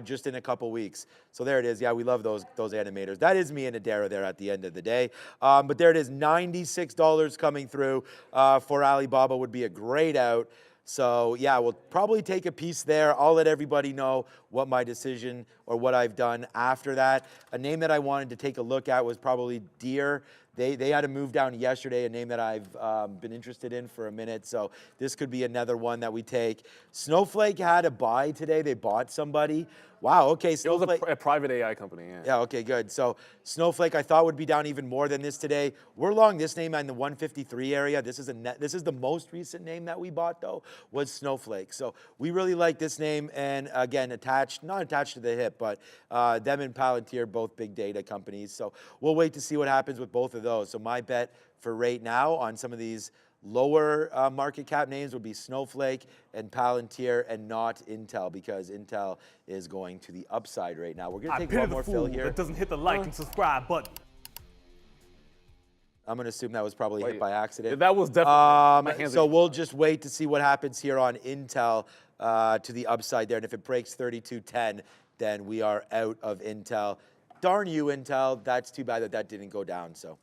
just in a couple weeks. So there it is. Yeah, we love those animators. That is me and Adara there at the end of the day. But there it is, $96 coming through for Alibaba would be a great out. So yeah, we'll probably take a piece there. I'll let everybody know what my decision or what I've done after that. A name that I wanted to take a look at was probably Deere. They had a move down yesterday, a name that I've been interested in for a minute. So this could be another one that we take. Snowflake had a buy today. They bought somebody. Wow, okay. Snowflake. It was a private AI company, yeah. Yeah, okay, good. So Snowflake I thought would be down even more than this today. We're long this name in the 153 area. This is the most recent name that we bought though, was Snowflake. So we really like this name, and again, not attached to the hip, but them and Palantir, both big data companies. So we'll wait to see what happens with both of those. So my bet for right now on some of these lower market cap names would be Snowflake and Palantir, and not Intel, because Intel is going to the upside right now. We're going to take one more fill here. That doesn't hit the like and subscribe button. I'm going to assume that was probably hit by accident. That was definitely. So we'll just wait to see what happens here on Intel to the upside there. And if it breaks 32.10, then we are out of Intel. Darn you, Intel. That's too bad that didn't go down. So.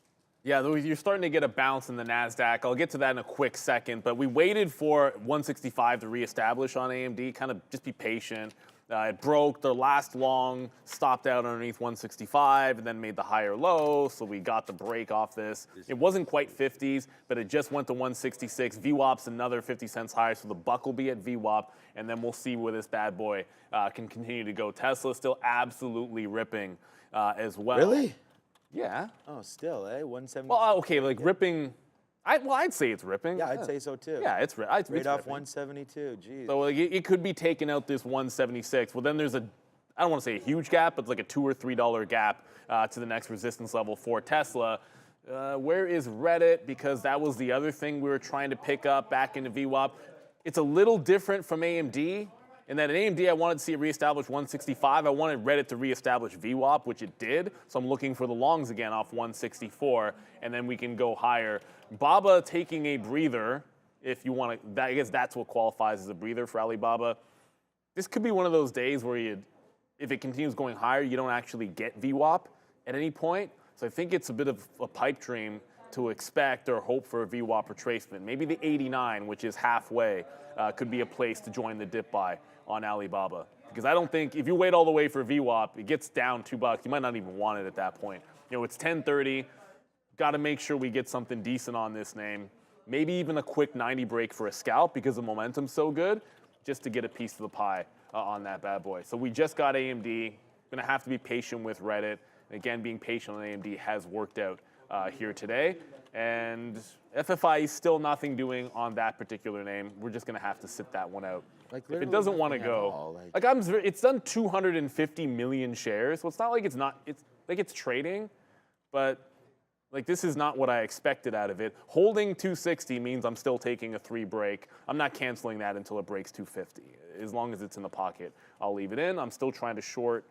Yeah, you're starting to get a bounce in the NASDAQ. I'll get to that in a quick second, but we waited for 165 to reestablish on AMD, kind of just be patient. It broke, their last long stopped out underneath 165 and then made the higher low, so we got the break off this. It wasn't quite 50s, but it just went to 166. VWAP's another 50 cents higher, so the buck will be at VWAP, and then we'll see where this bad boy can continue to go. Tesla's still absolutely ripping as well. Really? Yeah. Oh, still, 170. Well, okay, like ripping. I'd say it's ripping. Yeah, I'd say so too. Yeah, it's right off ripping. 172. Geez. So like, it could be taking out this 176. Well, then there's I don't want to say a huge gap, but it's like a $2 or $3 gap to the next resistance level for Tesla. Where is Reddit? Because that was the other thing we were trying to pick up back into VWAP. It's a little different from AMD. And then at AMD, I wanted to see it reestablish 165. I wanted Reddit to reestablish VWAP, which it did. So I'm looking for the longs again off 164, and then we can go higher. Baba taking a breather, if you want to, I guess that's what qualifies as a breather for Alibaba. This could be one of those days where if it continues going higher, you don't actually get VWAP at any point. So I think it's a bit of a pipe dream to expect or hope for a VWAP retracement. Maybe the 89, which is halfway, could be a place to join the dip buy on Alibaba. Because I don't think, if you wait all the way for VWAP, it gets down $2, you might not even want it at that point. You know, it's 10:30, got to make sure we get something decent on this name. Maybe even a quick 90 break for a scalp because the momentum's so good, just to get a piece of the pie on that bad boy. So we just got AMD, gonna have to be patient with Reddit. And again, being patient on AMD has worked out here today. And FFIE still nothing doing on that particular name. We're just gonna have to sit that one out. Like if it doesn't want to go, it's done 250 million shares. So it's not like it's trading, but like this is not what I expected out of it. Holding 260 means I'm still taking a 3 break. I'm not canceling that until it breaks 250. As long as it's in the pocket, I'll leave it in. I'm still trying to short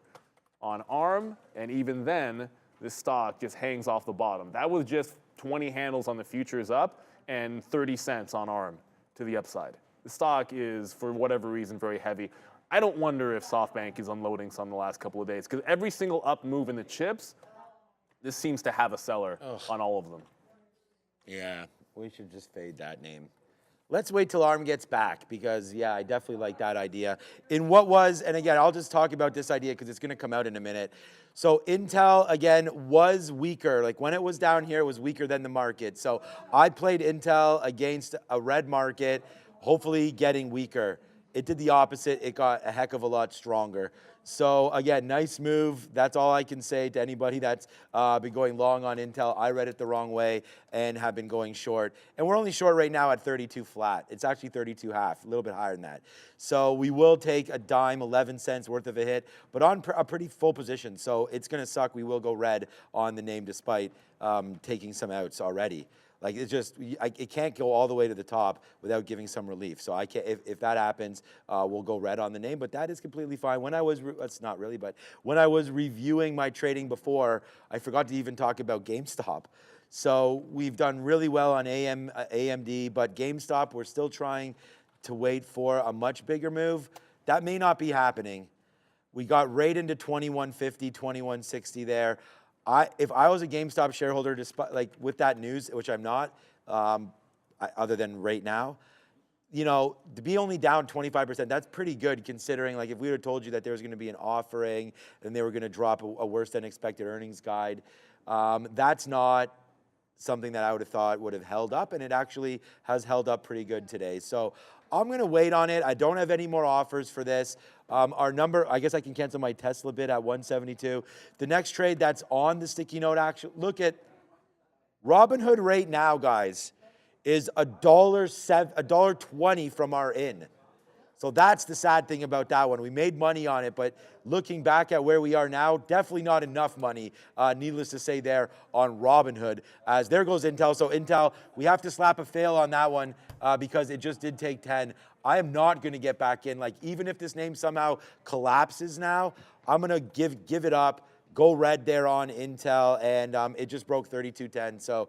on ARM, and even then, this stock just hangs off the bottom. That was just 20 handles on the futures up and 30 cents on ARM to the upside. The stock is, for whatever reason, very heavy. I don't wonder if SoftBank is unloading some the last couple of days, because every single up move in the chips, this seems to have a seller on all of them. Yeah, we should just fade that name. let's wait till ARM gets back because, yeah, I definitely like that idea. In what was, and again, I'll just talk about this idea because it's going to come out in a minute. So Intel, again, was weaker. Like when it was down here, it was weaker than the market. So I played Intel against a red market, hopefully getting weaker. It did the opposite. It got a heck of a lot stronger. So again, nice move. That's all I can say to anybody that's been going long on Intel. I read it the wrong way and have been going short. And we're only short right now at 32 flat. It's actually 32 half, a little bit higher than that. So we will take a dime, 11 cents worth of a hit, but on a pretty full position. So it's going to suck. We will go red on the name despite taking some outs already. Like it's just, it can't go all the way to the top without giving some relief. So I can't, if that happens, we'll go red on the name, but that is completely fine. When I was, that's not really, but when I was reviewing my trading before, I forgot to even talk about GameStop. So we've done really well on AMD, but GameStop, we're still trying to wait for a much bigger move. That may not be happening. We got right into 2150, 2160 there. If I was a GameStop shareholder, despite like with that news, which I'm not, other than right now, you know, to be only down 25%, that's pretty good considering like if we would have told you that there was going to be an offering and they were going to drop a worse than expected earnings guide, that's not something that I would have thought would have held up, and it actually has held up pretty good today. So I'm going to wait on it. I don't have any more offers for this. Our number, I guess I can cancel my Tesla bid at 172. The next trade that's on the sticky note action, look at Robinhood right now, guys, is $1.20 from our in. So that's the sad thing about that one. We made money on it, but looking back at where we are now, definitely not enough money, needless to say there on Robinhood. As there goes Intel. So Intel, we have to slap a fail on that one because it just did take 10. I am not going to get back in. Like even if this name somehow collapses now, I'm going to give it up, go red there on Intel, and it just broke 32.10. So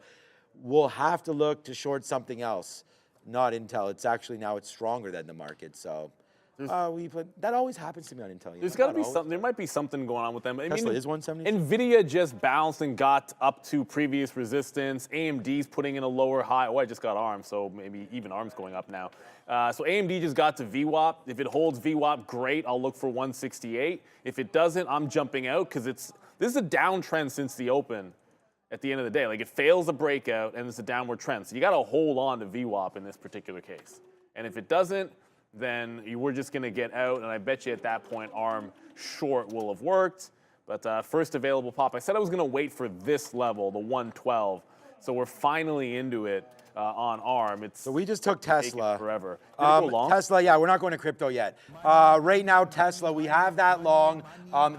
we'll have to look to short something else. Not Intel. It's actually now it's stronger than the market. So that always happens to me on Intel. There's got to be something. There might be something going on with them. Tesla is 170. NVIDIA just bounced and got up to previous resistance. AMD's putting in a lower high. Oh, I just got ARM, so maybe even ARM's going up now. So AMD just got to VWAP. If it holds VWAP, great. I'll look for 168. If it doesn't, I'm jumping out because this is a downtrend since the open. At the end of the day, like it fails a breakout and it's a downward trend. So you got to hold on to VWAP in this particular case. And if it doesn't, then we're just going to get out. And I bet you at that point, ARM short will have worked. But first available pop. I said I was going to wait for this level, the 112. So we're finally into it on ARM. So we just took Tesla. Forever. Did it go long? Tesla, yeah, we're not going to crypto yet. Right now, Tesla, we have that long.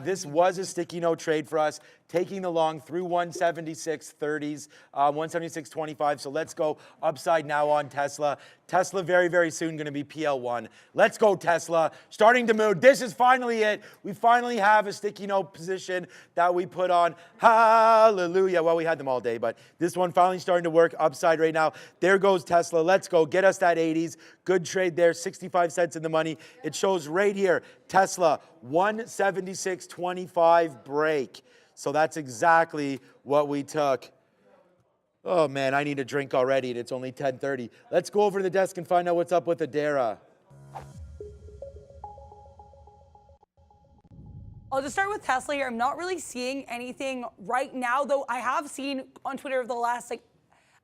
This was a sticky note trade for us. Taking the long through 176.30s, 176.25. So let's go upside now on Tesla. Tesla very, very soon going to be PL1. Let's go Tesla. Starting to move. This is finally it. We finally have a sticky note position that we put on. Hallelujah. Well, we had them all day, but this one finally starting to work upside right now. There goes Tesla. Let's go. Get us that 80s. Good trade there. 65 cents in the money. It shows right here. Tesla 176.25 break. So that's exactly what we took. Oh man, I need a drink already and it's only 10:30. Let's go over to the desk and find out what's up with Adara. I'll just start with Tesla here. I'm not really seeing anything right now, though I have seen on Twitter over the last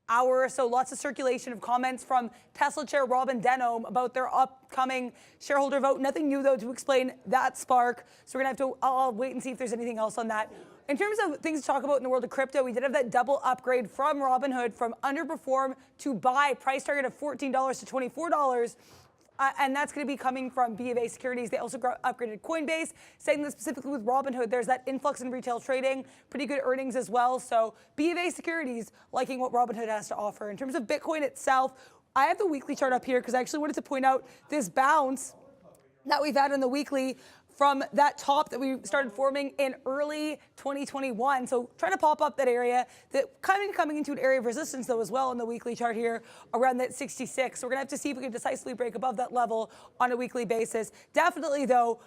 hour or so lots of circulation of comments from Tesla chair Robin Denholm about their upcoming shareholder vote. Nothing new though to explain that spark. So we're gonna have to, I'll wait and see if there's anything else on that. In terms of things to talk about in the world of crypto, we did have that double upgrade from Robinhood from underperform to buy, price target of $14 to $24. And that's going to be coming from BofA Securities. They also upgraded Coinbase, saying that specifically with Robinhood, there's that influx in retail trading, pretty good earnings as well. So BofA Securities liking what Robinhood has to offer. In terms of Bitcoin itself, I have the weekly chart up here because I actually wanted to point out this bounce that we've had on the weekly from that top that we started forming in early 2021. So trying to pop up that area, that kind of coming into an area of resistance though as well on the weekly chart here around that 66. So we're gonna have to see if we can decisively break above that level on a weekly basis. Definitely though,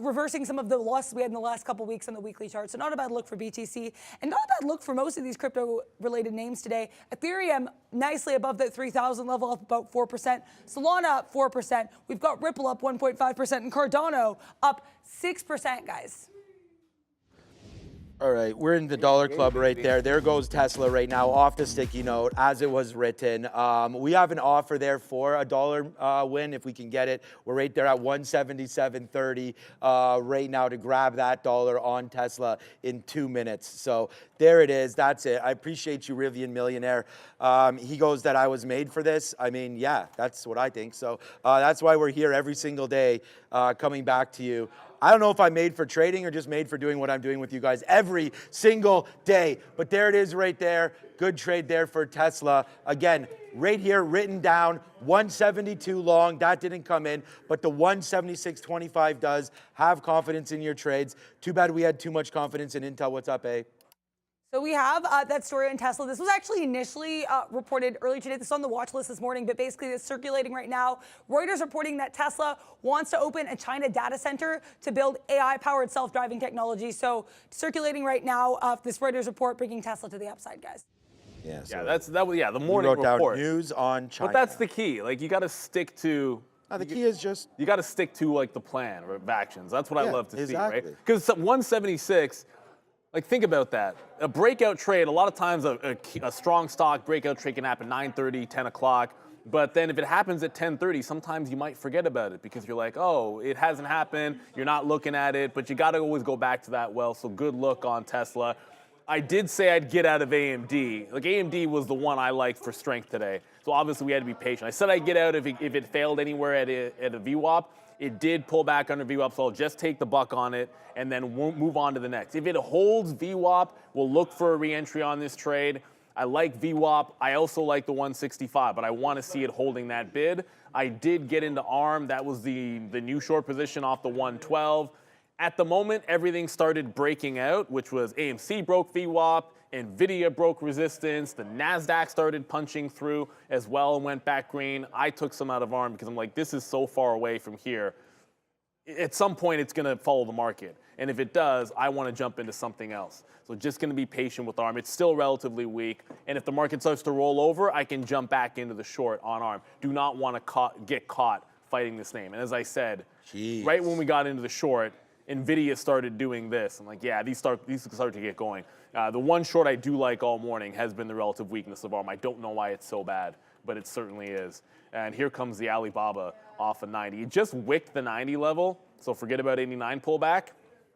reversing some of the losses we had in the last couple weeks on the weekly chart. So not a bad look for BTC, and not a bad look for most of these crypto-related names today. Ethereum nicely above that 3,000 level, up about 4%. Solana up 4%. We've got Ripple up 1.5%, and Cardano up 6%, guys. All right, we're in the dollar club right there. There goes Tesla right now off the sticky note as it was written. We have an offer there for a dollar win if we can get it. We're right there at 177.30 right now to grab that dollar on Tesla in 2 minutes. So there it is. That's it. I appreciate you, Rivian Millionaire. He goes that I was made for this. I mean, yeah, that's what I think. So that's why we're here every single day coming back to you. I don't know if I'm made for trading or just made for doing what I'm doing with you guys every single day. But there it is right there. Good trade there for Tesla. Again, right here written down, 172 long. That didn't come in, but the 176.25 does. Have confidence in your trades. Too bad we had too much confidence in Intel. What's up, A? So we have that story on Tesla. This was actually initially reported earlier today. This is on the watch list this morning, but basically it's circulating right now. Reuters reporting that Tesla wants to open a China data center to build AI-powered self-driving technology. So circulating right now, this Reuters report bringing Tesla to the upside, guys. Yeah, so that was the morning wrote down report. news on China. But that's the key. Like, you got to stick to. The key is just You got to stick to like the plan of actions. That's what I love to see, right? exactly. Because 176. Like, think about that. A breakout trade, a lot of times a strong stock breakout trade can happen 9:30, 10 o'clock. But then if it happens at 10:30, sometimes you might forget about it because you're like, oh, it hasn't happened. You're not looking at it, but you got to always go back to that well. So good look on Tesla. I did say I'd get out of AMD. Like, AMD was the one I liked for strength today. So obviously we had to be patient. I said I'd get out if it failed anywhere at a VWAP. It did pull back under VWAP, so I'll just take the buck on it and then we'll move on to the next. If it holds VWAP, we'll look for a re-entry on this trade. I like VWAP. I also like the 165, but I want to see it holding that bid. I did get into ARM. That was the new short position off the 112. At the moment, everything started breaking out, which was AMC broke VWAP, NVDA broke resistance, the NASDAQ started punching through as well and went back green. I took some out of ARM because I'm like, this is so far away from here. At some point, it's going to follow the market. And if it does, I want to jump into something else. So just going to be patient with ARM. It's still relatively weak. And if the market starts to roll over, I can jump back into the short on ARM. Do not want to get caught fighting this name. And as I said, right when we got into the short, NVIDIA started doing this. I'm like, yeah, these start to get going. The one short I do like all morning has been the relative weakness of ARM. I don't know why it's so bad, but it certainly is. And here comes the Alibaba off of 90. It just wicked the 90 level, so forget about 89 pullback.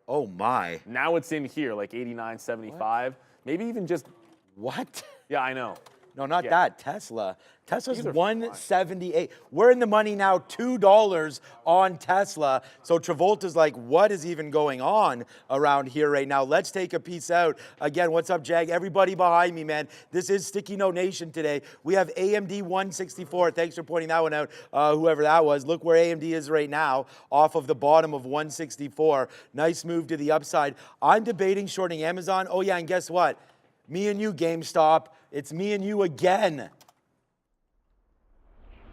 Oh my. Now it's in here, like 89.75. Maybe even just. What? Yeah, I know. No, not that. Tesla's 178. We're in the money now, $2 on Tesla. So Travolta's like, what is even going on around here right now? Let's take a piece out. Again, what's up, Jag? Everybody behind me, man. This is Sticky Note Nation today. We have AMD 164. Thanks for pointing that one out, whoever that was. Look where AMD is right now, off of the bottom of 164. Nice move to the upside. I'm debating shorting Amazon. Oh, yeah, and guess what? Me and you, GameStop. It's me and you again.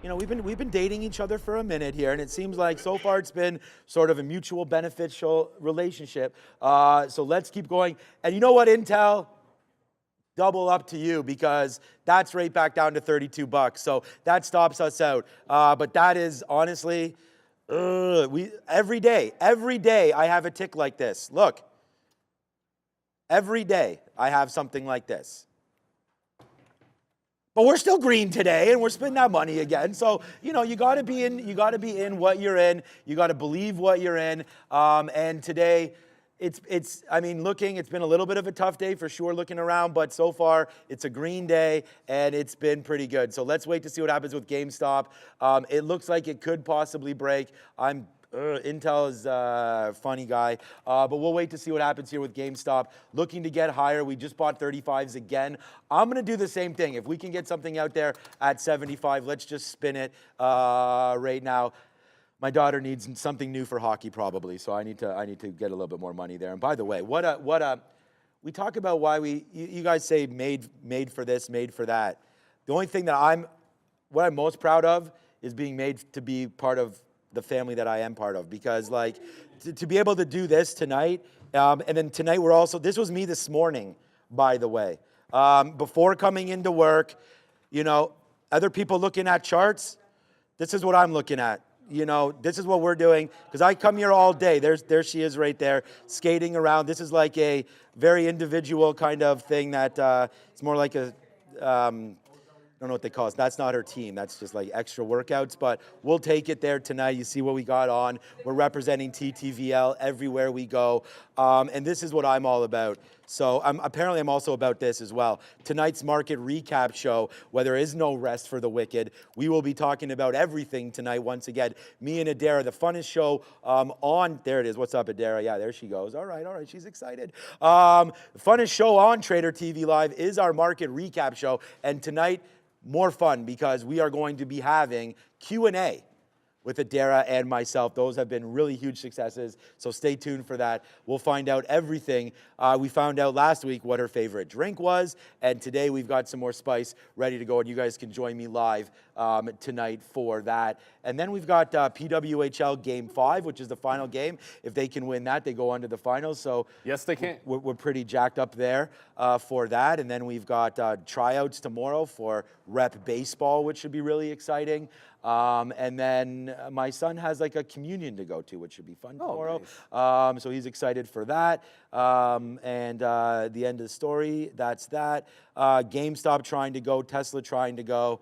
You know, we've been dating each other for a minute here, and it seems like so far it's been sort of a mutual beneficial relationship. So let's keep going. And you know what, Intel? Double up to you, because that's right back down to 32 bucks. So that stops us out. But that is honestly, every day I have a tick like this. Look, every day I have something like this. But we're still green today, and we're spending that money again. So, you know, you got to be in what you're in. You got to believe what you're in. And today, it's been a little bit of a tough day for sure looking around, but so far it's a green day and it's been pretty good. So let's wait to see what happens with GameStop. It looks like it could possibly break. Intel is a funny guy, but we'll wait to see what happens here with GameStop. Looking to get higher. We just bought 35s again. I'm going to do the same thing. If we can get something out there at 75, let's just spin it right now. My daughter needs something new for hockey probably, so I need to get a little bit more money there. And by the way, we talk about why you guys say made for this, made for that. The only thing that what I'm most proud of is being made to be part of the family that I am part of, because like to be able to do this tonight, and then tonight we're also, this was me this morning, by the way. Before coming into work, you know, other people looking at charts, this is what I'm looking at. You know, this is what we're doing, because I come here all day. There she is right there, skating around. This is like a very individual kind of thing that it's more like a, I don't know what they call it. That's not her team. That's just like extra workouts, but we'll take it there tonight. You see what we got on. We're representing TTVL everywhere we go, and this is what I'm all about. So apparently I'm also about this as well. Tonight's market recap show, where there is no rest for the wicked, we will be talking about everything tonight once again. Me and Adara, the funnest show on, there it is. What's up, Adara? Yeah, there she goes. All right, she's excited. The funnest show on Trader TV Live is our market recap show, and tonight, more fun, because we are going to be having Q&A with Adara and myself. Those have been really huge successes, so stay tuned for that. We'll find out everything. We found out last week what her favorite drink was, and today we've got some more spice ready to go, and you guys can join me live tonight for that. And then we've got PWHL Game 5, which is the final game. If they can win that, they go on to the finals. So yes, they can. We're pretty jacked up there for that. And then we've got tryouts tomorrow for Rep Baseball, which should be really exciting. And then my son has like a communion to go to, which should be fun tomorrow. Nice. So he's excited for that. And the end of the story, that's that. GameStop trying to go, Tesla trying to go.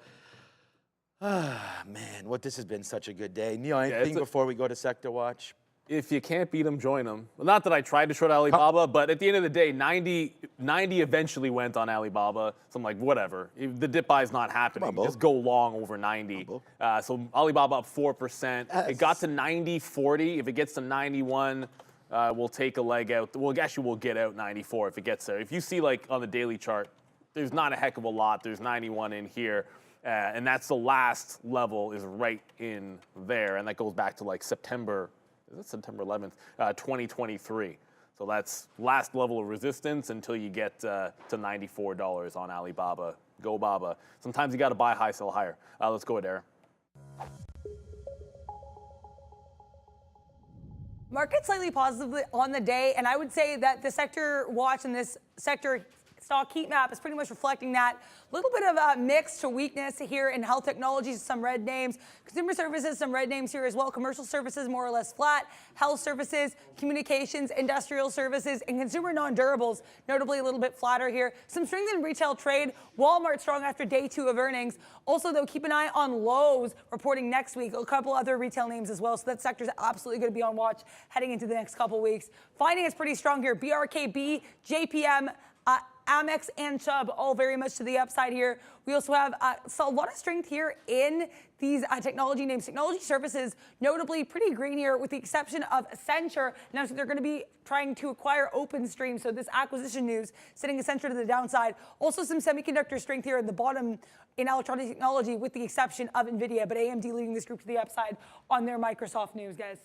Man, this has been such a good day. Neil, anything before we go to Sector Watch? If you can't beat them, join them. Well, not that I tried to short Alibaba, but at the end of the day, 90 eventually went on Alibaba. So I'm like, whatever. If the dip buy is not happening, just go long over 90. So Alibaba up 4%. Yes. It got to 90.40. If it gets to 91, we'll take a leg out. Well, actually, we'll get out 94 if it gets there. If you see, like, on the daily chart, there's not a heck of a lot. There's 91 in here. And that's the last level is right in there. And that goes back to, like, September 11th, 2023. So that's last level of resistance until you get to $94 on Alibaba. Go Baba. Sometimes you got to buy high, sell higher. Let's go, Adara. Market slightly positively on the day, and I would say that the sector watch and this sector stock heat map is pretty much reflecting that. A little bit of a mix to weakness here in health technologies, some red names. Consumer services, some red names here as well. Commercial services, more or less flat. Health services, communications, industrial services, and consumer non-durables, notably a little bit flatter here. Some strength in retail trade. Walmart strong after day 2 of earnings. Also, though, keep an eye on Lowe's reporting next week. A couple other retail names as well. So that sector is absolutely going to be on watch heading into the next couple weeks. Finance pretty strong here. BRKB, JPM, Amex and Chubb, all very much to the upside here. We also have a lot of strength here in these technology names. Technology services, notably pretty green here, with the exception of Accenture. Now, so they're going to be trying to acquire OpenStream. So this acquisition news sitting Accenture to the downside. Also some semiconductor strength here at the bottom in electronic technology, with the exception of NVDA. But AMD leading this group to the upside on their Microsoft news, guys.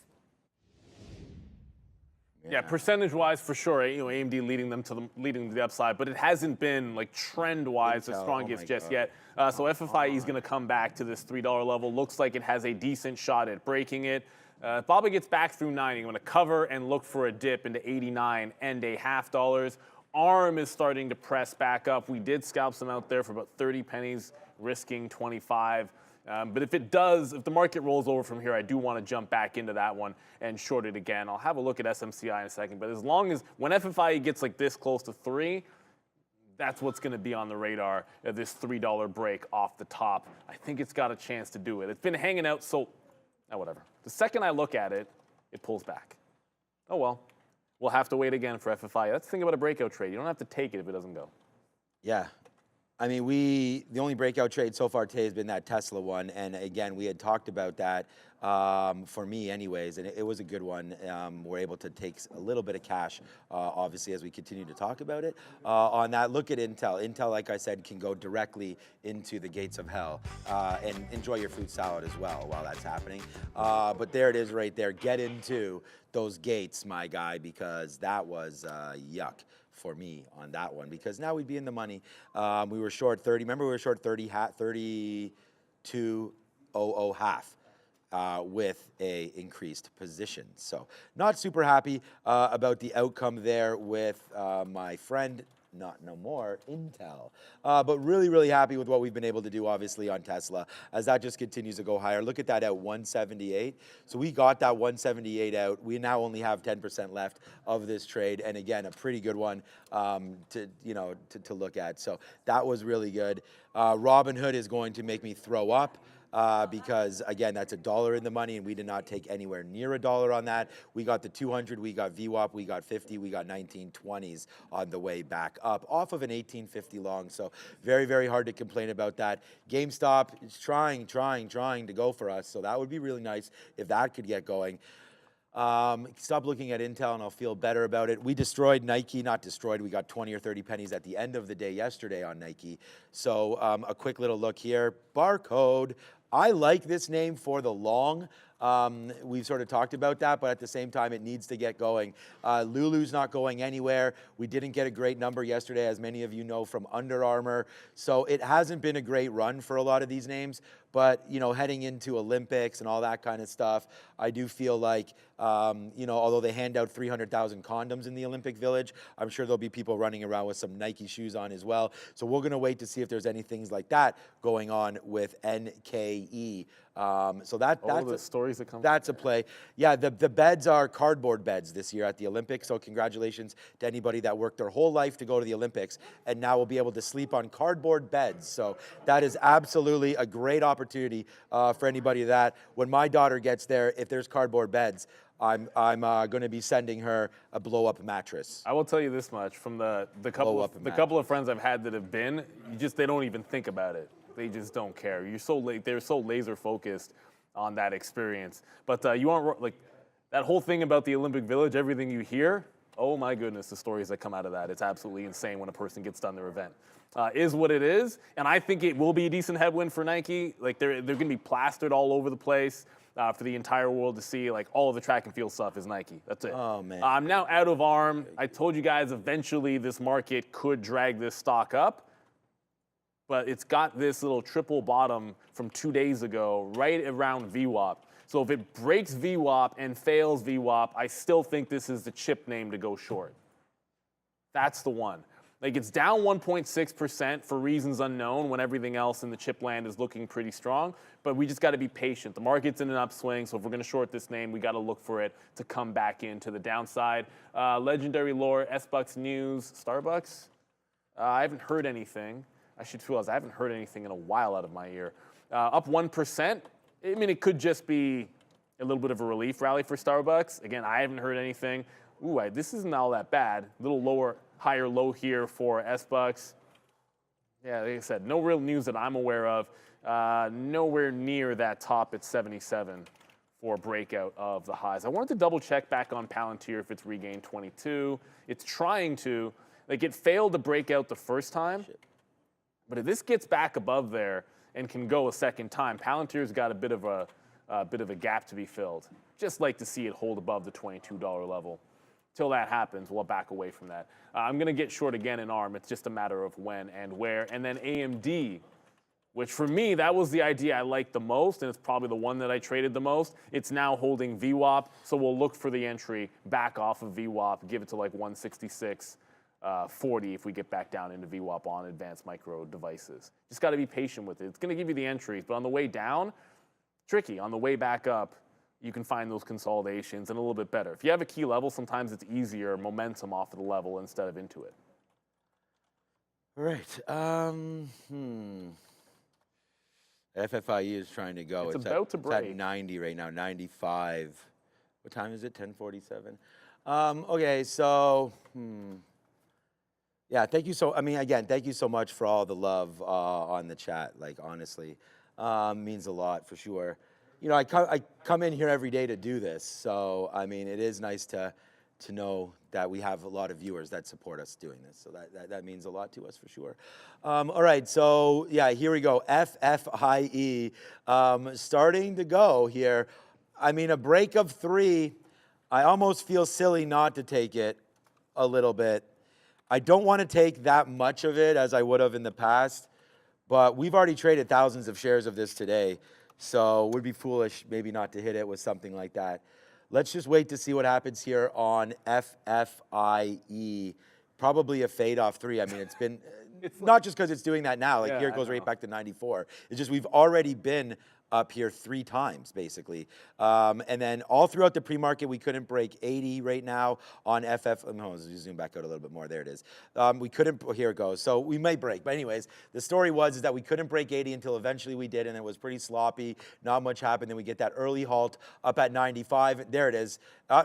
Yeah, percentage-wise, for sure, AMD leading to the upside, but it hasn't been like trend-wise as strong as just yet. So FFIE is going to come back to this $3 level. Looks like it has a decent shot at breaking it. Baba gets back through 90. I'm going to cover and look for a dip into 89 and a $0.50. ARM is starting to press back up. We did scalp some out there for about 30 pennies, risking 25. But if the market rolls over from here, I do want to jump back into that one and short it again. I'll have a look at SMCI in a second. But as long as, when FFIE gets like this close to 3, that's what's going to be on the radar, this $3 break off the top. I think it's got a chance to do it. It's been hanging out, so whatever. The second I look at it, it pulls back. Oh, well. We'll have to wait again for FFIE. That's the thing about a breakout trade. You don't have to take it if it doesn't go. Yeah. I mean, the only breakout trade so far today has been that Tesla one. And again, we had talked about that for me anyways, and it was a good one. We're able to take a little bit of cash, obviously, as we continue to talk about it. On that, look at Intel. Intel, like I said, can go directly into the gates of hell and enjoy your fruit salad as well while that's happening. But there it is right there. Get into those gates, my guy, because that was yuck for me on that one, because now we'd be in the money. We were short 30. Remember, we were short 32.00 half. with a increased position. So not super happy about the outcome there with my friend, not no more, Intel. But really, really happy with what we've been able to do, obviously, on Tesla, as that just continues to go higher. Look at that at 178. So we got that 178 out. We now only have 10% left of this trade, and again, a pretty good one to look at. So that was really good. Robinhood is going to make me throw up. Because again, that's $1 in the money, and we did not take anywhere near $1 on that. We got the 200, we got VWAP, we got 50, we got 1920s on the way back up off of an 1850 long. So very, very hard to complain about that. GameStop is trying to go for us. So that would be really nice if that could get going. Stop looking at Intel and I'll feel better about it. We destroyed Nike, not destroyed. We got 20 or 30 pennies at the end of the day yesterday on Nike. So a quick little look here. Barcode. I like this name for the long. We've sort of talked about that, but at the same time, it needs to get going. Lulu's not going anywhere. We didn't get a great number yesterday, as many of you know, from Under Armour. So it hasn't been a great run for a lot of these names. But, heading into Olympics and all that kind of stuff, I do feel like, although they hand out 300,000 condoms in the Olympic Village, I'm sure there'll be people running around with some Nike shoes on as well. So we're going to wait to see if there's any things like that going on with NKE. So that's the stories that come. That's a play. Yeah, the beds are cardboard beds this year at the Olympics. So congratulations to anybody that worked their whole life to go to the Olympics and now will be able to sleep on cardboard beds. So that is absolutely a great opportunity for anybody that when my daughter gets there, if there's cardboard beds, I'm going to be sending her a blow-up mattress. I will tell you this much from the couple of friends I've had that have been, they don't even think about it. They just don't care. They're so laser focused on that experience. But you aren't like that whole thing about the Olympic Village. Everything you hear, oh my goodness, the stories that come out of that. It's absolutely insane when a person gets done their event. Is what it is, and I think it will be a decent headwind for Nike. Like they're going to be plastered all over the place for the entire world to see. Like all of the track and field stuff is Nike. That's it. Oh man. I'm now out of ARM. I told you guys eventually this market could drag this stock up. But it's got this little triple bottom from 2 days ago, right around VWAP. So if it breaks VWAP and fails VWAP, I still think this is the chip name to go short. That's the one. Like it's down 1.6% for reasons unknown when everything else in the chip land is looking pretty strong. But we just got to be patient. The market's in an upswing, so if we're going to short this name, we got to look for it to come back into the downside. Legendary lore, SBucks News, Starbucks. I haven't heard anything. I should realize I haven't heard anything in a while out of my ear. Up 1%. I mean, it could just be a little bit of a relief rally for Starbucks. Again, I haven't heard anything. Ooh, this isn't all that bad. A little lower, higher low here for SBucks. Yeah, like I said, no real news that I'm aware of. Nowhere near that top at 77 for breakout of the highs. I wanted to double check back on Palantir if it's regained 22. It's trying to. Like it failed to break out the first time. But if this gets back above there and can go a second time, Palantir's got a bit of a gap to be filled. Just like to see it hold above the $22 level. Till that happens, we'll back away from that. I'm going to get short again in ARM. It's just a matter of when and where. And then AMD, which for me, that was the idea I liked the most, and it's probably the one that I traded the most. It's now holding VWAP, so we'll look for the entry back off of VWAP, give it to like 166. 40 if we get back down into VWAP on advanced micro devices. Just got to be patient with it. It's going to give you the entries, but on the way down, tricky. On the way back up, you can find those consolidations and a little bit better. If you have a key level, sometimes it's easier momentum off of the level instead of into it. All right. FFIE is trying to go. It's about to break. It's at 90 right now, 95. What time is it? 10:47. Okay, so yeah, thank you thank you so much for all the love on the chat. Like honestly, means a lot for sure. I come in here every day to do this, so I mean it is nice to know that we have a lot of viewers that support us doing this. So that means a lot to us for sure. All right, so yeah, here we go. FFIE starting to go here. I mean a break of 3. I almost feel silly not to take it a little bit. I don't want to take that much of it as I would have in the past, but we've already traded thousands of shares of this today. So would be foolish maybe not to hit it with something like that. Let's just wait to see what happens here on FFIE. Probably a fade off 3. I mean, it's been, not just because it's doing that now, like here it goes right back to 94. It's just we've already been up here 3 times, basically. And then all throughout the pre-market, we couldn't break 80 right now on no, let's zoom back out a little bit more. There it is. We couldn't, here it goes. So we may break. But anyways, the story is that we couldn't break 80 until eventually we did, and it was pretty sloppy. Not much happened. Then we get that early halt up at 95. There it is.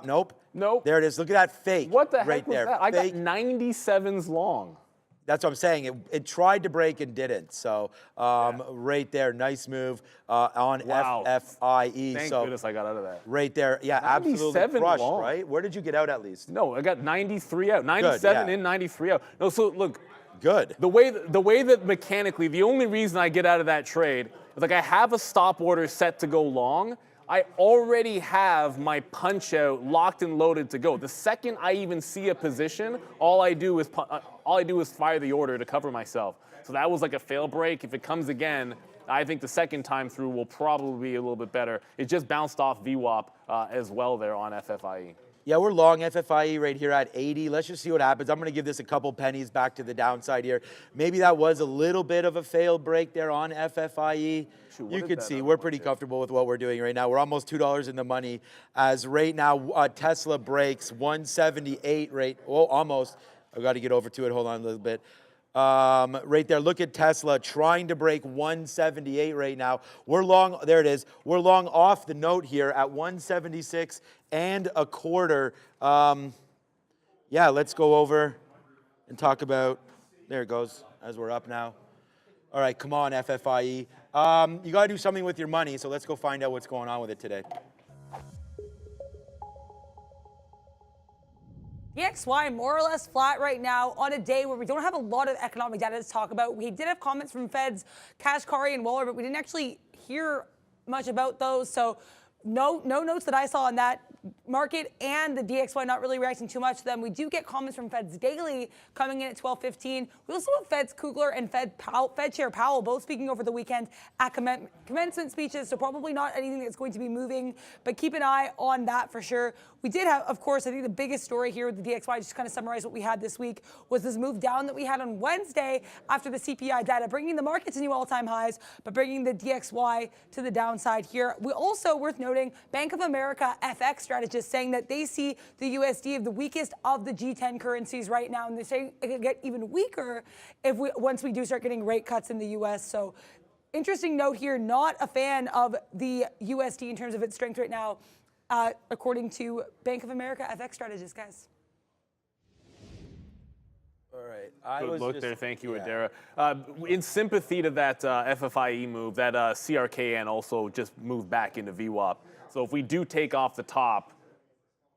Nope. Nope. There it is. Look at that fake. What the right heck was there. that? I got Fake. 97s long. That's what I'm saying. It tried to break and didn't. So right there, nice move on FFIE. Thank so goodness I got out of that. right there, yeah, absolutely 97 crushed, long. right? Where did you get out at least? No, I got 93 out. 97 in, 93 out. No, so look. Good. The way that mechanically, the only reason I get out of that trade is like I have a stop order set to go long. I already have my punch out locked and loaded to go. The second I even see a position, all I do is fire the order to cover myself. So that was like a fail break. If it comes again, I think the second time through will probably be a little bit better. It just bounced off VWAP as well there on FFIE. Yeah, we're long FFIE right here at 80. Let's just see what happens. I'm going to give this a couple pennies back to the downside here. Maybe that was a little bit of a failed break there on FFIE. You can see we're pretty comfortable with what we're doing right now. We're almost $2 in the money as right now Tesla breaks 178 rate. Oh, almost. I've got to get over to it. Hold on a little bit. Right there, look at Tesla trying to break 178 right now. We're long, there it is. We're long off the note here at 176 and a quarter. Yeah, let's go over and talk about, there it goes, as we're up now. All right, come on, FFIE. You got to do something with your money, so let's go find out what's going on with it today. DXY more or less flat right now on a day where we don't have a lot of economic data to talk about. We did have comments from Feds, Kashkari and Waller, but we didn't actually hear much about those. So no notes that I saw on that market, and the DXY not really reacting too much to them. We do get comments from Feds Daily coming in at 12:15. We also have Feds Kugler and Fed Chair Powell both speaking over the weekend at commencement speeches, so probably not anything that's going to be moving, but keep an eye on that for sure. We did have, of course, I think the biggest story here with the DXY, just kind of summarize what we had this week, was this move down that we had on Wednesday after the CPI data, bringing the market to new all-time highs, but bringing the DXY to the downside here. We also, worth noting, Bank of America FX strategists saying that they see the USD of the weakest of the G10 currencies right now, and they say it could get even weaker once we do start getting rate cuts in the US. So interesting note here, not a fan of the USD in terms of its strength right now, according to Bank of America FX strategists, guys. All right. Good look there. Thank you, Adara. In sympathy to that FFIE move, that CRKN also just moved back into VWAP. So if we do take off the top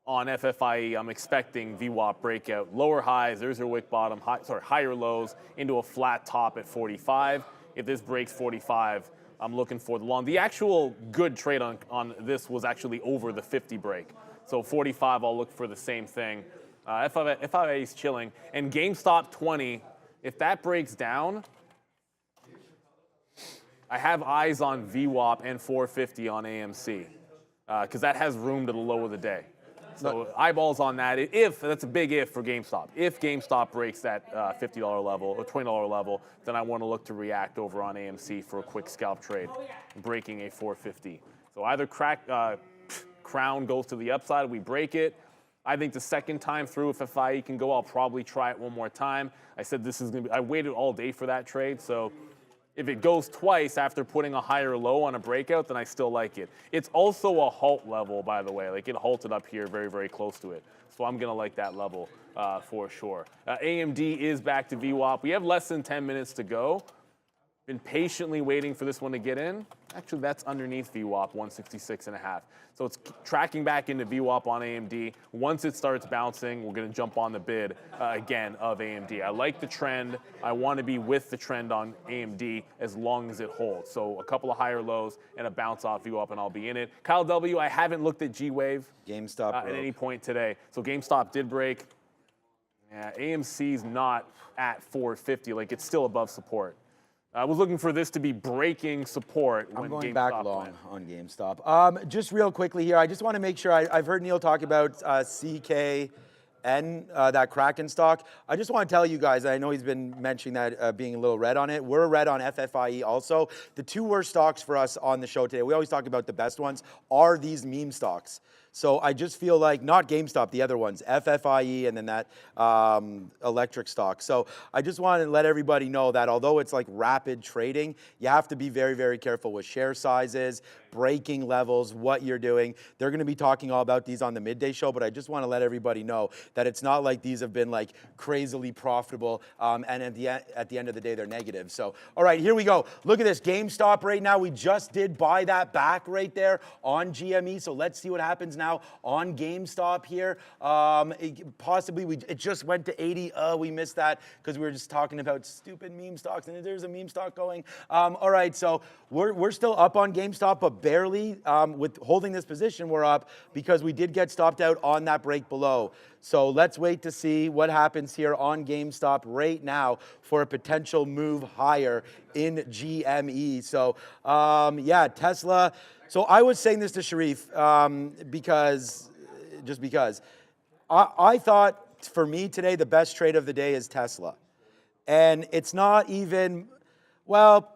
on FFIE, I'm expecting VWAP breakout. Lower highs, there's your wick bottom, higher lows into a flat top at 45. If this breaks 45, I'm looking for the long. The actual good trade on this was actually over the 50 break. So 45, I'll look for the same thing. FFIE is chilling. And GameStop 20, if that breaks down, I have eyes on VWAP and 450 on AMC because that has room to the low of the day. So eyeballs on that. If that's a big if for GameStop. If GameStop breaks that $50 level or $20 level, then I want to look to react over on AMC for a quick scalp trade, breaking a 450. So either Crown goes to the upside, we break it. I think the second time through, if FFIE can go, I'll probably try it one more time. I said this is going to be, I waited all day for that trade, so if it goes twice after putting a higher low on a breakout, then I still like it. It's also a halt level, by the way. Like, it halted up here very, very close to it. So I'm going to like that level for sure. AMD is back to VWAP. We have less than 10 minutes to go. Been patiently waiting for this one to get in. Actually, that's underneath VWAP, 166.5. So it's tracking back into VWAP on AMD. Once it starts bouncing, we're going to jump on the bid again of AMD. I like the trend. I want to be with the trend on AMD as long as it holds. So a couple of higher lows and a bounce off VWAP, and I'll be in it. Kyle W., I haven't looked at G-Wave GameStop at any point today. So GameStop did break. Yeah, AMC's not at 450. Like, it's still above support. I was looking for this to be breaking support. I'm when going GameStop back long went. on GameStop. Just real quickly here, I just want to make sure, I've heard Neil talk about CKN, that Kraken stock. I just want to tell you guys, I know he's been mentioning that being a little red on it. We're red on FFIE also. The two worst stocks for us on the show today, we always talk about the best ones, are these meme stocks. So I just feel like, not GameStop, the other ones, FFIE and then that electric stock. So I just want to let everybody know that although it's like rapid trading, you have to be very, very careful with share sizes, breaking levels, what you're doing. They're going to be talking all about these on the midday show, but I just want to let everybody know that it's not like these have been like crazily profitable and at the end of the day, they're negative. So, all right, here we go. Look at this, GameStop right now. We just did buy that back right there on GME. So let's see what happens now on GameStop here. It just went to 80. We missed that because we were just talking about stupid meme stocks, and there's a meme stock going. All right, so we're still up on GameStop, but barely. With holding this position, we're up because we did get stopped out on that break below. So let's wait to see what happens here on GameStop right now for a potential move higher in GME. So yeah, Tesla. So I was saying this to Sharif because I thought for me today the best trade of the day is Tesla. And it's not even, well,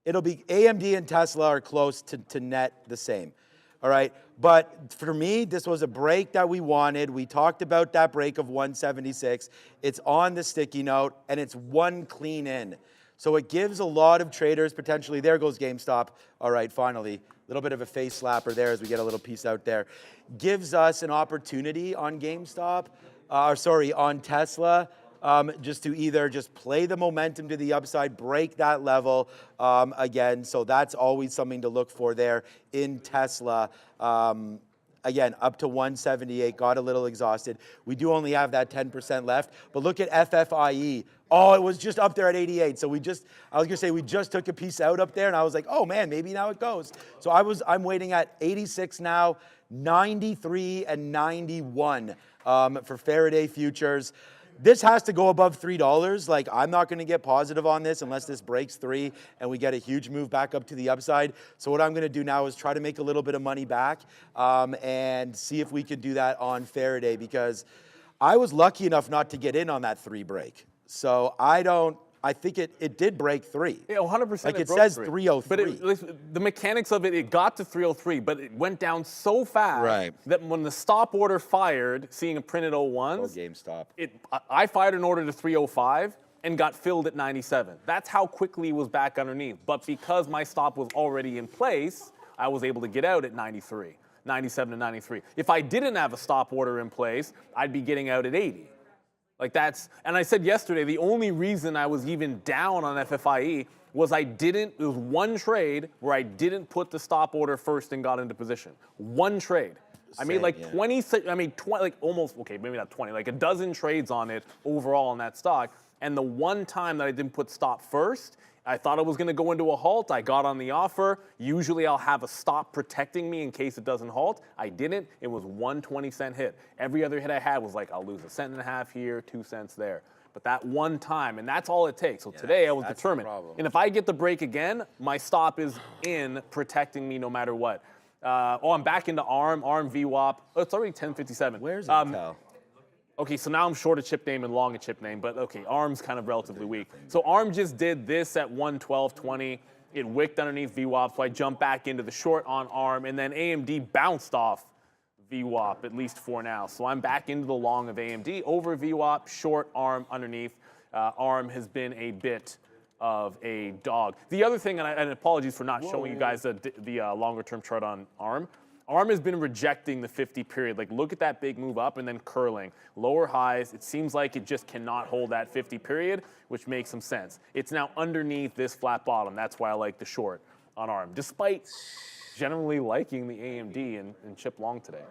it'll be AMD and Tesla are close to net the same. All right. But for me, this was a break that we wanted. We talked about that break of 176. It's on the sticky note and it's one clean in. So it gives a lot of traders potentially, there goes GameStop. All right, finally, a little bit of a face slapper there as we get a little piece out there. Gives us an opportunity on GameStop, on Tesla, just to either just play the momentum to the upside, break that level again. So that's always something to look for there in Tesla. Again, up to 178, got a little exhausted. We do only have that 10% left, but look at FFIE. Oh, it was just up there at 88. So we just took a piece out up there and I was like, oh man, maybe now it goes. So I'm waiting at 86 now, 93 and 91 for Faraday futures. This has to go above $3. Like, I'm not going to get positive on this unless this breaks 3 and we get a huge move back up to the upside. So what I'm going to do now is try to make a little bit of money back and see if we could do that on Faraday, because I was lucky enough not to get in on that 3 break. So I think it did break 3. Yeah, 100%. Like it says 303. But the mechanics of it, it got to 303, but it went down so fast that when the stop order fired, seeing a printed 01s, GameStop. I fired an order to 305 and got filled at 97. That's how quickly it was back underneath. But because my stop was already in place, I was able to get out at 93, 97 to 93. If I didn't have a stop order in place, I'd be getting out at 80. Like and I said yesterday, the only reason I was even down on FFIE was it was one trade where I didn't put the stop order first and got into position. One trade. I made like 20, like almost, okay, maybe not 20, like a dozen trades on it overall on that stock. And the one time that I didn't put stop first, I thought it was going to go into a halt. I got on the offer. Usually I'll have a stop protecting me in case it doesn't halt. I didn't. It was 1 20-cent hit. Every other hit I had was like, I'll lose 1.5 cents here, 2 cents there. But that one time, and that's all it takes. So today I was determined. And if I get the break again, my stop is in protecting me no matter what. I'm back into ARM VWAP. Oh, it's already 10:57. Where's Intel? Okay, so now I'm short a chip name and long a chip name, but okay, ARM's kind of relatively weak. So ARM just did this at 112.20. It wicked underneath VWAP, so I jumped back into the short on ARM, and then AMD bounced off VWAP, at least for now. So I'm back into the long of AMD over VWAP, short ARM underneath. ARM has been a bit of a dog. The other thing, and apologies for not showing you guys the longer-term chart on ARM, ARM has been rejecting the 50 period. Like, look at that big move up and then curling. Lower highs, it seems like it just cannot hold that 50 period, which makes some sense. It's now underneath this flat bottom. That's why I like the short on ARM, despite generally liking the AMD and chip long today.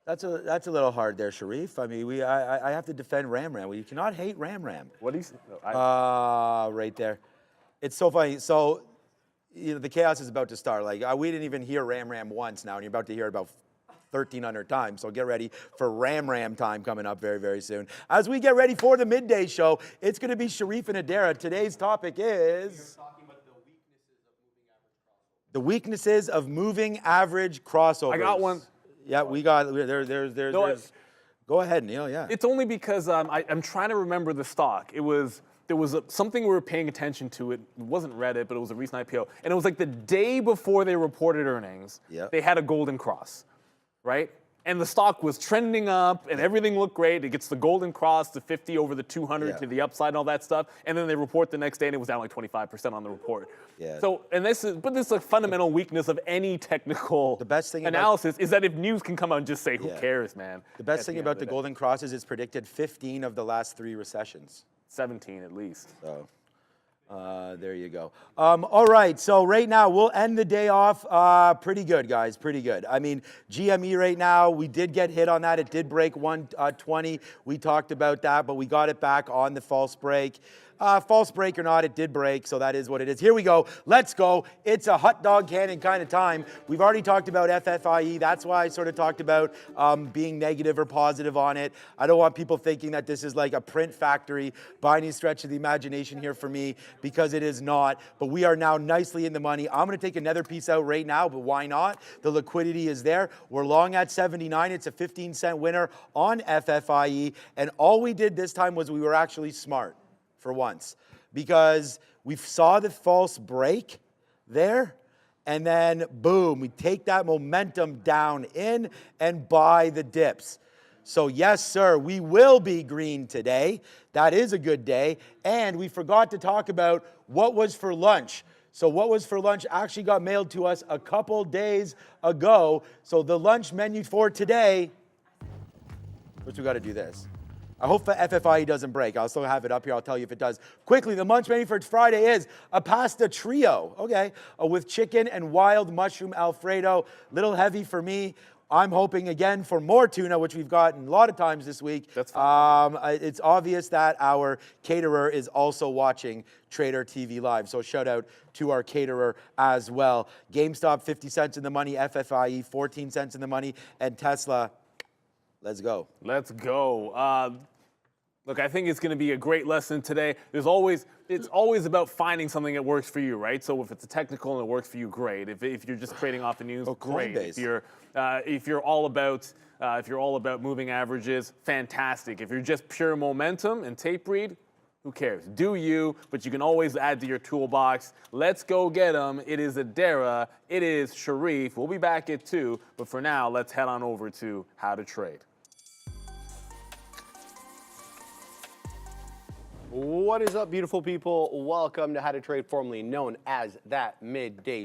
That's a little hard there, Sharif. I mean, I have to defend RAM. You cannot hate RAM. What do you say? Right there. It's so funny. So, the chaos is about to start. Like, we didn't even hear RAM once now, and you're about to hear it about 1,300 times. So get ready for Ram time coming up very, very soon. As we get ready for the midday show, it's going to be Sharif and Adara. Today's topic is the weaknesses of moving average crossovers. I got one. Yeah, we got there's. Go ahead, Neil. Yeah. It's only because I'm trying to remember the stock. There was something we were paying attention to. It wasn't Reddit, but it was a recent IPO. And it was like the day before they reported earnings, they had a golden cross, right? And the stock was trending up and everything looked great. It gets the golden cross to 50 over the 200 to the upside and all that stuff. And then they report the next day and it was down like 25% on the report. Yeah. So, this is a fundamental weakness of any technical analysis is that if news can come out and just say, who cares, man? The best thing about the golden cross is it's predicted 15 of the last 3 recessions. 17 at least. So there you go. All right, so right now we'll end the day off pretty good, guys, pretty good. I mean, GME right now, we did get hit on that. It did break 120. We talked about that, but we got it back on the false break. False break or not, it did break, so that is what it is. Here we go. Let's go. It's a hot dog cannon kind of time. We've already talked about FFIE. That's why I sort of talked about being negative or positive on it. I don't want people thinking that this is like a print factory by any stretch of the imagination here for me, because it is not. But we are now nicely in the money. I'm going to take another piece out right now, but why not? The liquidity is there. We're long at 79. It's a 15-cent winner on FFIE. And all we did this time was we were actually smart. For once, because we saw the false break there, and then boom, we take that momentum down in and buy the dips. So yes, sir, we will be green today. That is a good day. And we forgot to talk about what was for lunch. So what was for lunch actually got mailed to us a couple days ago. So the lunch menu for today, which we got to do this. I hope FFIE doesn't break. I'll still have it up here. I'll tell you if it does. Quickly, the lunch menu for Friday is a pasta trio, with chicken and wild mushroom Alfredo. Little heavy for me. I'm hoping again for more tuna, which we've gotten a lot of times this week. That's fine. It's obvious that our caterer is also watching Trader TV Live. So shout out to our caterer as well. GameStop, 50 cents in the money. FFIE, 14 cents in the money. And Tesla, let's go. Let's go. Look, I think it's going to be a great lesson today. It's always about finding something that works for you, right? So if it's a technical and it works for you, great. If you're just trading off the news, great. If you're all about moving averages, fantastic. If you're just pure momentum and tape read, who cares? Do you? But you can always add to your toolbox. Let's go get them. It is Adara. It is Sharif. We'll be back at 2. But for now, let's head on over to How to Trade. What is up, beautiful people? Welcome to How to Trade, formerly known as That Midday